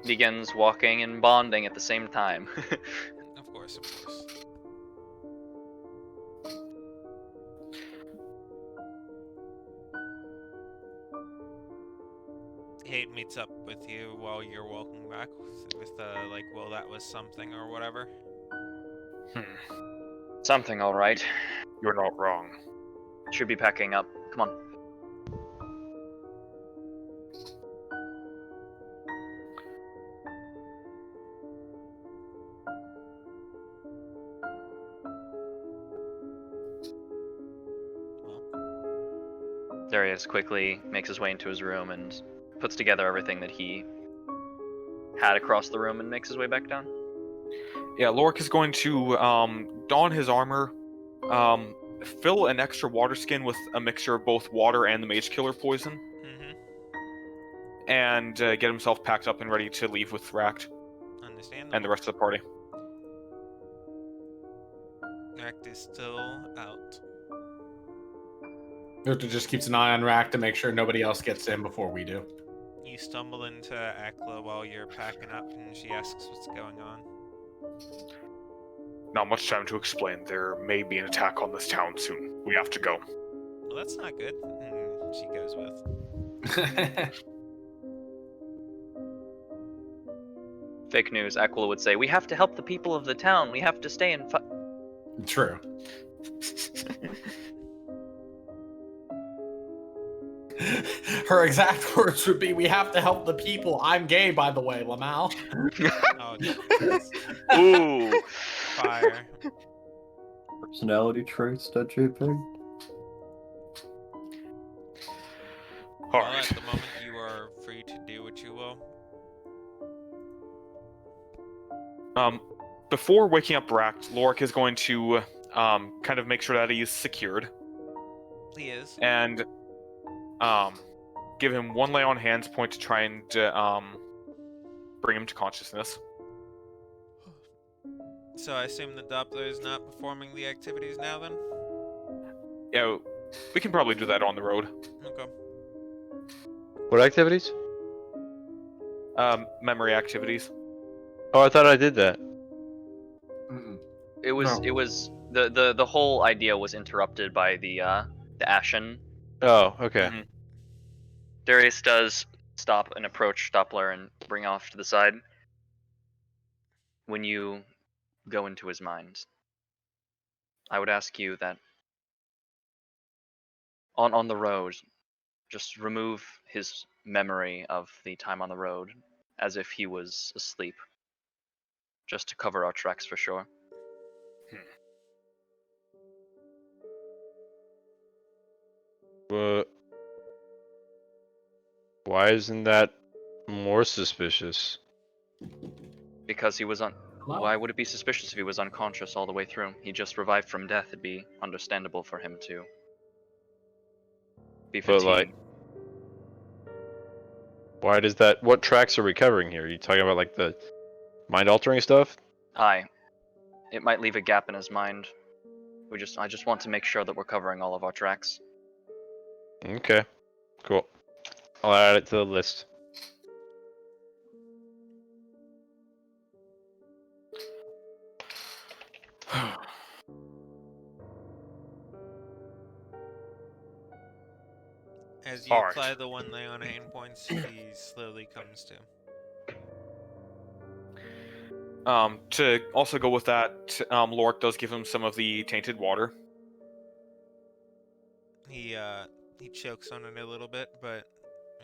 begins walking and bonding at the same time. Of course, of course. Hate meets up with you while you're walking back with like, well, that was something or whatever. Something alright. You're not wrong. Should be packing up. Come on. Darius quickly makes his way into his room and puts together everything that he had across the room and makes his way back down. Yeah, Lorik is going to don his armor, fill an extra water skin with a mixture of both water and the mage killer poison, Mm-hmm. and get himself packed up and ready to leave with Ract Understandable. and the rest of the party. Act is still out. Victor just keeps an eye on Rack to make sure nobody else gets to him before we do. You stumble into Akla while you're packing up, and she asks what's going on. Not much time to explain. There may be an attack on this town soon. We have to go. Well, that's not good. And she goes with. Fake news, Aquila would say, we have to help the people of the town. We have to stay and True. Her exact words would be, "We have to help the people." I'm gay, by the way, Lamal. Oh, Jesus. Ooh. Fire. Personality traits, that JPEG? All Well, right. at the moment, you are free to do what you will. Before waking up Ract, Lorik is going to kind of make sure that he's secured He is. and give him one lay on hands point to try and bring him to consciousness. So I assume the Doppler is not performing the activities now, then? Yeah, we can probably do that on the road. Okay. What activities? Memory activities. Oh, I thought I did that. Mm-mm. It was No. it was the whole idea was interrupted by the Ashen. Oh, okay. Mhm. Darius does stop and approach Doppler and bring off to the side. When you go into his mind, I would ask you that On the road. Just remove his memory of the time on the road as if he was asleep. Just to cover our tracks for sure. But why isn't that more suspicious? Because he was on. Why would it be suspicious if he was unconscious all the way through? He just revived from death. It'd be understandable for him to be But fatigued. like, why does that? What tracks are we covering here? Are you talking about like the mind-altering stuff? Aye. It might leave a gap in his mind. I just want to make sure that we're covering all of our tracks. Okay, cool. I'll add it to the list. As you Alright. apply the one lay on aim points, he slowly comes to. To also go with that, Lorik does give him some of the tainted water. He chokes on it a little bit, but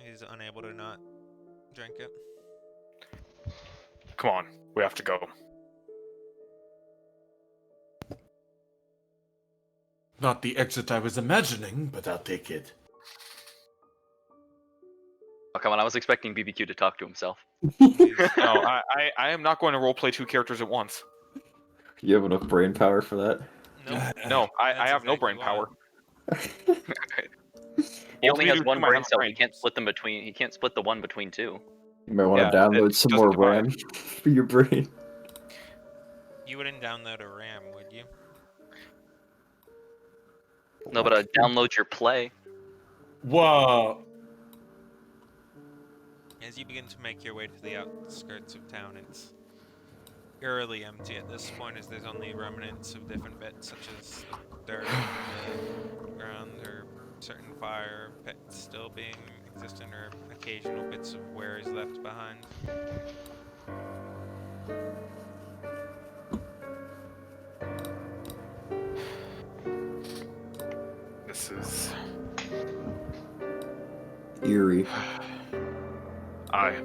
he's unable to not drink it. Come on, we have to go. Not the exit I was imagining, but I'll take it. Oh, come on, I was expecting BBQ to talk to himself. No, I am not going to roleplay two characters at once. You have enough brain power for that? Nope. No, I That's have no exactly brain why. power. He only me has do one my brain own cell. brain. He can't split them between. He can't split the one between two. You might want Yeah, to download it some doesn't more divide. RAM for your brain. You wouldn't download a RAM, would you? No, but download your play. Whoa! As you begin to make your way to the outskirts of town, it's eerily empty at this point, as there's only remnants of different bits, such as the dirt on the ground, or certain fire pits still being existent, or occasional bits of wares left behind. This is... Eerie. I...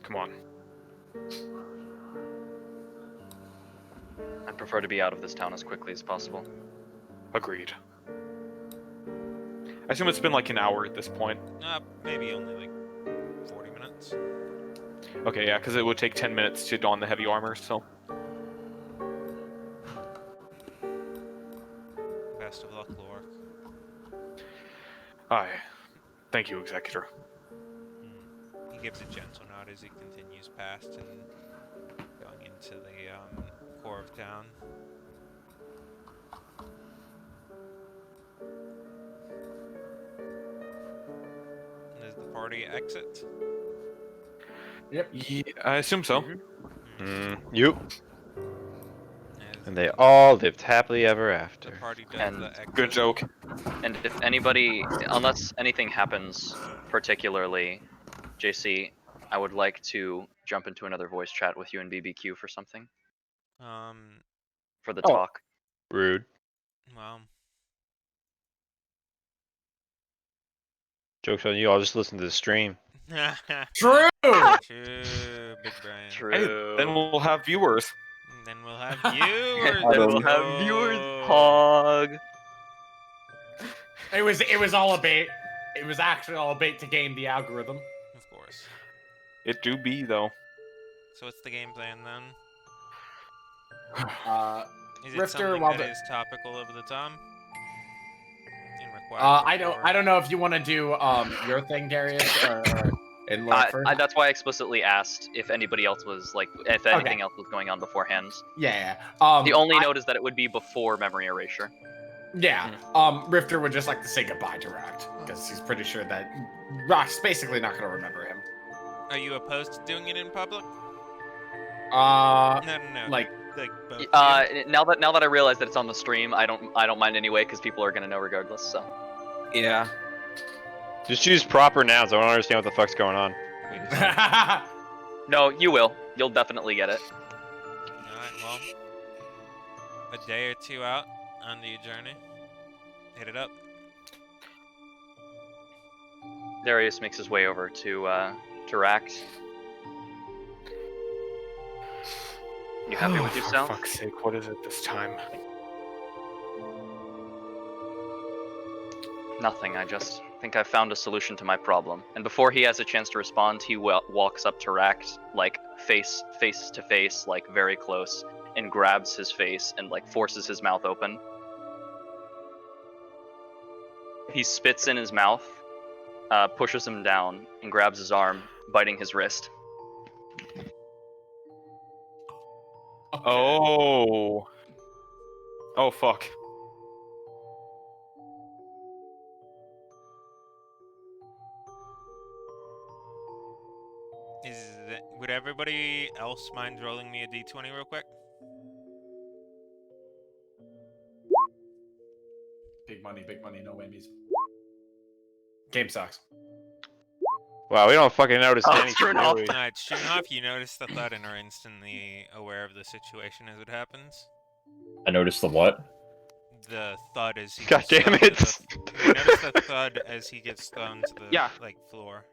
Come on. I'd prefer to be out of this town as quickly as possible. Agreed. I assume it's been like an hour at this point. Maybe only like 40 minutes. Okay, yeah, because it would take 10 minutes to don the heavy armor, so... Best of luck, Lorik. Aye. Thank you, Executor. He gives a gentle nod as he continues past and going into the core of town. And as the party exits, Yep. Yeah, I assume so. You. as And they all lived happily ever after. the party does And the exit. Good joke. And if anybody, unless anything happens particularly, JC, I would like to jump into another voice chat with you and BBQ for something. For the Oh. talk. Rude. Well, Joke's on you. I'll just listen to the stream. True. True, big brain. True. Hey, then we'll have viewers. And then we'll have viewers. Then we'll let's have viewers. go. Hog. It was all a bait. It was actually all a bait to game the algorithm. Of course. It do be, though. So what's the game plan then? Is it Rifter, something while that the- is topical over the time? And I required don't know if you want to do your thing, Darius, or in Lord first. That's why I explicitly asked if anybody else was like, if anything else was going on beforehand. Yeah. The only note is that it would be before memory erasure. Yeah. Rifter would just like to say goodbye to Ract because he's pretty sure that Ract's basically not gonna remember him. Are you opposed to doing it in public? No. Like both. Now that I realize that it's on the stream, I don't mind anyway because people are gonna know regardless. So. Yeah. Just use proper nouns. I don't understand what the fuck's going on. No, you will. You'll definitely get it. Alright, well. a day or two out on your journey. Hit it up. Darius makes his way over to Ract. You happy with For yourself? fuck's sake, what is it this time? Nothing, I just think I've found a solution to my problem. And before he has a chance to respond, he walks up to Ract, like face to face, like very close, and grabs his face and like forces his mouth open. He spits in his mouth, pushes him down, and grabs his arm, biting his wrist. Okay. Oh. Oh, fuck. Would everybody else mind rolling me a d20 real quick? Big money, no whammies. Game sucks. Wow, we don't fucking notice Oh, anything, it's turned do off. we? Alright, true enough, you notice the thud and are instantly aware of the situation as it happens. I noticed the what? The thud as he God gets damn thrown to it! you notice the thud as he gets thrown to the Yeah. floor.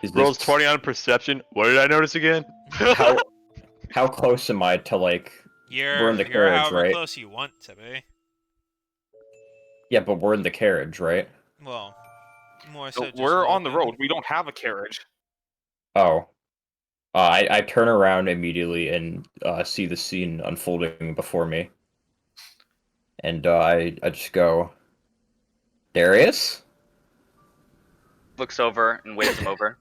Is Rolls this 20 on perception. What did I notice again? how close am I to like we're in the You're carriage, however right? close you want to be. Yeah, but we're in the carriage, right? Well, more So so just we're on the walking. road. We don't have a carriage. Oh. I turn around immediately and see the scene unfolding before me. And I just go, Darius? Looks over and waves him over.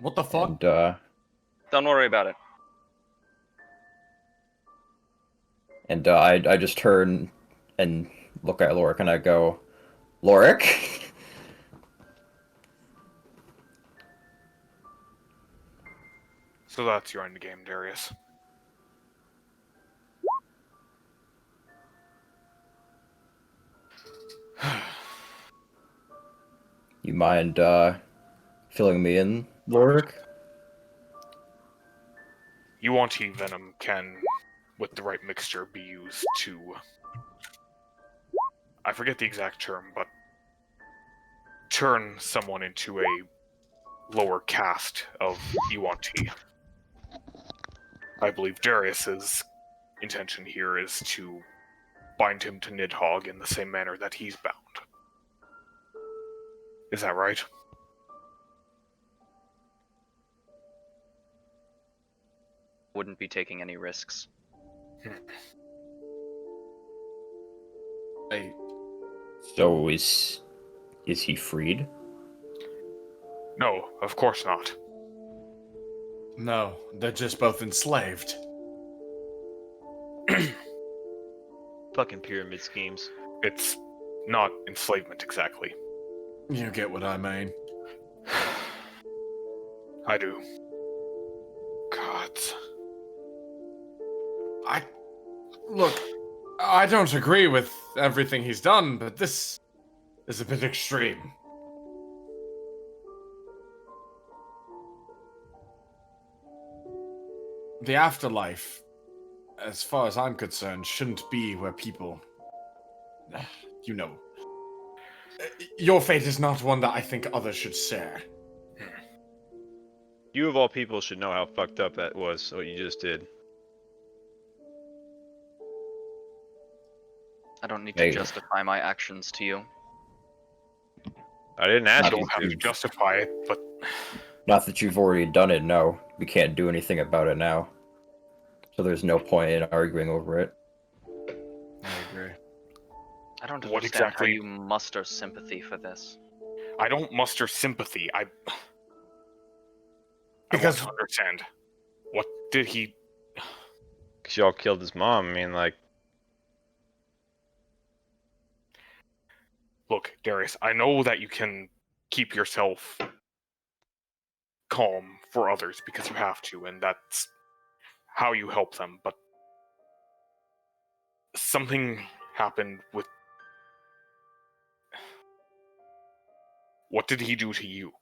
What the fuck? And Don't worry about it. I just turn and look at Lorik and I go, Lorik? So that's your end game, Darius. You mind filling me in, Lorik? Yuan-Ti venom can, with the right mixture, be used to... I forget the exact term, but turn someone into a lower caste of Yuan-Ti. I believe Darius's intention here is to bind him to Nidhogg in the same manner that he's bound. Is that right? Wouldn't be taking any risks. Hey, So is he freed? No, of course not. no, they're just both enslaved. Fucking pyramid schemes. It's not enslavement exactly. You get what I mean. I do. Gods. Look, I don't agree with everything he's done, but this is a bit extreme. The afterlife, as far as I'm concerned, shouldn't be where people... You know. Your fate is not one that I think others should share. You of all people should know how fucked up that was, what you just did. I don't need to Hey. justify my actions to you. I didn't I ask you don't have to to. justify it, but Not that you've already done it, no. We can't do anything about it now. So there's no point in arguing over it. I agree. I don't What understand exactly- how you muster sympathy for this. I don't muster sympathy. I want Because- to understand. What did he... Cause y'all killed his mom. I mean, like, Look, Darius, I know that you can keep yourself calm for others because you have to, and that's how you help them, but something happened with... What did he do to you?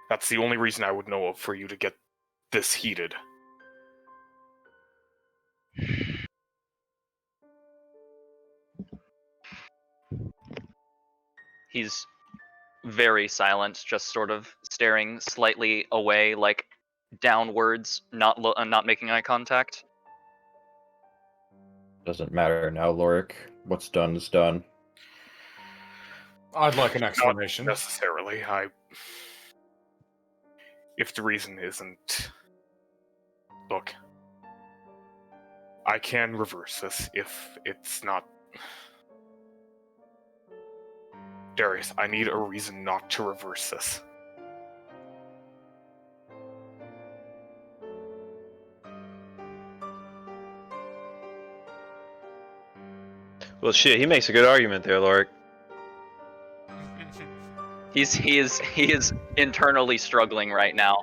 That's the only reason I would know of for you to get this heated. He's very silent, just sort of staring slightly away, like downwards, not making eye contact. Doesn't matter now, Lorik. What's done is done. I'd like an Not explanation. necessarily. If the reason isn't... Look. I can reverse this if it's not... Darius, I need a reason not to reverse this. Well, shit, he makes a good argument there, Lorik. He is internally struggling right now.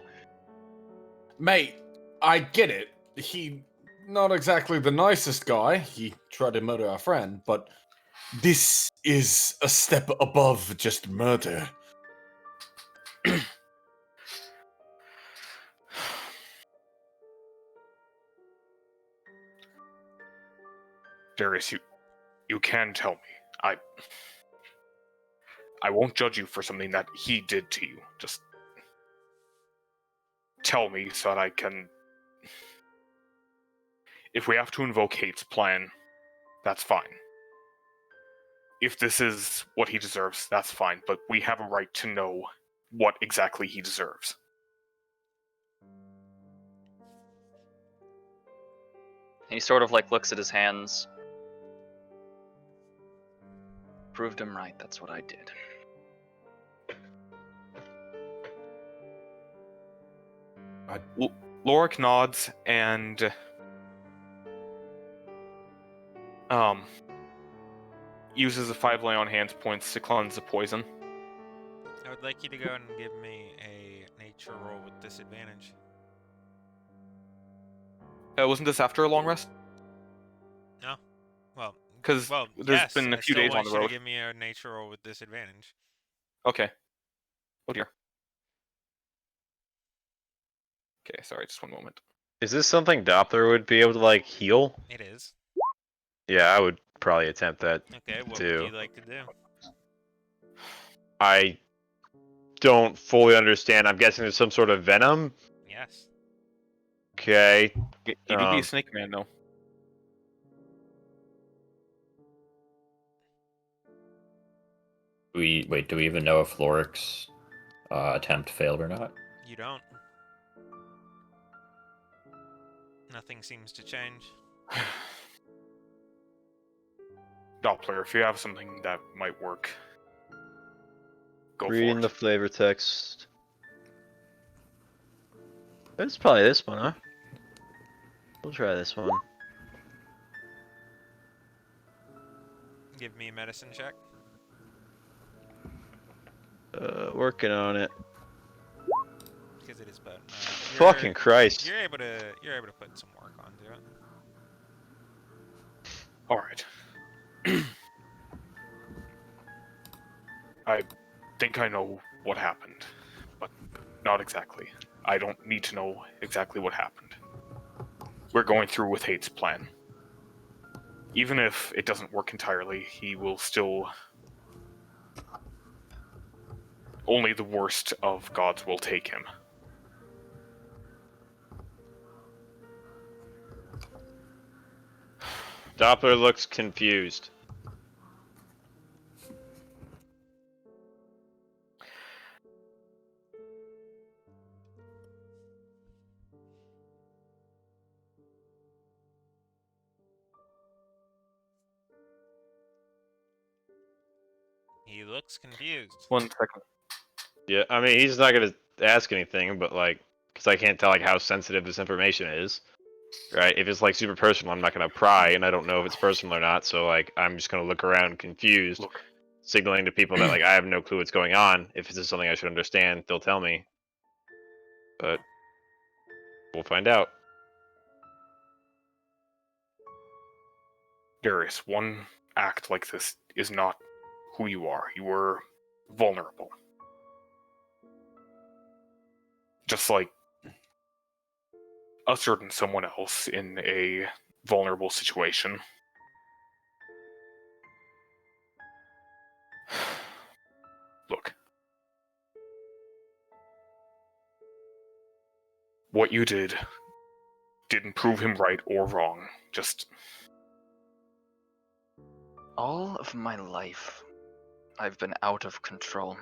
Mate, I get it. He not exactly the nicest guy. He tried to murder our friend, but this is a step above just murder. Darius, you can tell me. I won't judge you for something that he did to you. Just tell me so that I can... If we have to invoke Hate's plan, that's fine. If this is what he deserves, that's fine, but we have a right to know what exactly he deserves. He sort of like looks at his hands. Proved him right, that's what I did. Lorik nods and uses a 5 lay on hands points to cleanse the poison. I would like you to go and give me a nature roll with disadvantage. Wasn't this after a long rest? No. Well, 'Cause there's yes, been a I few still days on want the you to road. give me a nature roll with disadvantage. Okay. Oh dear. Okay, sorry, just one moment. Is this something Doppler would be able to, like, heal? It is. Yeah, I would probably attempt that. Okay, what too. would you like to do? I don't fully understand. I'm guessing there's some sort of venom? Yes. Okay. He did be a snake man, though. Do we even know if Lorik's attempt failed or not? You don't. Nothing seems to change. Doppler, if you have something that might work, go Reading for the it. flavor text. It's probably this one, huh? We'll try this one. Give me a medicine check. Working on it. Because it is but Fucking Christ. you're able to put some work onto it. Alright. I think I know what happened, but not exactly. I don't need to know exactly what happened. We're going through with Hate's plan. Even if it doesn't work entirely, he will still... Only the worst of gods will take him. Doppler looks confused. He looks confused. 1 second. Yeah, I mean, he's not gonna ask anything, but like, because I can't tell like how sensitive this information is, right? If it's like super personal, I'm not gonna pry, and I don't know if it's personal or not. So like, I'm just gonna look around confused, Look, signaling to people that like I have no clue what's going on. If this is something I should understand, they'll tell me. But we'll find out. Darius, one act like this is not who you are. You were vulnerable. Just like a certain someone else in a vulnerable situation. Look. What you did didn't prove him right or wrong. Just All of my life, I've been out of control.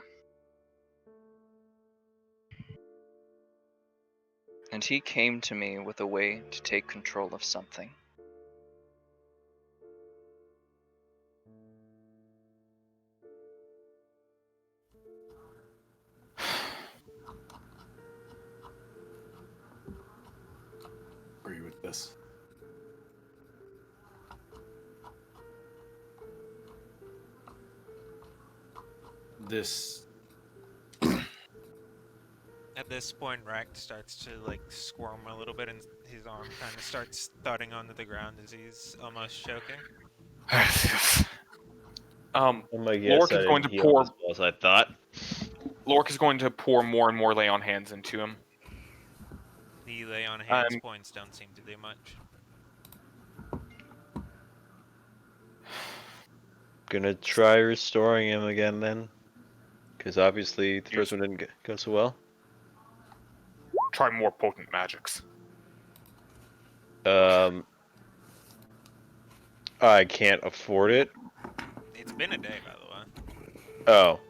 And he came to me with a way to take control of something. Agree with this. This At this point, Rack starts to like squirm a little bit, and his arm kind of starts thudding onto the ground as he's almost choking. Oh my Lork gosh, is I going didn't to heal pour. as well as I thought. Lork is going to pour more and more lay on hands into him. The lay on hands Um, points don't seem to do much. Gonna try restoring him again then. Because obviously the first Use- one didn't go so well. Try more potent magics. I can't afford it. It's been a day, by the way. Oh.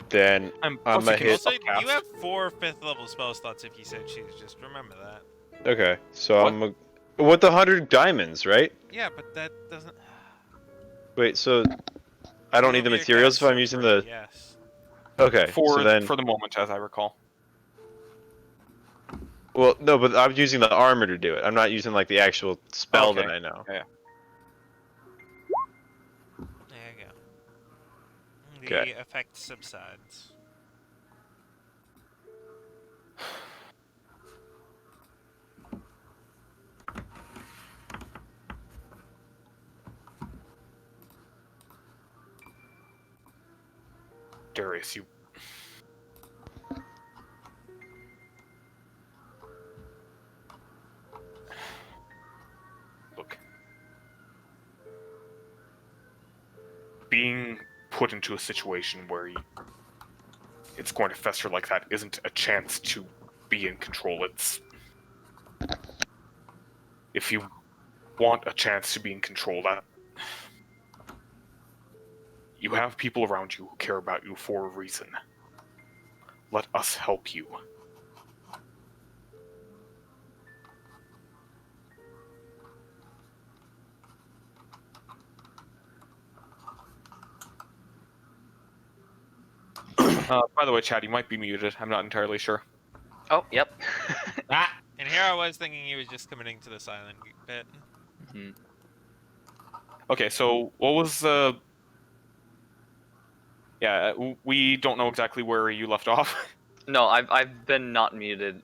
Then Plus I'm you a can hit. Also, subcast. you have 4 5th level spell slots if you so choose. Just remember that. Okay, so What? I'm with the 100 diamonds, right? Yeah, but that doesn't. Wait, so I don't You need the will be a materials if I'm caster using for- the. Yes. Okay, so then. For the moment, as I recall. Well, no, but I'm using the armor to do it. I'm not using like the actual spell that Okay. I know. Yeah. There you go. Okay. The effect subsides. Darius, you. Look. Being put into a situation where it's going to fester like that isn't a chance to be in control. It's. If you want a chance to be in control, that. You have people around you who care about you for a reason. Let us help you. By the way, Chad, you might be muted. I'm not entirely sure. Oh, yep. Ah! And here I was thinking he was just committing to the silent bit. Mhm. Okay, so what was Yeah, we don't know exactly where you left off. No, I've been not muted.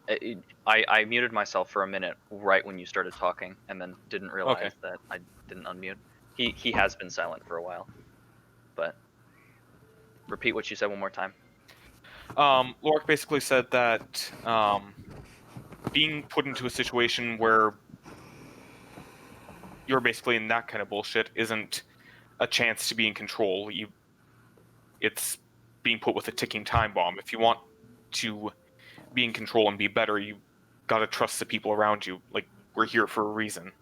I muted myself for a minute right when you started talking, and then didn't realize that I didn't unmute. He has been silent for a while, but repeat what you said one more time. Lork basically said that being put into a situation where you're basically in that kind of bullshit isn't a chance to be in control. It's being put with a ticking time bomb. If you want to be in control and be better, you gotta trust the people around you. Like, we're here for a reason.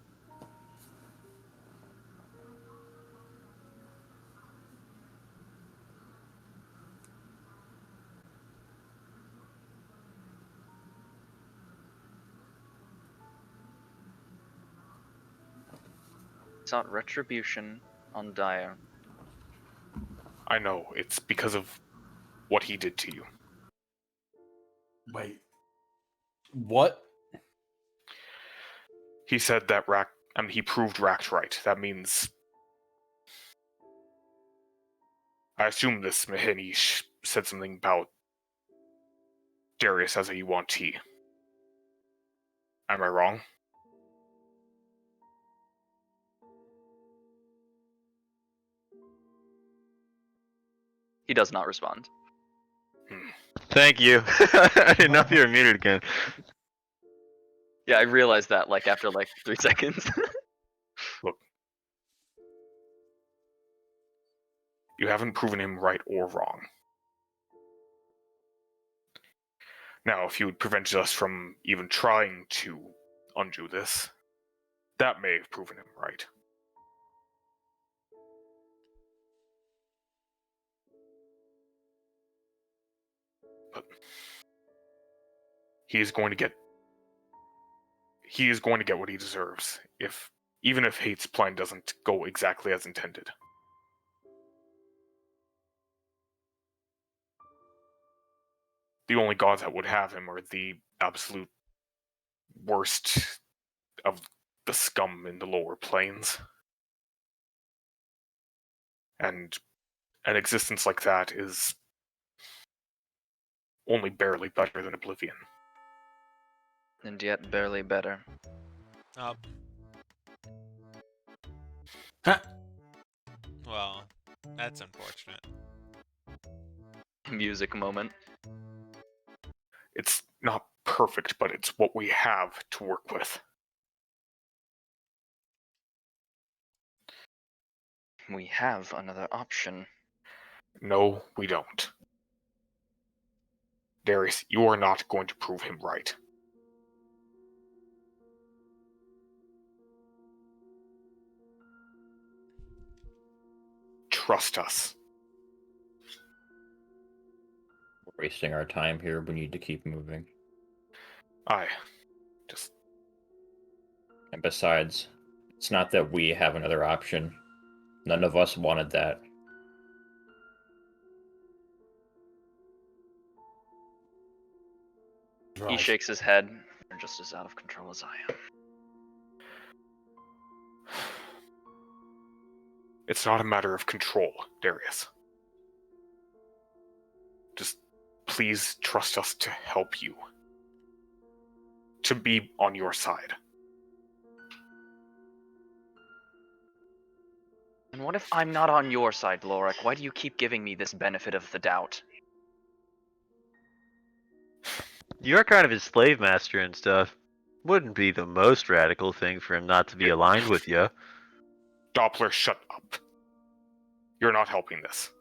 Sought retribution on Dyer. I know, it's because of what he did to you. wait. What? He said that he proved Rack's right. That means... I assume this Mahinish said something about Darius as a Yuan-Ti. Am I wrong? He does not respond. Thank you. I didn't know if you were muted again. Yeah, I realized that like after like 3 seconds. Look, you haven't proven him right or wrong. Now, if you had prevented us from even trying to undo this, that may have proven him right. But he is going to get what he deserves, even if Hate's plan doesn't go exactly as intended. The only gods that would have him are the absolute worst of the scum in the lower planes. And an existence like that is only barely better than oblivion. And yet barely better. Oh. Well, that's unfortunate. Music moment. It's not perfect, but it's what we have to work with. We have another option. No, we don't. Darius, you are not going to prove him right. Trust us. We're wasting our time here. We need to keep moving. And besides, it's not that we have another option. None of us wanted that. He shakes his head. You're just as out of control as I am. It's not a matter of control, Darius. Just please trust us to help you. To be on your side. And what if I'm not on your side, Lorik? Why do you keep giving me this benefit of the doubt? You're kind of his slave master and stuff. Wouldn't be the most radical thing for him not to be aligned with you. Doppler, shut up. You're not helping this.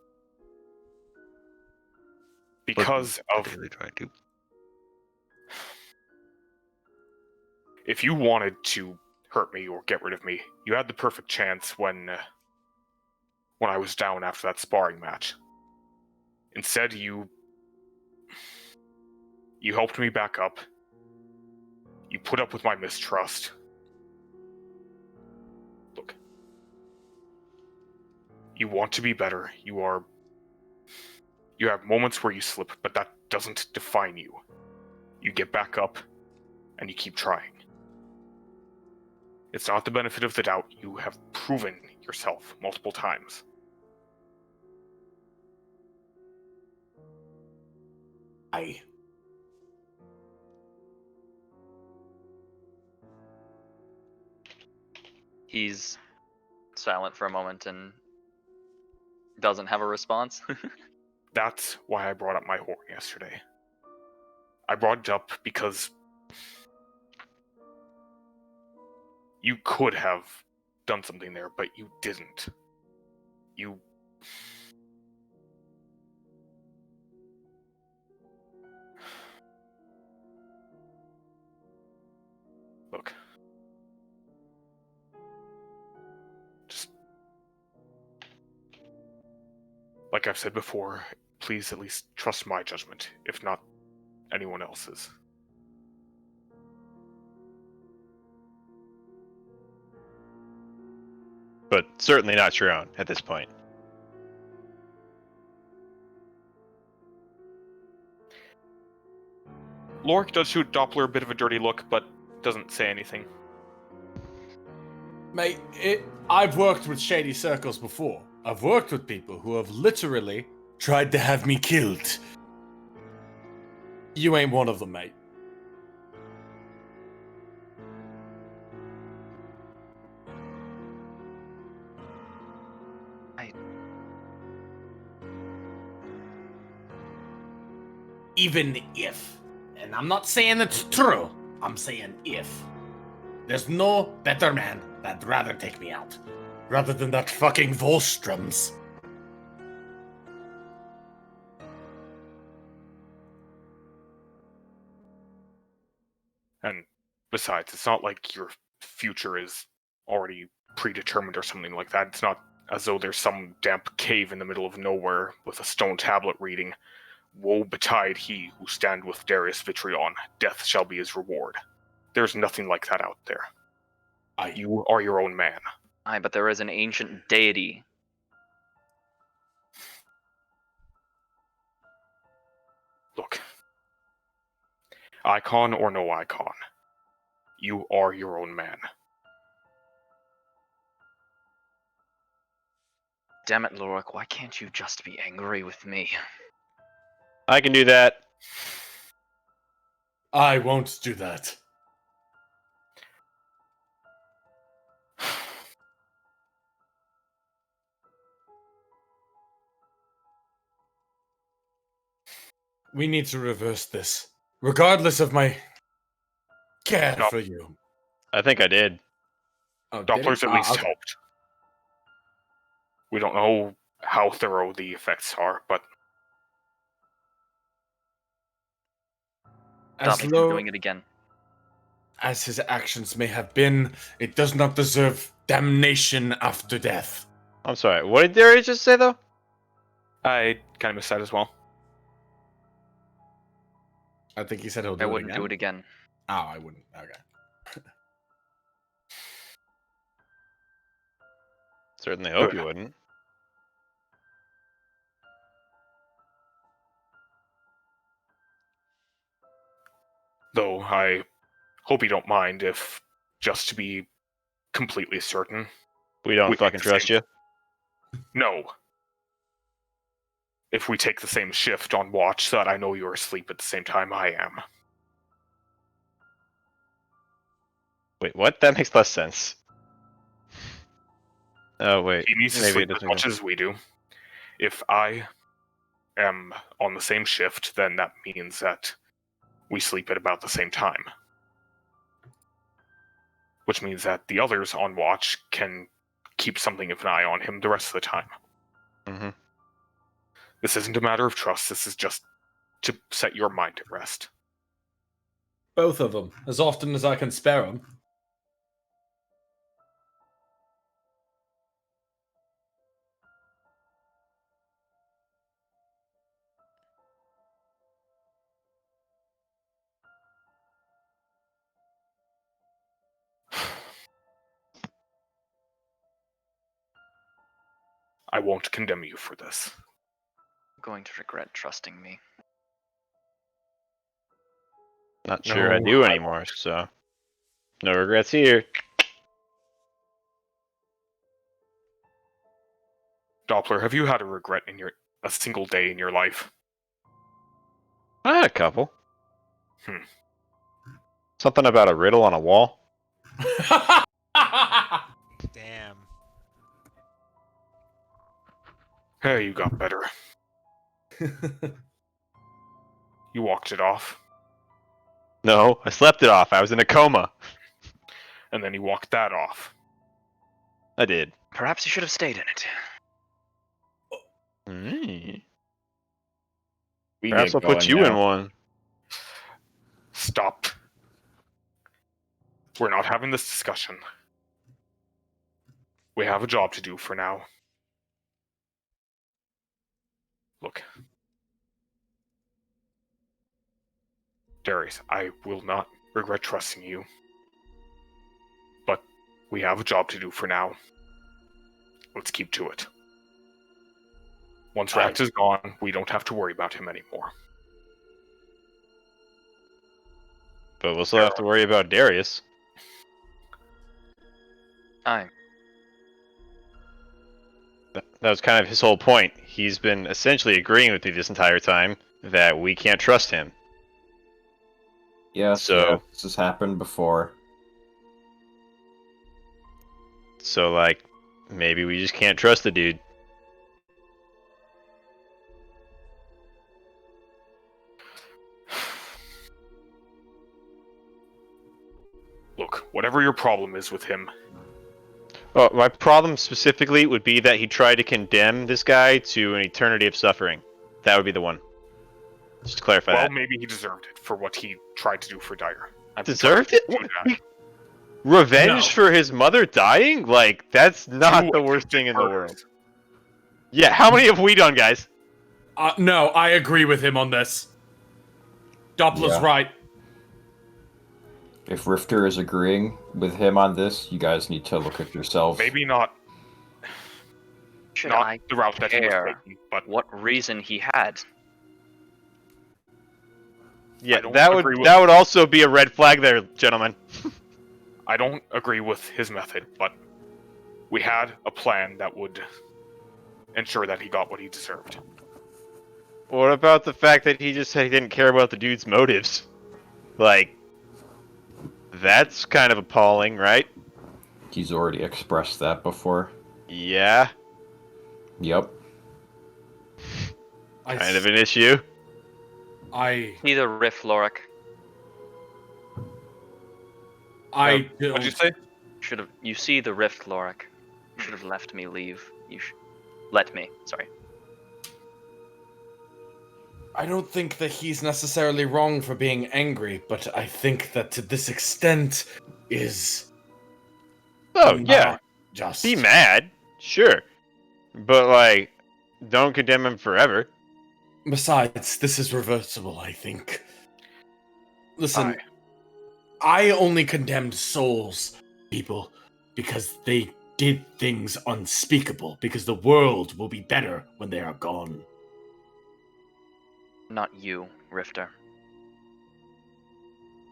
Because of... Really trying to. If you wanted to hurt me or get rid of me, you had the perfect chance when I was down after that sparring match. Instead, you helped me back up. You put up with my mistrust. Look. You want to be better. You have moments where you slip, but that doesn't define you. You get back up, and you keep trying. It's not the benefit of the doubt. You have proven yourself multiple times. He's silent for a moment and doesn't have a response. That's why I brought up my horn yesterday. I brought it up because you could have done something there, but you didn't. Look. Just... Like I've said before, please at least trust my judgment, if not anyone else's. But certainly not your own at this point. Lorik does shoot Doppler a bit of a dirty look, but doesn't say anything. Mate, I've worked with shady circles before. I've worked with people who have literally tried to have me killed. You ain't one of them, mate. Even if, and I'm not saying it's true, I'm saying if. There's no better man that'd rather take me out. Rather than that fucking Volstrums. And besides, it's not like your future is already predetermined or something like that. It's not as though there's some damp cave in the middle of nowhere with a stone tablet reading, "Woe betide he who stand with Darius Vitrion, death shall be his reward." There's nothing like that out there. You are your own man. Aye, but there is an ancient deity. Look, icon or no icon, you are your own man. Damn it, Lorik, why can't you just be angry with me? I can do that. I won't do that. We need to reverse this, regardless of my care No. for you. I think I did. Oh, Doppler's at least okay. helped. We don't know how thorough the effects are, but As Stop low doing it again. as his actions may have been, it does not deserve damnation after death. I'm sorry. What did Darius just say though? I kind of missed that as well. I think he said he'll do I it wouldn't again. do it again. Oh, I wouldn't. Okay. Certainly hope Good. you wouldn't. Though I hope you don't mind if, just to be completely certain, We don't we take fucking the trust same- you. No. If we take the same shift on watch so that I know you're asleep at the same time I am. Wait, what? That makes less sense. Oh wait, He needs to maybe it sleep as doesn't. much as we do. If I am on the same shift, then that means that we sleep at about the same time. Which means that the others on watch can keep something of an eye on him the rest of the time. Mm-hmm. This isn't a matter of trust, this is just to set your mind at rest. Both of them, as often as I can spare them. I won't condemn you for this. I'm going to regret trusting me. Not sure I No, do I anymore, so no regrets here. Doppler, have you had a regret in a single day in your life? I had a couple. Hmm. Something about a riddle on a wall. Damn. Hey, you got better. You walked it off, No, I slept it off. I was in a coma. and then you walked that off. I did. Perhaps you should have stayed in it. Mm. We Perhaps get I'll put going you in now. one. Stop. We're not having this discussion. We have a job to do for now. Look. Darius, I will not regret trusting you. But we have a job to do for now. Let's keep to it. Once Rax is gone, we don't have to worry about him anymore. But we'll still have to worry about Darius. Aye. That was kind of his whole point. He's been essentially agreeing with me this entire time that we can't trust him. Yes, So- this has happened before. So, like, maybe we just can't trust the dude. Whatever your problem is with him, Well, my problem specifically would be that he tried to condemn this guy to an eternity of suffering. That would be the one. Just to clarify well, that. maybe he deserved it for what he tried to do for Dyer. Deserved it? Do that. Revenge No. for his mother dying? Like, that's not Two the worst thing in the murders. world. Yeah, how many have we done, guys? No, I agree with him on this. Doppler's Yeah. right. If Rifter is agreeing with him on this, you guys need to look at yourselves. Maybe not Should not I the route that he was care taking, but what reason he had? Yeah, don't that agree with- would also be a red flag there, gentlemen. I don't agree with his method, but we had a plan that would ensure that he got what he deserved. What about the fact that he just said he didn't care about the dude's motives? Like, that's kind of appalling, right? He's already expressed that before. Yeah, Yep. kind of an issue. See the rift, Lorik. What'd you say? Should have. You see the rift, Lorik. You should have let me leave. Let me. Sorry. I don't think that he's necessarily wrong for being angry, but I think that to this extent is Oh, not yeah. just Be mad, sure. But, like, don't condemn him forever. Besides, this is reversible, I think. Listen, I only condemned souls, people, because they did things unspeakable, because the world will be better when they are gone. Not you, Rifter.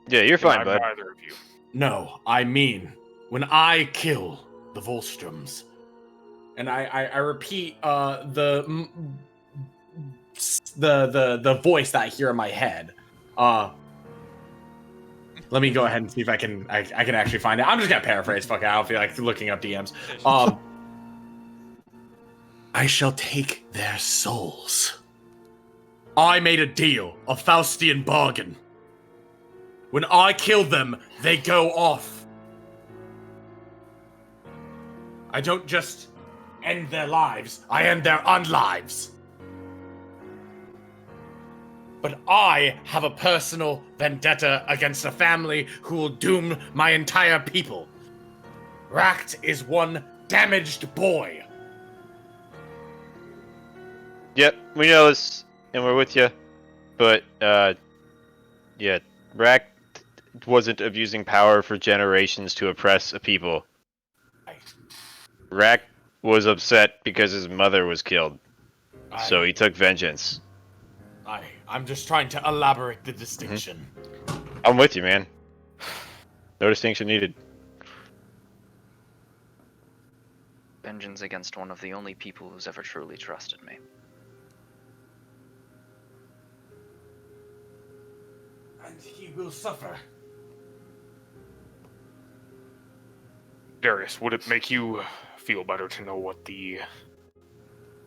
Yeah, you're fine, I'm bud. neither of you. No, I mean, when I kill the Volstroms, and I repeat the voice that I hear in my head. Let me go ahead and see if I can actually find it. I'm just gonna paraphrase. Fuck it, I don't feel like looking up DMs. I shall take their souls. I made a deal, a Faustian bargain. When I kill them, they go off. I don't just end their lives, I end their unlives. But I have a personal vendetta against a family who will doom my entire people. Racht is one damaged boy. Yep, we know this, and we're with you. But, yeah, Rack wasn't abusing power for generations to oppress a people. Rack was upset because his mother was killed, so he took vengeance. I'm just trying to elaborate the distinction. I'm with you, man. No distinction needed. Vengeance against one of the only people who's ever truly trusted me. And he will suffer. Darius, would it make you feel better to know what the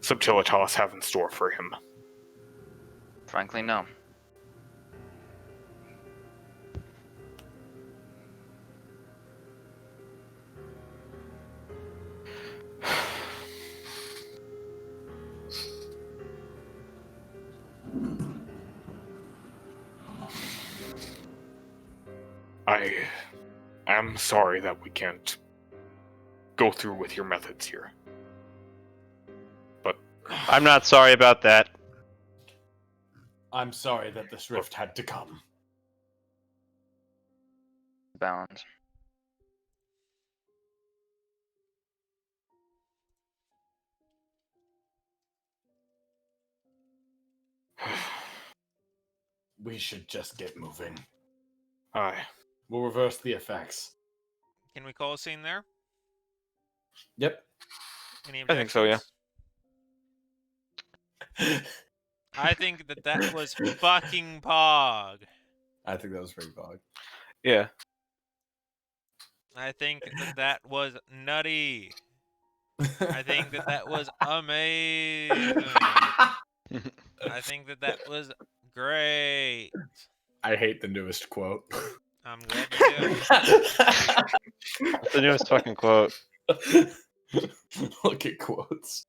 Subtilitas have in store for him? Frankly, no. I am sorry that we can't go through with your methods here. But I'm not sorry about that. I'm sorry that this rift had to come. Bound. We should just get moving. aye. We'll reverse the effects. Can we call a scene there? Yep. Any I think so, yeah. objections? I think that was fucking pog. I think that was pretty bog. Yeah. I think that was nutty. I think that was amazing. I think that was great. I hate the newest quote. I'm glad you do. That's the newest fucking quote. Look at quotes.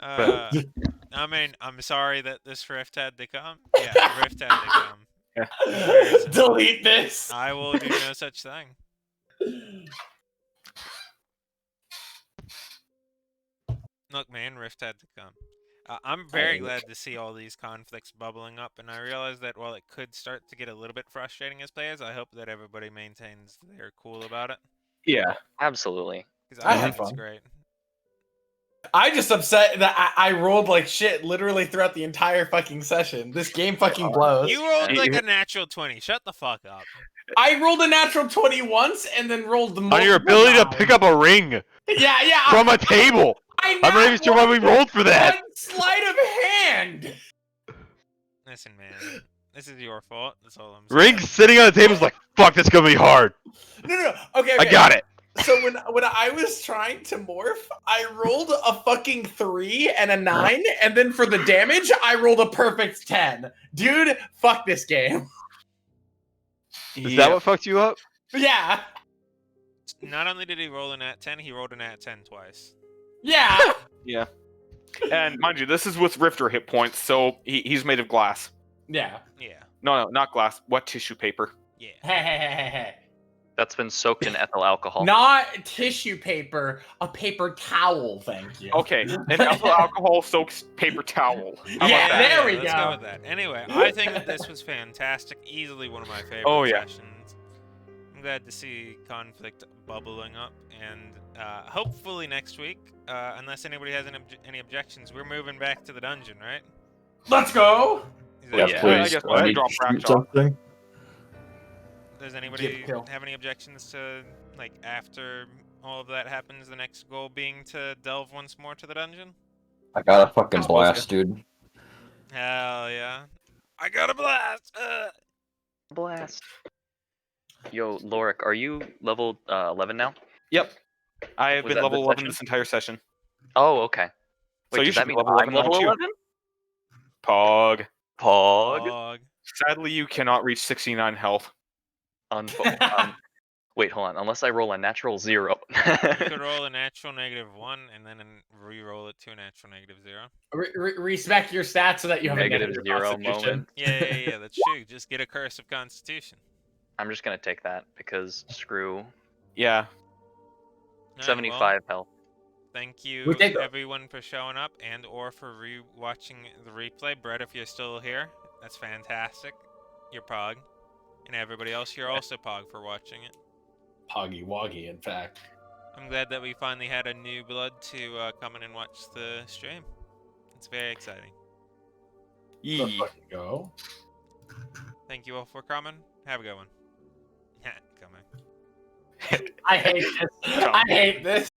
I mean, I'm sorry that this rift had to come. Yeah, rift had to come. Very simple. Delete this. I will do no such thing. Look, man, rift had to come. I'm very glad to see all these conflicts bubbling up, and I realize that while it could start to get a little bit frustrating as players, I hope that everybody maintains they're cool about it. Yeah. Absolutely. Because I I had think it's fun. great. I just upset that I rolled like shit literally throughout the entire fucking session. This game fucking blows. You rolled Yeah. like a natural 20. Shut the fuck up. I rolled a natural 20 once and then rolled the On your ability to pick up a ring Yeah. from a table. I'm not even sure why we rolled for that. One sleight of hand. Listen, man. This is your fault. That's all I'm saying. Ring sitting on the table is like, fuck, that's gonna be hard. No. Okay. I got it. So when I was trying to morph, I rolled a fucking 3 and a 9, and then for the damage, I rolled a perfect 10. Dude, fuck this game. Is that what fucked you up? Yeah. Not only did he roll a nat 10, he rolled a nat 10 twice. Yeah. Yeah. And mind you, this is with Rifter hit points, so he's made of glass. Yeah. Yeah. No, not glass. Wet tissue paper. Yeah. Hey. That's been soaked in ethyl alcohol. Not tissue paper, a paper towel, thank you. Okay, an alcohol soaks paper towel. How about Yeah, that? there we Let's go. go with that. Anyway, I think that this was fantastic. Easily one of my favorite Oh, yeah. sessions. I'm glad to see conflict bubbling up, and hopefully next week, unless anybody has any objections, we're moving back to the dungeon, right? Let's go. Is Yeah, that- Yeah. please. I guess I I need drop to rack shoot shot. something. Does anybody Give kill. have any objections to, like, after all of that happens, the next goal being to delve once more to the dungeon? I got a fucking I suppose, blast, dude. Hell yeah. I got a blast! Blast. Yo, Lorik, are you level 11 now? Yep. I have Was been that level this 11 session? this entire session. Oh, okay. So Wait, you does should that be mean level I'm 11, level aren't you? 11? Pog. Pog. Dog. Sadly, you cannot reach 69 health. Wait, hold on. Unless I roll a natural 0. You could roll a natural -1 and then re-roll it to a natural -0. Respect your stats so that you have Negative a negative 0 constitution. moment. Yeah, that's true. Just get a curse of constitution. I'm just gonna take that because screw Yeah. Alright, well, 75 health. thank We you take the- everyone for showing up and or for watching the replay. Brett, if you're still here, that's fantastic. You're Pog. And everybody else, you're also Pog for watching it. Poggy Woggy, in fact. I'm glad that we finally had a new blood to come in and watch the stream. It's very exciting. Let's Yee. fucking go. Thank you all for coming. Have a good one. Coming. I hate this. I hate this.